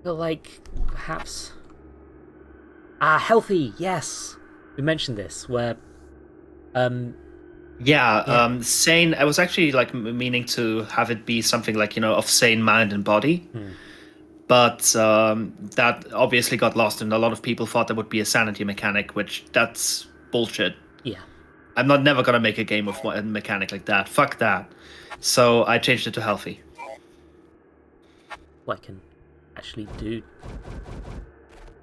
feel like perhaps healthy, yes. We mentioned this where sane. I was actually meaning to have it be something of sane mind and body. But that obviously got lost, and a lot of people thought there would be a sanity mechanic, which that's bullshit. Yeah. I'm not never gonna make a game of a mechanic like that. Fuck that. So I changed it to healthy. Well, I can actually do.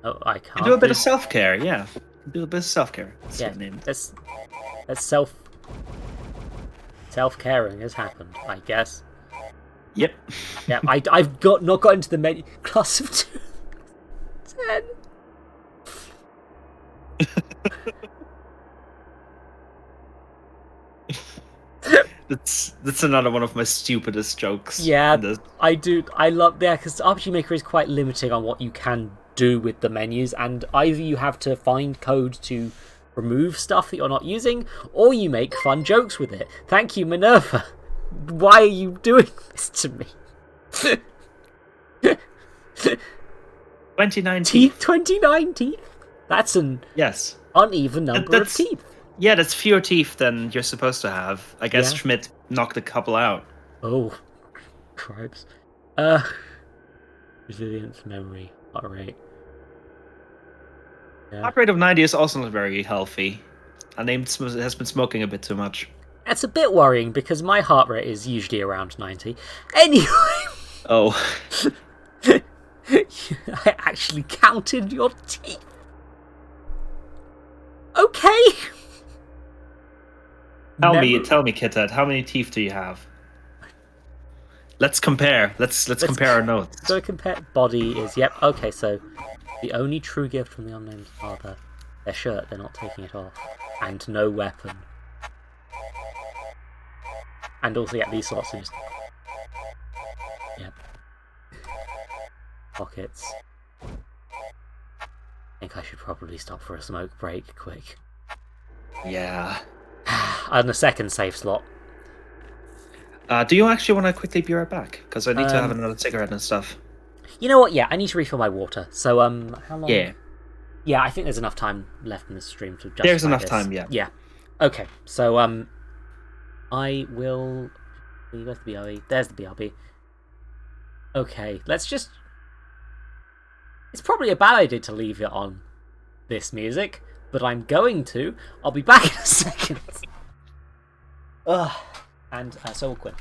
Oh, I can't. You do a bit of self-care, yeah. Do a bit of self-care. Yeah, that's self-caring has happened, I guess. Yep. Yeah, I've not got into the menu. Class of 10. That's another one of my stupidest jokes. Yeah, I do. I love because RPG Maker is quite limiting on what you can do with the menus, and either you have to find code to remove stuff that you're not using, or you make fun jokes with it. Thank you, Minerva. Why are you doing this to me? 29 teeth. 29 teeth? That's an uneven number of teeth. Yeah, that's fewer teeth than you're supposed to have. I guess Schmidt knocked a couple out. Oh, cripes. Resilience, memory, heart rate. Yeah. Heart rate of 90 is also not very healthy. And has been smoking a bit too much. That's a bit worrying because my heart rate is usually around 90. Anyway. Oh. I actually counted your teeth. Okay. Tell me, Kitted, how many teeth do you have? Let's compare. Let's compare our notes. So compare. Body is okay. So the only true gift from the unnamed father, their shirt. They're not taking it off, and no weapon. And also, these sorts of pockets. I think I should probably stop for a smoke break, quick. Yeah. And a second save slot. Do you actually want to quickly be right back? Because I need to have another cigarette and stuff. You know what? Yeah, I need to refill my water. So, how long? Yeah. Yeah, I think there's enough time left in the stream to justify There's enough this. time, yeah. Yeah. Okay, so, I will... Where's the BRB? There's the BRB. Okay, let's just... It's probably a bad idea to leave it on this music, but I'm going to. I'll be back in a second. Ugh. And so will Quinn.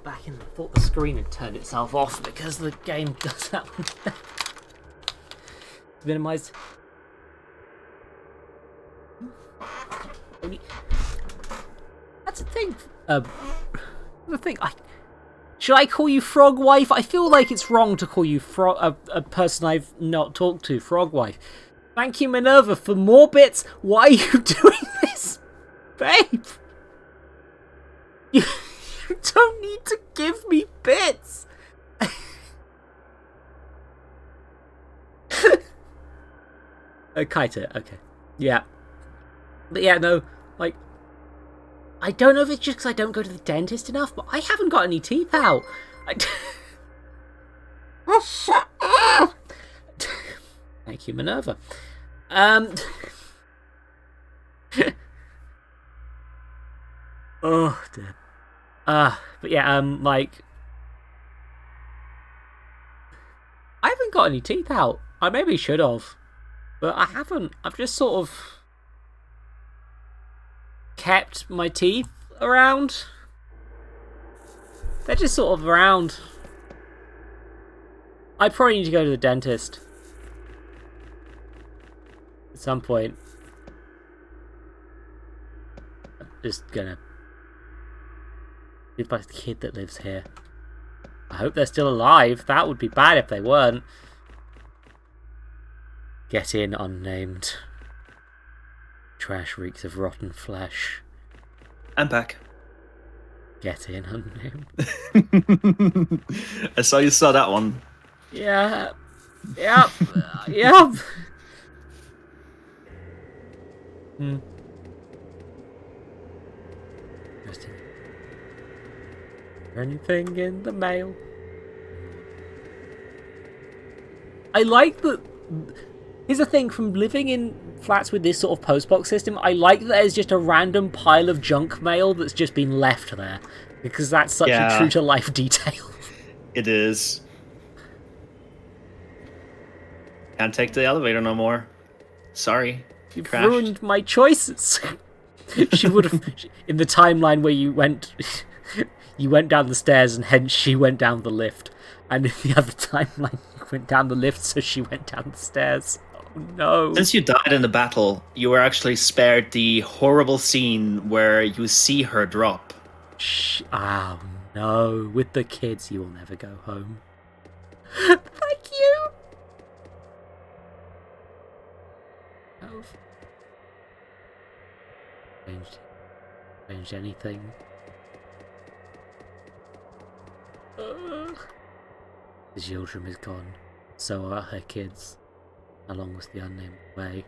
Back in, I thought the screen had turned itself off because the game does that. Minimized. That's a thing. The thing. Should I call you Frog Wife? I feel like it's wrong to call you a person I've not talked to Frog Wife. Thank you, Minerva, for more bits. Why are you doing this, babe? You don't need to give me bits! Kite it, okay. Yeah. But yeah, no, like... I don't know if it's just because I don't go to the dentist enough, but I haven't got any teeth out. Oh, shut up! Thank you, Minerva. Oh, dear. But yeah, like... I haven't got any teeth out. I maybe should have. But I haven't. I've just sort of... kept my teeth around. They're just sort of around. I probably need to go to the dentist at some point. I'm just gonna live like the kid that lives here. I hope they're still alive. That would be bad if they weren't. Get in, unnamed. Trash reeks of rotten flesh. I'm back. Get in, unnamed. I saw you saw that one. Yeah. Yep. Yep. Interesting. Is there anything in the mail? I like that. Here's the thing, from living in flats with this sort of postbox system, I like that there's just a random pile of junk mail that's just been left there. Because that's such a true-to-life detail. It is. Can't take the elevator no more. Sorry. You've ruined my choices. She would have... In the timeline where you went down the stairs and hence she went down the lift. And in the other timeline, you went down the lift so she went down the stairs. Oh, no. Since you died in the battle, you were actually spared the horrible scene where you see her drop. Oh, no. With the kids, you will never go home. Thank you. Changed anything. The children is gone. So are her kids. Along with the unnamed way.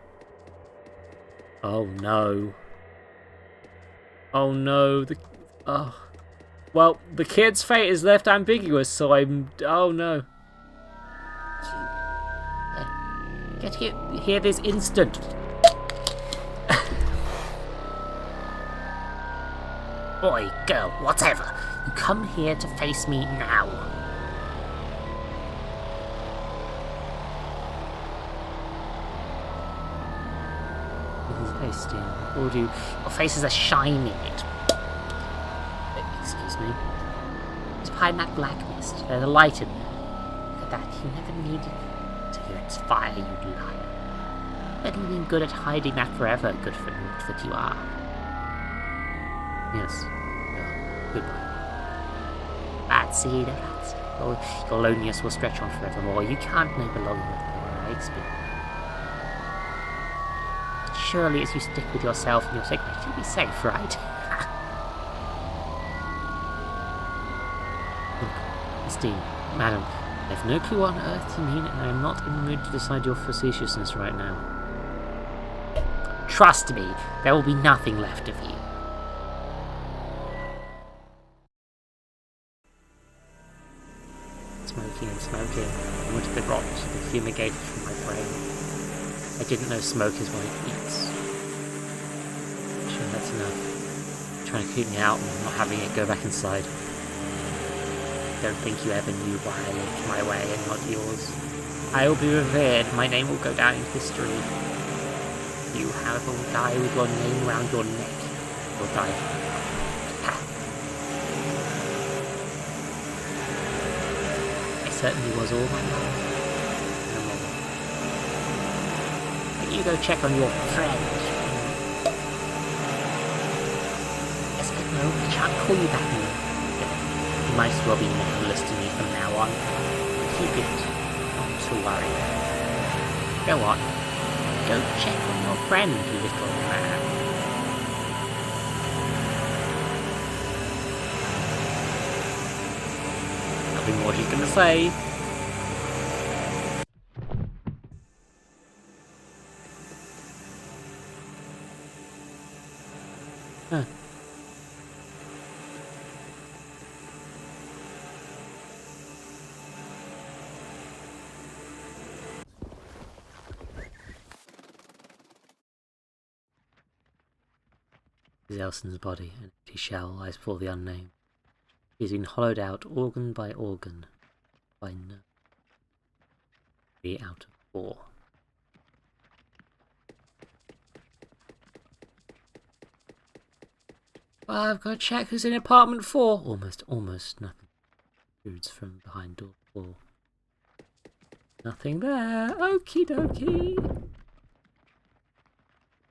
Oh no. Oh no. Well, the kid's fate is left ambiguous, so I'm... Oh no. Get here this instant. Boy, girl, whatever. You come here to face me now. Your faces are shining. Excuse me. It's behind that black mist. There's a light in there. Look at that. You never needed to hear its fire, you liar. But you've been good at hiding that forever, good for naught that you are. Yes. Goodbye. That's it. Your loneliness will stretch on forevermore. You can't know belonging with your experience. Surely, as you stick with yourself and your secret, you'll be safe, right? Look, Esteem, madam, I have no clue what on earth you mean, and I am not in the mood to decide your facetiousness right now. Trust me, there will be nothing left of you. Smoking and smoking. I wanted the rot to be fumigated from my brain. I didn't know smoke is what it eats. Sure, that's enough. Trying to keep me out and not having it go back inside. Don't think you ever knew why I lived my way and not yours. I will be revered. My name will go down in history. You, however, will die with your name around your neck. You'll die. I certainly was all my life. No more. You go check on your friend. Yes, but no, I can't call you that name. You might as well be nebulous to me from now on. Keep it. Not to worry. Go on. Go check on your friend, you little man. Nothing more she's gonna say. Huh. Elson's body, an empty shell, lies before the unnamed. He has been hollowed out organ by organ, by nerve. 3 out of 4. Well, I've got to check who's in apartment 4. Almost nothing. Dudes from behind door 4. Nothing there. Okie dokie.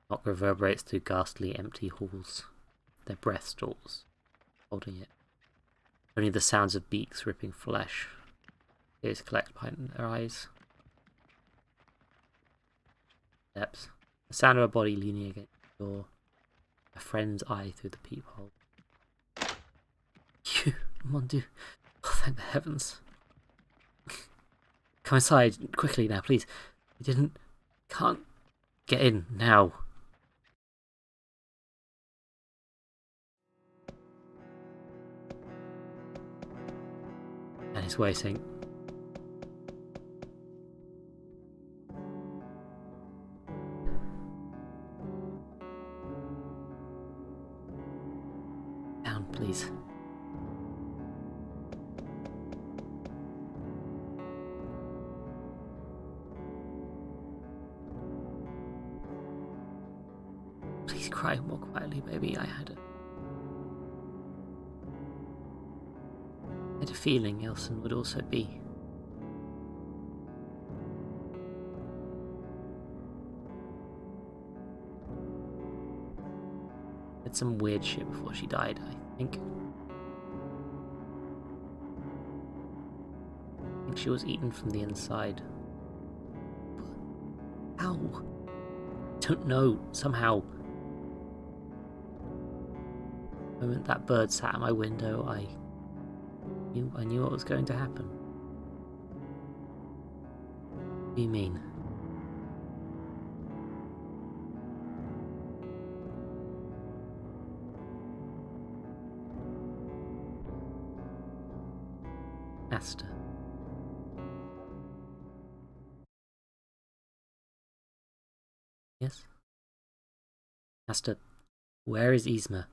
Knock reverberates through ghastly empty halls. Their breath stalls, holding it. Only the sounds of beaks ripping flesh. Tears collect behind their eyes. Steps. The sound of a body leaning against the door. A friend's eye through the peephole. You, mon Dieu. Oh, thank the heavens. Come inside, quickly now, please. Can't get in now. And he's waiting. Down, please. Please cry more quietly, baby. I had a feeling Ilson would also be. Did some weird shit before she died, I think. I think she was eaten from the inside. How? I don't know. Somehow. The moment that bird sat at my window, I knew what was going to happen. What do you mean? Asta. Yes? Asta, where is Yzma?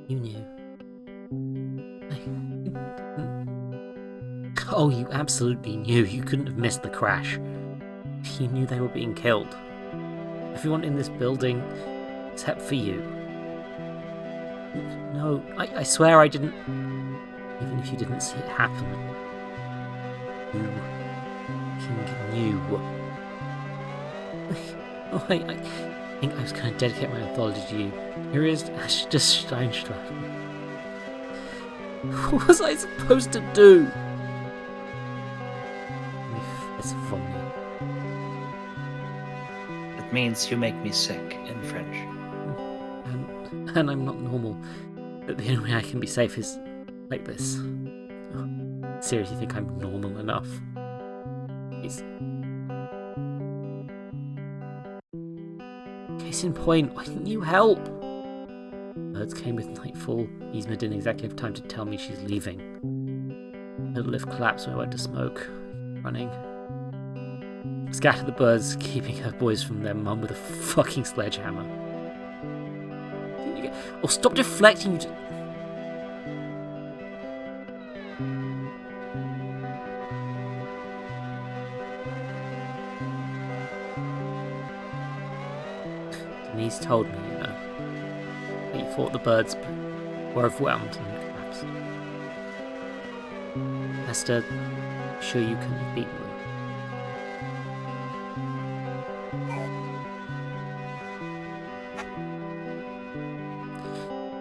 You knew. Oh, you absolutely knew. You couldn't have missed the crash. You knew they were being killed. Everyone in this building, except for you. No, I swear I didn't. Even if you didn't see it happen. You fucking knew. Oh, I think I was going to dedicate my anthology to you. Here is just Steinstraten. What was I supposed to do? It's funny. It means you make me sick in French. And I'm not normal. But the only way I can be safe is like this. Oh, seriously think I'm normal enough? Please. Case in point, why didn't you help? Birds came with nightfall. Yzma didn't exactly have time to tell me she's leaving. The lift collapsed when I went to smoke. Running. Scattered the birds, keeping her boys from their mum with a fucking sledgehammer. Oh, stop deflecting! Denise told me, that you thought the birds were overwhelmed and collapsed. Esther, sure you couldn't have beaten them.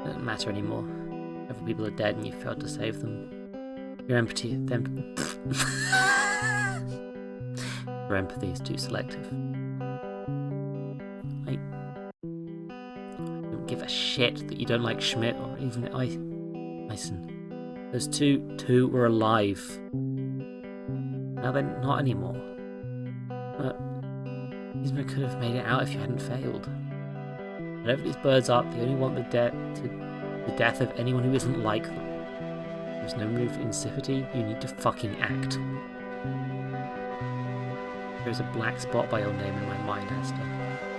Doesn't matter anymore. Several people are dead and you failed to save them. Your empathy Your empathy is too selective. I don't give a shit that you don't like Schmidt or even Eisen. Those two were alive. Now they're not anymore. But Yzma could have made it out if you hadn't failed. Whatever these birds are, they only want the death of anyone who isn't like them. There's no room for insipidity, you need to fucking act. There's a black spot by your name in my mind, Esther.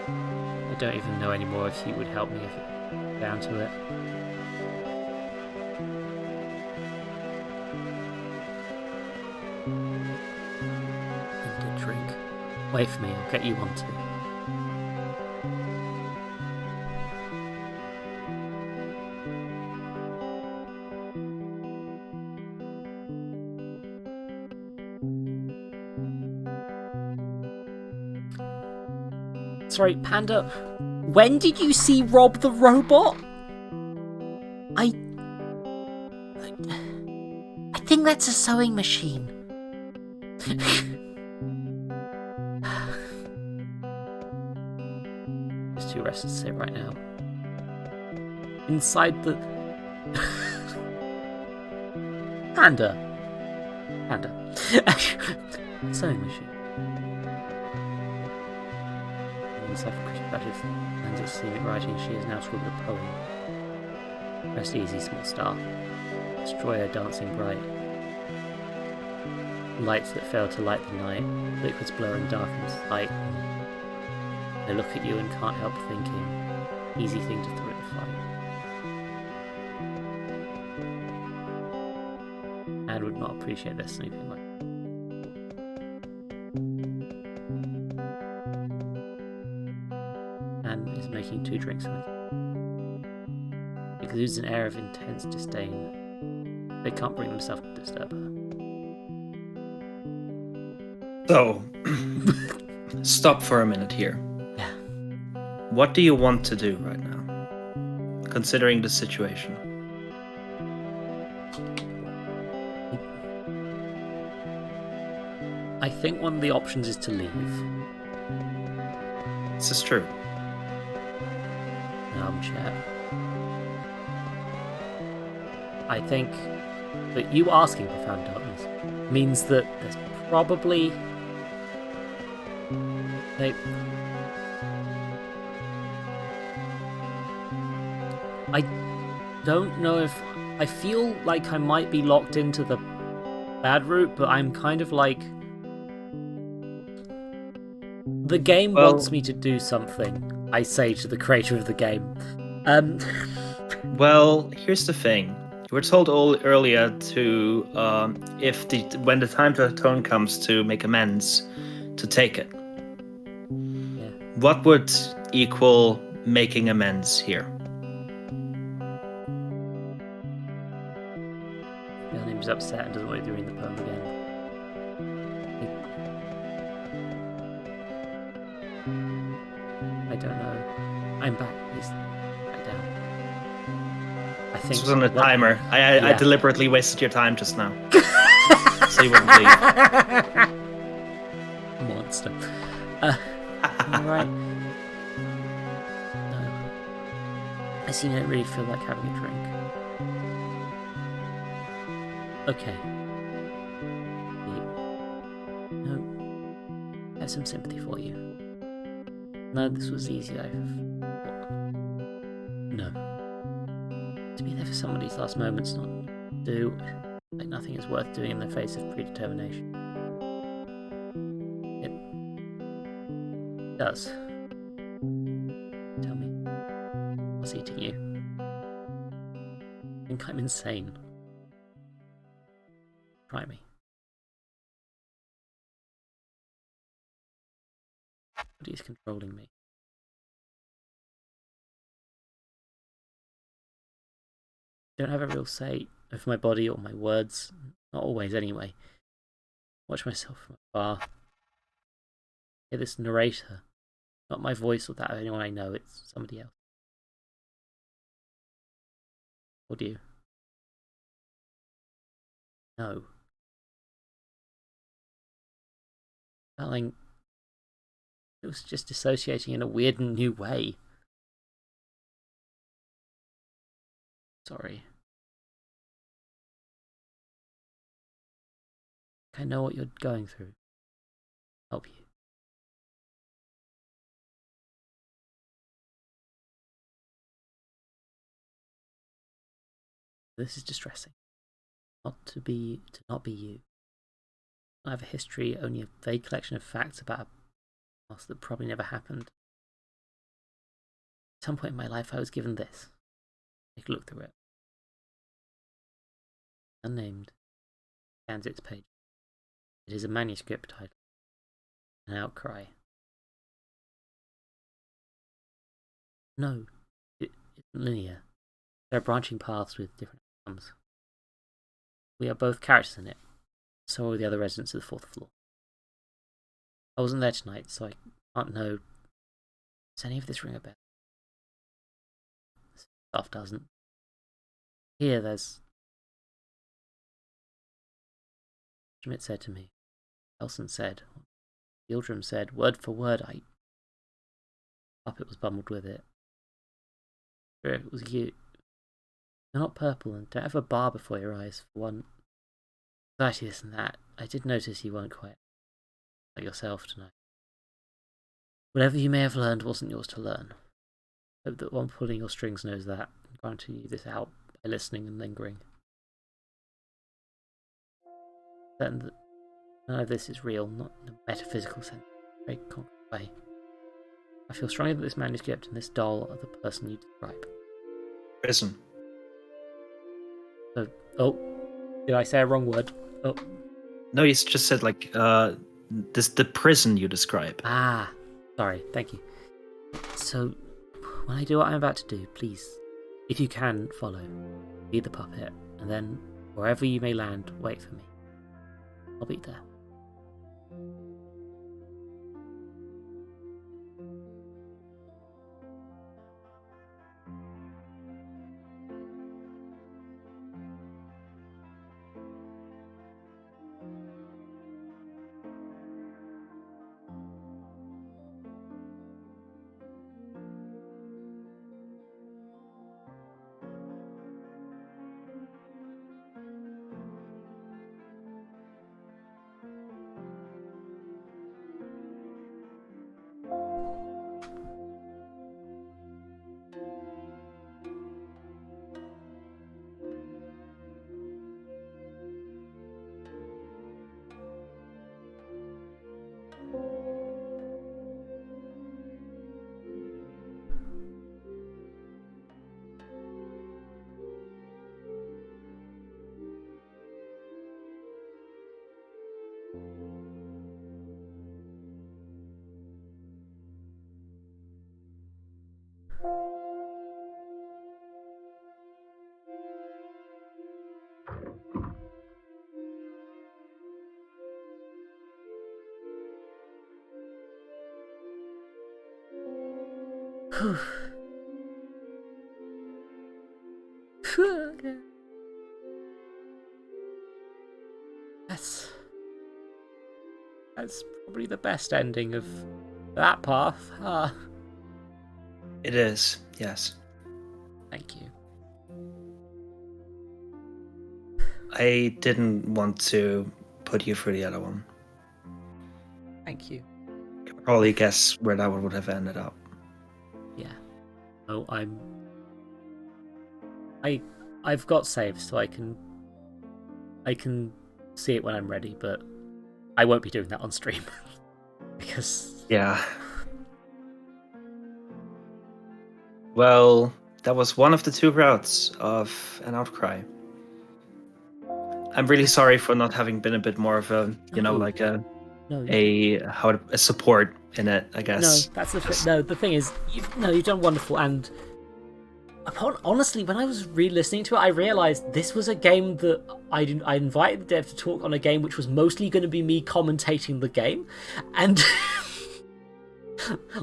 I don't even know anymore if you would help me if it came down to it. And a drink. Wait for me, I'll get you one too. Sorry, Panda, when did you see Rob the Robot? I think that's a sewing machine. Just too restless to sit right now. Inside the... Panda. Sewing machine. Inside the Christian Baptist lands at scenic writing, she has now scribbled a poem. Rest easy, small star. Destroyer dancing bright. Lights that fail to light the night. Liquids blur and darken sight. They look at you and can't help thinking. Easy thing to throw at the fight. Anne would not appreciate their snooping like. Anne is making 2 drinks with it. Exudes an air of intense disdain. They can't bring themselves to disturb her. So, stop for a minute here. Yeah. What do you want to do right now, considering the situation? I think one of the options is to leave. This is true. An armchair. I think that you asking Profound Darkness means that there's probably... I don't know if... I feel like I might be locked into the bad route, but I'm kind of like... The game wants me to do something, I say to the creator of the game. Well, here's the thing. You were told earlier to, when the time to atone comes to make amends, to take it. Yeah. What would equal making amends here? Your name's upset and doesn't want to read the poem again. I don't know. I'm back. Please, back down. I think This was on a timer. I deliberately wasted your time just now. So you wouldn't leave. Monster. Alright. No. I see you don't really feel like having a drink. Okay. No. I have some sympathy for you. No, this was easy. No. To be there for somebody's last moments, not do like nothing is worth doing in the face of predetermination. It does. Tell me, what's eating you? I think I'm insane. Try me. Somebody is controlling me. I don't have a real say over my body or my words. Not always, anyway. Watch myself from afar. Hear this narrator. Not my voice or that of anyone I know, it's somebody else. Or do you? No. Darling, it was just dissociating in a weird and new way. Sorry. I know what you're going through. Help you. This is distressing. Not to not be you. I have a history, only a vague collection of facts about a past that probably never happened. At some point in my life, I was given this. Take a look through it. Unnamed. Scans its page. It is a manuscript title. An outcry. No, it isn't linear. There are branching paths with different outcomes. We are both characters in it. So are the other residents of the 4th floor. I wasn't there tonight, so I can't know. Does any of this ring a bell? Stuff doesn't. Here, there's. Schmidt said to me. Elson said. Gildrum said, word for word. Puppet was bumbled with it. Sure, if it was you. You're not purple and don't have a bar before your eyes, for one. Anxiety, this and that. I did notice you weren't quite like yourself tonight. Whatever you may have learned wasn't yours to learn. Hope that one pulling your strings knows that, and granting you this out by listening and lingering. Certain that none of this is real, not in a metaphysical sense, in a very concrete way. I feel strongly that this manuscript and this doll are the person you describe. Prison. So, did I say a wrong word? Oh. No, you just said this the prison you describe. Ah, sorry, thank you. So, when I do what I'm about to do, please, if you can, follow. Be the puppet, and then, wherever you may land, wait for me. I'll be there. That's probably the best ending of that path. It is, yes. Thank you. I didn't want to put you through the other one. Thank you. You can probably guess where that one would have ended up. Yeah. Oh, I've got saves, so I can see it when I'm ready, but I won't be doing that on stream. Because yeah. Well, that was one of the 2 routes of an outcry. I'm really sorry for not having been a bit more of a, a support in it, I guess. No, that's the thing. No, the thing is, you've done wonderful. And honestly, when I was re-listening to it, I realized this was a game that I invited the dev to talk on a game which was mostly going to be me commentating the game, and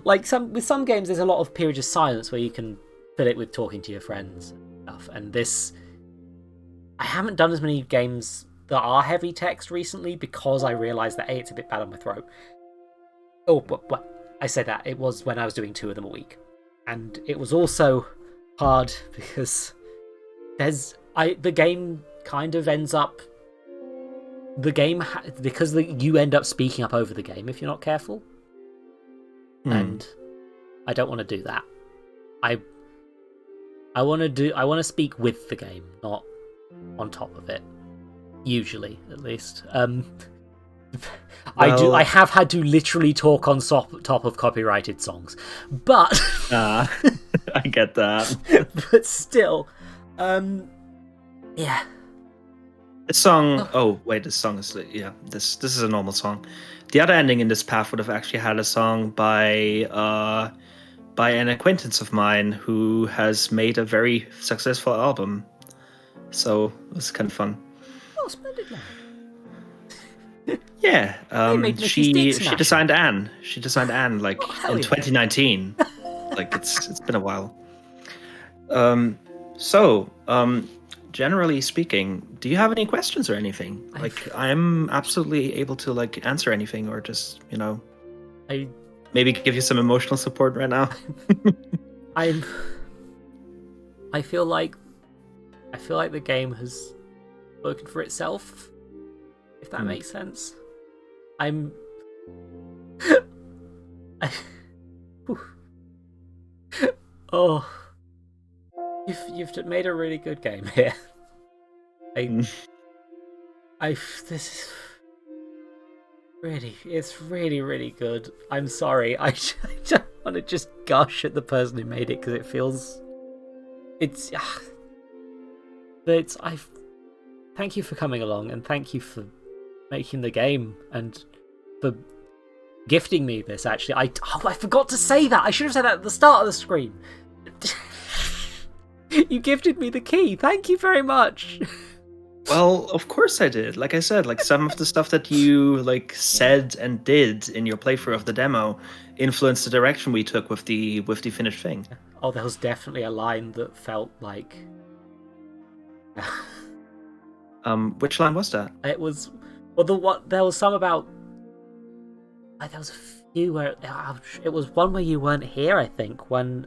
with some games, there's a lot of periods of silence where you can fill it with talking to your friends and stuff. And this, I haven't done as many games that are heavy text recently because I realized that it's a bit bad on my throat. Oh, but I say that it was when I was doing 2 of them a week, and it was also hard because the game kind of ends up you end up speaking up over the game if you're not careful, and I don't want to do that. I want to speak with the game, not on top of it. Usually, at least. I have had to literally talk on top of copyrighted songs, but I get that. But still, yeah. This song. Oh wait, this song is This is a normal song. The other ending in this path would have actually had a song by an acquaintance of mine who has made a very successful album. So it was kind of fun. Oh, splendid line. Yeah, she Smashing. designed Anne. She designed Anne like in yeah. 2019. Like it's been a while. Generally speaking, do you have any questions or anything? Like I'm absolutely able to like answer anything or just maybe give you some emotional support right now. I feel like the game has spoken for itself, if that makes sense. Oh, you've made a really good game here. It's really, really good. I'm sorry. I don't want to just gush at the person who made it because it feels. Thank you for coming along and thank you for making the game and for gifting me this. Actually, I forgot to say that. I should have said that at the start of the stream. You gifted me the key. Thank you very much. Well, of course I did. Like I said, like some of the stuff that you like said and did in your playthrough of the demo influenced the direction we took with the finished thing. Oh, there was definitely a line that felt like. Which line was that? It was there was some about. There was a few where it was one where you weren't here. I think when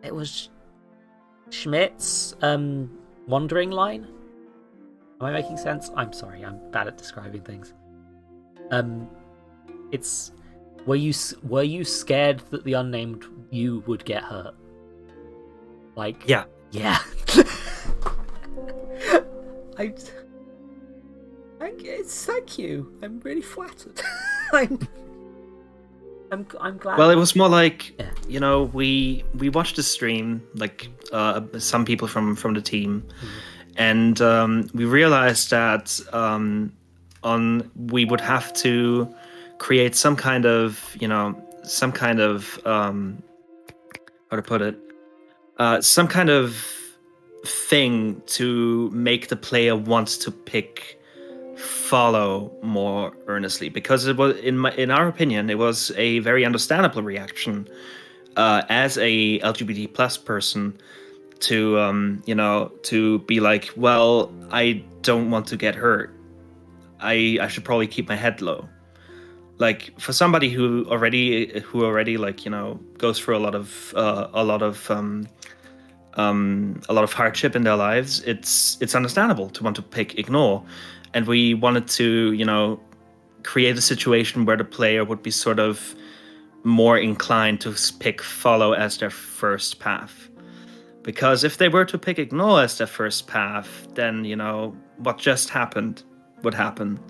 it was Schmidt's wandering line. Am I making sense? I'm sorry, I'm bad at describing things. It's were you scared that the unnamed you would get hurt? Like yeah. Thank you. I'm really flattered. I'm glad. Well, it was more like we watched the stream, like some people from the team, and we realized that we would have to create some kind of how to put it, some kind of thing to make the player want to pick follow more earnestly, because it was in our opinion it was a very understandable reaction as a LGBT plus person to to be like, well, I don't want to get hurt, I should probably keep my head low. Like for somebody who already like goes through a lot of hardship in their lives, it's understandable to want to pick ignore. And we wanted to, create a situation where the player would be sort of more inclined to pick follow as their first path. Because if they were to pick ignore as their first path, then, what just happened would happen.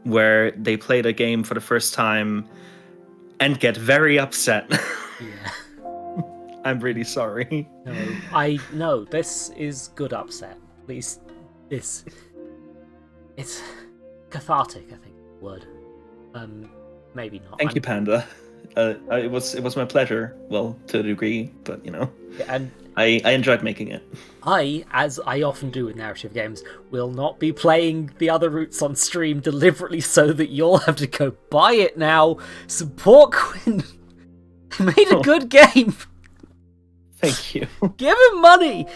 Where they played a game for the first time and get very upset. Yeah. I'm really sorry. No, this is good upset. Please, it's cathartic, I think, word. Maybe not. Thank you, Panda. It was my pleasure. Well, to a degree, but and I enjoyed making it. As I often do with narrative games, will not be playing the other routes on stream deliberately so that you'll have to go buy it now. Support Quinn. He made a good game. Thank you. Give him money.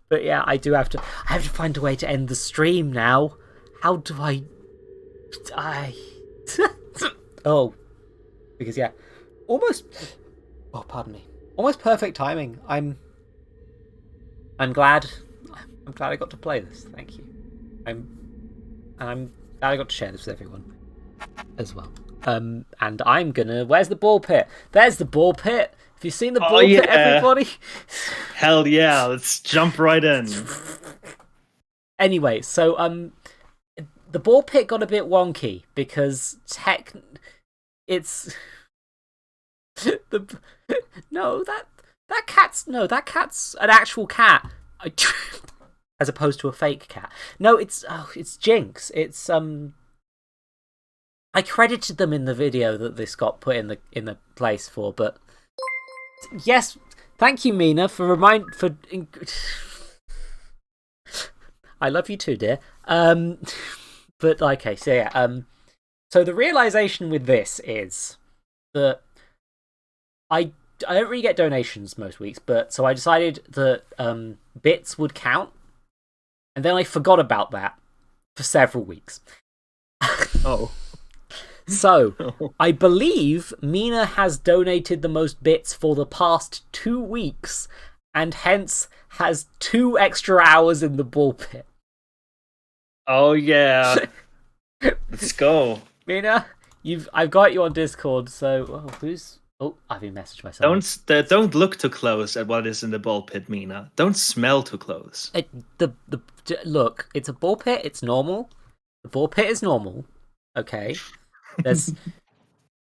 But yeah, I have to find a way to end the stream now. How do I oh, because almost pardon me, almost perfect timing. I'm glad I got to play this. Thank you. I'm glad I got to share this with everyone as well. And I'm gonna. Where's the ball pit? There's the ball pit. Have you seen the ball pit, everybody? Hell yeah! Let's jump right in. Anyway, so the ball pit got a bit wonky because it's the that cat's an actual cat, as opposed to a fake cat. No, it's Jinx. It's I credited them in the video that this got put in the place for, but yes, thank you, Mina, for I love you too, dear. But okay, so yeah, so the realization with this is that I don't really get donations most weeks, but so I decided that bits would count, and then I forgot about that for several weeks. Oh. So, I believe Mina has donated the most bits for the past 2 weeks, and hence has 2 extra hours in the ball pit. Oh yeah. Let's go. Mina, I've got you on Discord, so I've been messaged by someone. Don't look too close at what is in the ball pit, Mina. Don't smell too close. Look, it's a ball pit, it's normal. The ball pit is normal. Okay.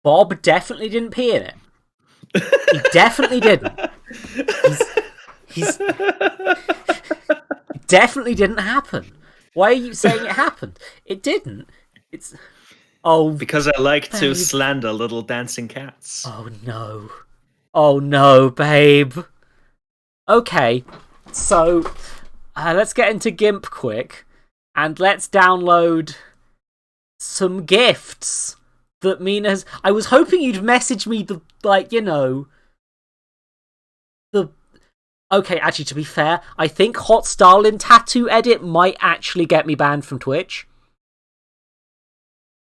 Bob definitely didn't pee in it. He definitely didn't. He's it definitely didn't happen. Why are you saying it happened? It didn't. It's because I like to slander little dancing cats. Oh no, babe. Okay, so let's get into GIMP quick, and let's download some gifts that Mina has. I was hoping you'd message me Okay, actually, to be fair, I think Hot Stalin tattoo edit might actually get me banned from Twitch.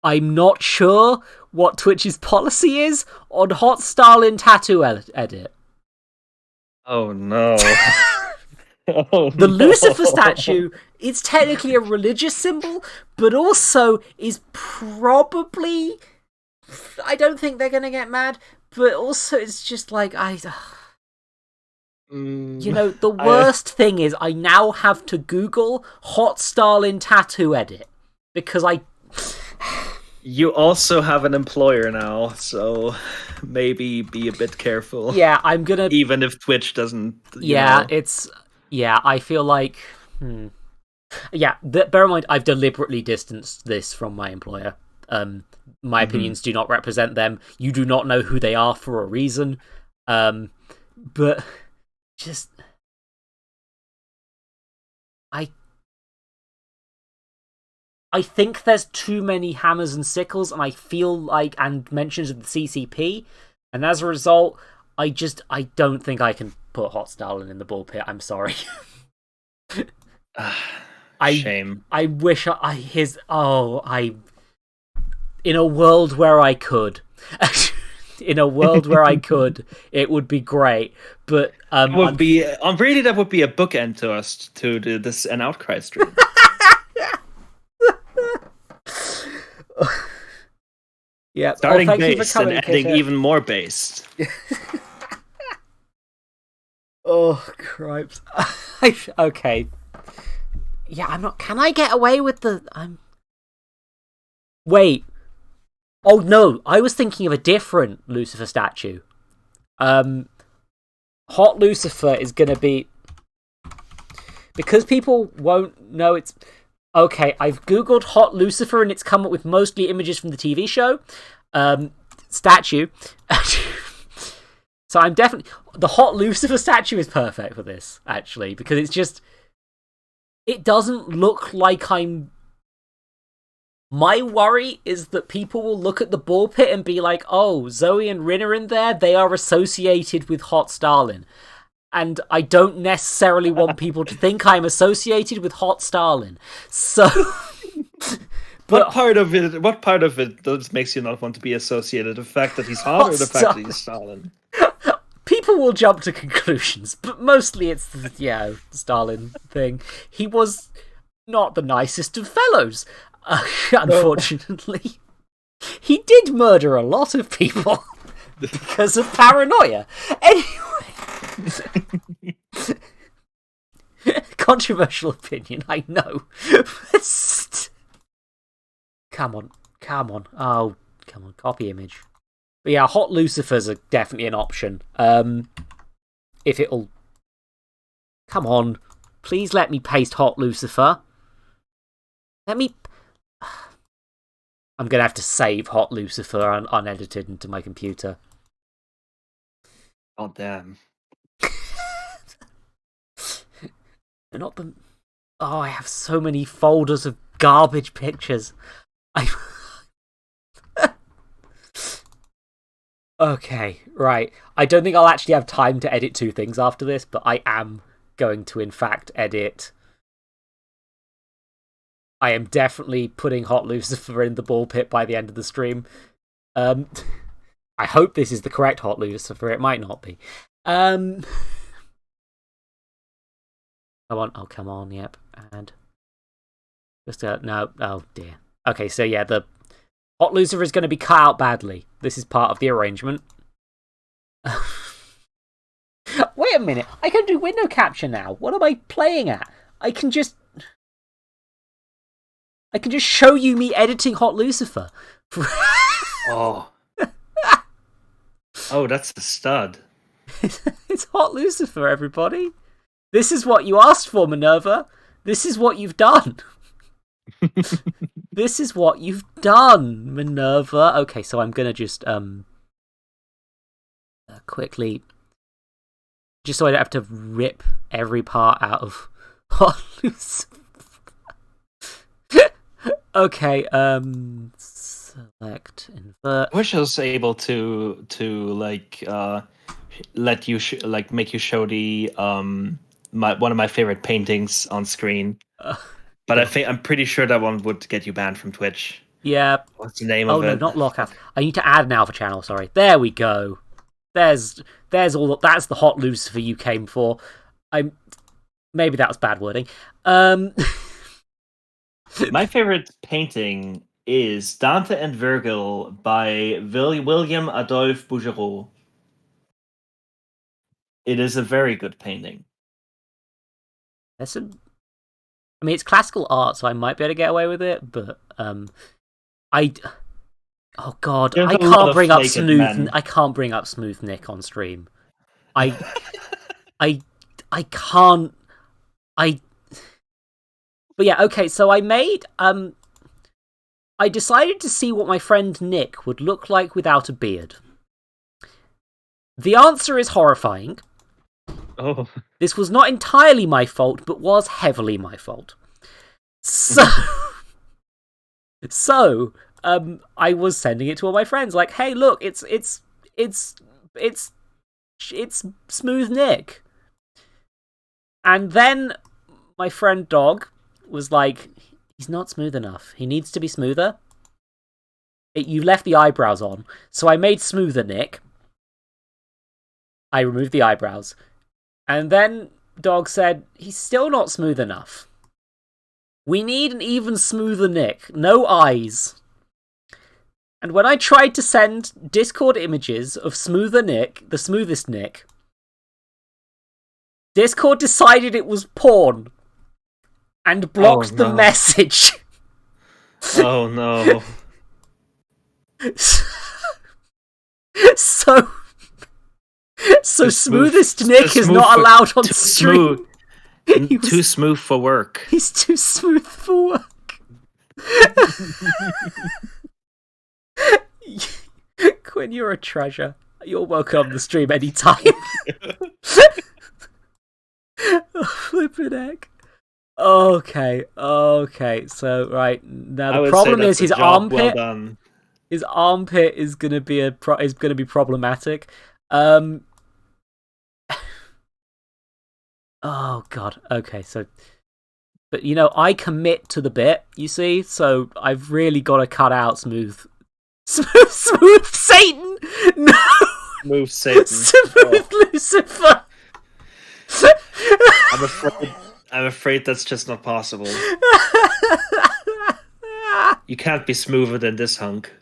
I'm not sure what Twitch's policy is on Hot Stalin tattoo edit. Oh no. The Lucifer statue is technically a religious symbol, but also is probably... I don't think they're going to get mad, but also it's just like... the worst thing is I now have to Google Hot Stalin tattoo edit, because You also have an employer now, so maybe be a bit careful. Yeah, I'm gonna... Even if Twitch doesn't... I feel like... Yeah, bear in mind, I've deliberately distanced this from my employer. My opinions do not represent them. You do not know who they are for a reason. But just... I think there's too many hammers and sickles, and I feel like, and mentions of the CCP, and as a result, I don't think I can put Hot Stalin in the ball pit. I'm sorry. Shame. I wish in a world where I could. In a world where I could, it would be great. But that would be a bookend to us to do this an Outcry stream. Yeah, starting based and ending even more based. Oh, cripes. Okay. Yeah, I'm not... Can I get away with the... Wait. Oh, no. I was thinking of a different Lucifer statue. Hot Lucifer is going to be... Because people won't know it's... Okay, I've googled Hot Lucifer and it's come up with mostly images from the TV show. Statue. So I'm definitely... The Hot Lucifer statue is perfect for this, actually, because it's just... It doesn't look like I'm... My worry is that people will look at the ball pit and be like, oh, Zoe and Rin are in there, they are associated with Hot Stalin. And I don't necessarily want people to think I'm associated with Hot Stalin. So... What part of it does makes you not want to be associated? The fact that he's hot or the fact that he's Stalin? People will jump to conclusions, but mostly it's the Stalin thing. He was not the nicest of fellows, unfortunately. He did murder a lot of people because of paranoia. Anyway... Controversial opinion, I know. Come on. Oh, come on, copy image. But yeah, hot lucifers are definitely an option. If it'll... Come on. Please let me paste hot lucifer. Let me... I'm going to have to save hot lucifer unedited into my computer. Oh, damn. Not the... Oh, I have so many folders of garbage pictures. Okay, right. I don't think I'll actually have time to edit two things after this, but I am going to, in fact, edit. I am definitely putting Hot Lucifer in the ball pit by the end of the stream. I hope this is the correct Hot Lucifer. It might not be. Come on. Oh, come on. Yep. And just no. Oh dear. Okay, so yeah, the Hot Lucifer is going to be cut out badly. This is part of the arrangement. Wait a minute. I can do window capture now. What am I playing at? I can just show you me editing Hot Lucifer. Oh. Oh, that's the stud. It's Hot Lucifer, everybody. This is what you asked for, Minerva. This is what you've done. This is what you've done, Minerva. Okay, so I'm gonna just quickly, just so I don't have to rip every part out of Hot Lucifer. Okay, select invert. I wish I was able to like let you like make you show the one of my favorite paintings on screen. But I'm pretty sure that one would get you banned from Twitch. Yeah. What's the name of it? Oh no, not lockout. I need to add an alpha channel. Sorry. There we go. There's all. That's the Hot Lucifer you came for. Maybe that was bad wording. My favorite painting is Dante and Virgil by William Adolphe Bouguereau. It is a very good painting. I mean, it's classical art, so I might be able to get away with it, but oh god, I can't bring up smooth. I can't bring up Smooth Nick on stream. I can't. But yeah, okay. So I made I decided to see what my friend Nick would look like without a beard. The answer is horrifying. Oh. This was not entirely my fault, but was heavily my fault. So, I was sending it to all my friends, like, "Hey, look, it's Smooth Nick." And then my friend Dog was like, "He's not smooth enough. He needs to be smoother. You left the eyebrows on." So I made Smoother Nick. I removed the eyebrows. And then Dog said, "He's still not smooth enough. We need an even smoother Nick. No eyes." And when I tried to send Discord images of Smoother Nick, the smoothest Nick, Discord decided it was porn and blocked the message. Oh no. So smoothest Nick is not allowed on stream. Too smooth for work. He's too smooth for work. Quinn, you're a treasure. You're welcome on the stream anytime. Flippin' heck. Okay. So right now the problem is his armpit. Well, his armpit is gonna be problematic. Oh god. Okay, so but I commit to the bit, you see, so I've really got to cut out smooth Satan. No. Smooth Satan. Smooth Lucifer. I'm afraid that's just not possible. You can't be smoother than this hunk.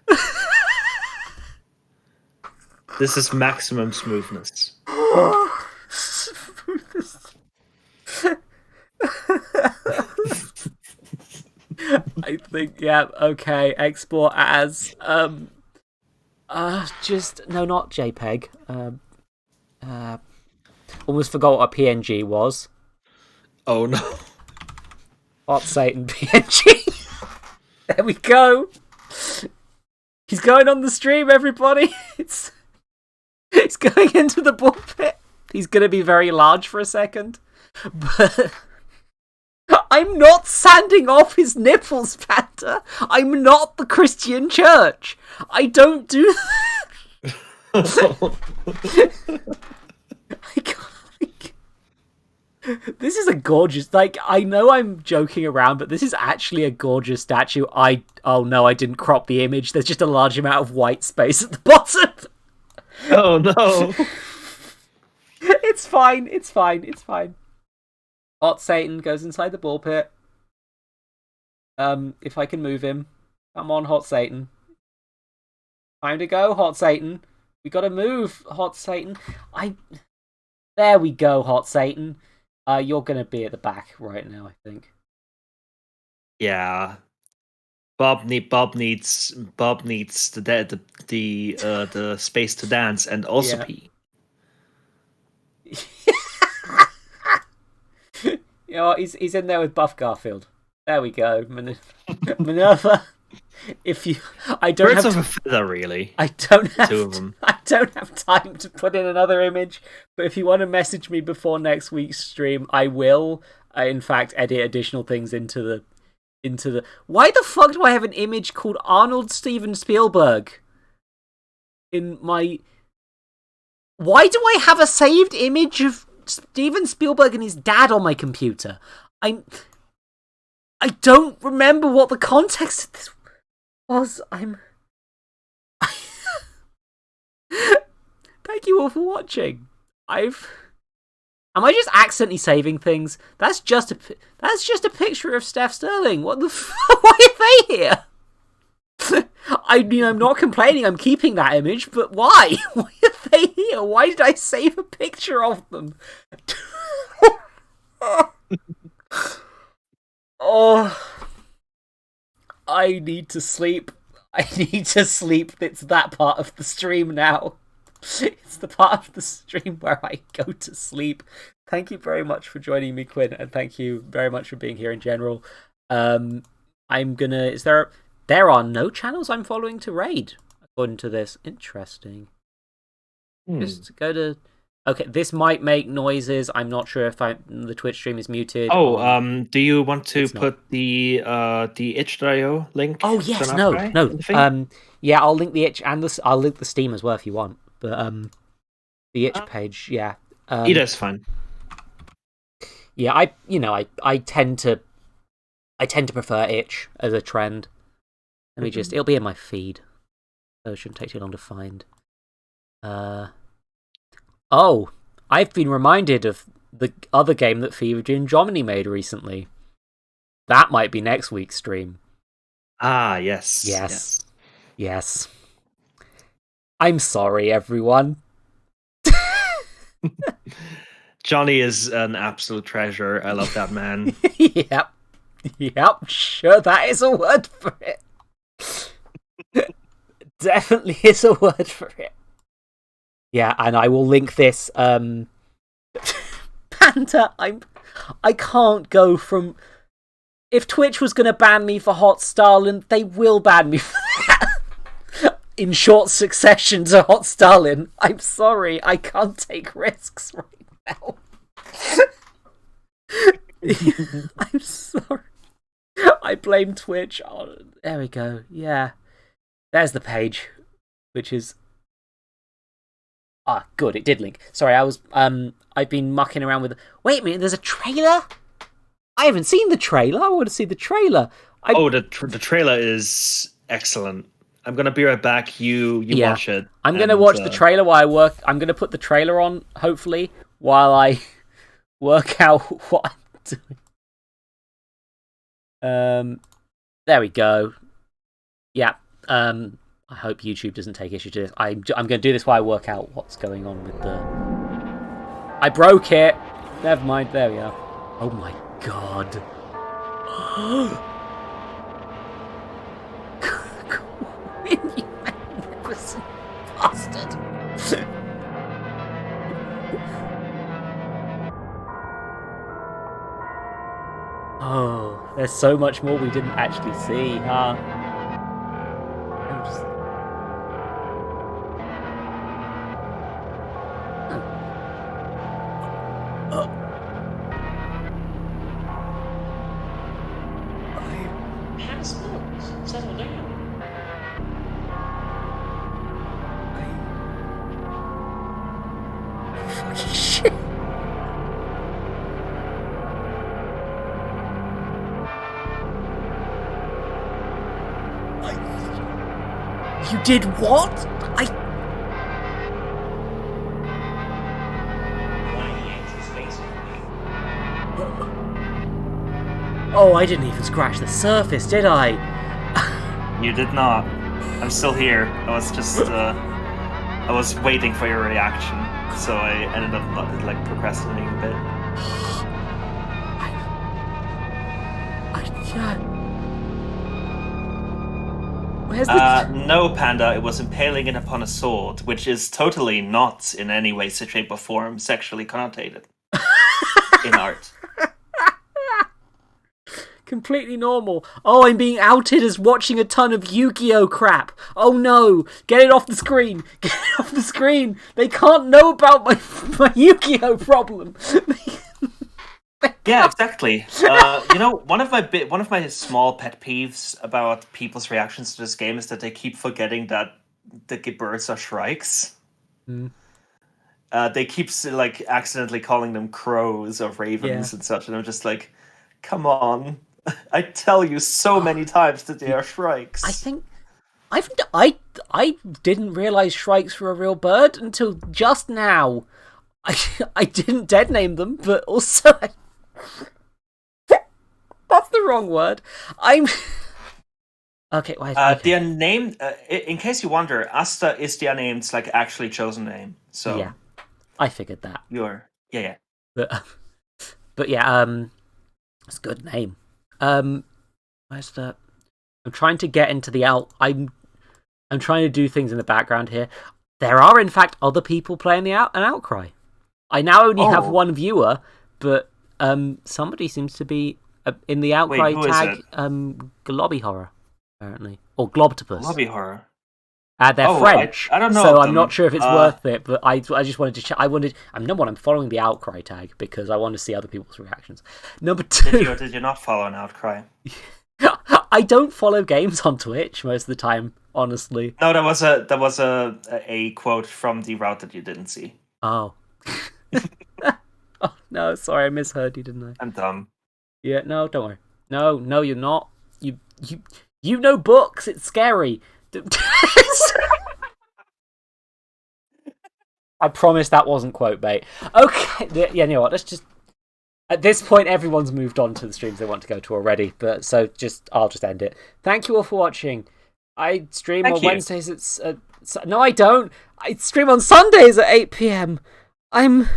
This is maximum smoothness. I think, yeah, okay, export as, just, no, not JPEG. Almost forgot what a PNG was. Oh no. Hot Satan PNG. There we go. He's going on the stream, everybody. It's going into the ball pit. He's going to be very large for a second. But I'm not sanding off his nipples, Panda. I'm not the Christian church. I don't do that. I can't. This is a gorgeous, I know I'm joking around, but this is actually a gorgeous statue. Oh no, I didn't crop the image. There's just a large amount of white space at the bottom. Oh no. It's fine. Hot Satan goes inside the ball pit. If I can move him. Come on, Hot Satan. Time to go, Hot Satan. We gotta move, Hot Satan. There we go, Hot Satan. You're gonna be at the back right now, I think. Yeah. Bob needs the space to dance and also pee. You know what? He's in there with Buff Garfield. There we go. Minerva. I don't Birds have of a feather, really. I don't have two of them. I don't have time to put in another image. But if you want to message me before next week's stream, I will. In fact, edit additional things into the. Why the fuck do I have an image called Arnold Steven Spielberg in my? Why do I have a saved image of Steven Spielberg and his dad on my computer? I don't remember what the context of this was. Thank you all for watching. Am I just accidentally saving things? That's just a picture of Steph Sterling. What the why are they here? I'm not complaining. I'm keeping that image, but why? Why are they here? Why did I save a picture of them? Oh, I need to sleep. It's that part of the stream now. It's the part of the stream where I go to sleep. Thank you very much for joining me, Quinn, and thank you very much for being here in general. There are no channels I'm following to raid, according to this. Interesting. Just go to... Okay, this might make noises. I'm not sure if the Twitch stream is muted. Do you want to put the itch.io link? Oh yes, no. Yeah, I'll link the itch and I'll link the Steam as well if you want. But the itch page, yeah. Either's fine. Yeah, I tend to prefer itch as a trend. Let me it'll be in my feed, so it shouldn't take too long to find. Oh, I've been reminded of the other game that Fever and Jomini made recently. That might be next week's stream. Ah, yes. Yes. I'm sorry, everyone. Johnny is an absolute treasure. I love that man. Yep, sure, that is a word for it. Definitely is a word for it. Yeah, and I will link this. Panda, I can't go from... If Twitch was going to ban me for Hot Stalin, they will ban me for that. In short succession to Hot Stalin. I'm sorry, I can't take risks right now. I'm sorry. I blame Twitch. Oh, there we go. Yeah. There's the page. Which is... Ah, good, it did link. Sorry, I've been mucking around with... Wait a minute, there's a trailer? I haven't seen the trailer. I want to see the trailer. The trailer is excellent. I'm going to be right back. You watch it. I'm going to watch the trailer while I work. I'm going to put the trailer on, hopefully, while I work out what I'm doing. There we go. Yeah. I hope YouTube doesn't take issue to this. I'm going to do this while I work out what's going on with the... I broke it. Never mind. There we are. Oh my god. There's so much more we didn't actually see, huh? I'm just... Settle down. Fucking shit. You did what? Why he yanked his face off me? Oh, I didn't even scratch the surface, did I? You did not. I'm still here. I was just, I was waiting for your reaction, so I ended up like procrastinating a bit. Where's the... No, Panda, it was impaling it upon a sword, which is totally not in any way, shape, or form sexually connotated in art. Completely normal. Oh, I'm being outed as watching a ton of Yu-Gi-Oh crap. Oh no! Get it off the screen! Get it off the screen! They can't know about my Yu-Gi-Oh problem! Yeah, exactly. You know, one of my small pet peeves about people's reactions to this game is that they keep forgetting that the birds are shrikes. Mm. They keep like accidentally calling them crows or ravens and such, and I'm just like, come on! I tell you so many times that they are shrikes. I think I didn't realize shrikes were a real bird until just now. I didn't dead name them, but also that's the wrong word. I'm okay. Why? Okay. Their name, in case you wonder, Asta is their name's like actually chosen name. So yeah, I figured that. Yeah. But yeah, it's a good name. Where's the? I'm trying to get into the I'm trying to do things in the background here. There are in fact other people playing an Outcry. I now only have one viewer, but somebody seems to be in the Outcry tag. Globby Horror, apparently, or Globtopus. Globby Horror. They're French. I don't know. So I'm not sure if it's worth it, but I just wanted to check. I'm following the Outcry tag because I want to see other people's reactions. Number 2. Did you not follow an Outcry? I don't follow games on Twitch most of the time, honestly. No, there was a quote from the route that you didn't see. Oh. Oh no, sorry, I misheard you, didn't I? I'm dumb. Yeah, no, don't worry. No, you're not. You know books. It's scary. I promise that wasn't quote bait. Okay, yeah, you know what? Let's just. At this point, everyone's moved on to the streams they want to go to already. But so I'll just end it. Thank you all for watching. I stream on Wednesdays at. No, I don't. I stream on Sundays at 8 p.m. I'm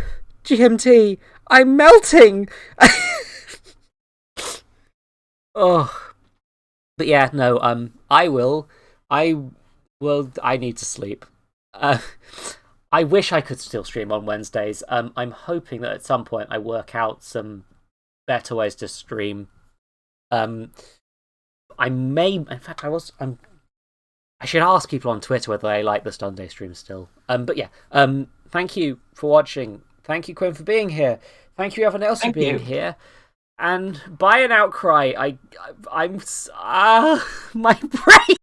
GMT. I'm melting. Oh, but yeah, no. I need to sleep. I wish I could still stream on Wednesdays. I'm hoping that at some point I work out some better ways to stream. I may, in fact, I should ask people on Twitter whether they like the Sunday stream still. But yeah, thank you for watching. Thank you, Quinn, for being here. Thank you, everyone else, for being here. And buy an Outcry. I'm my brain.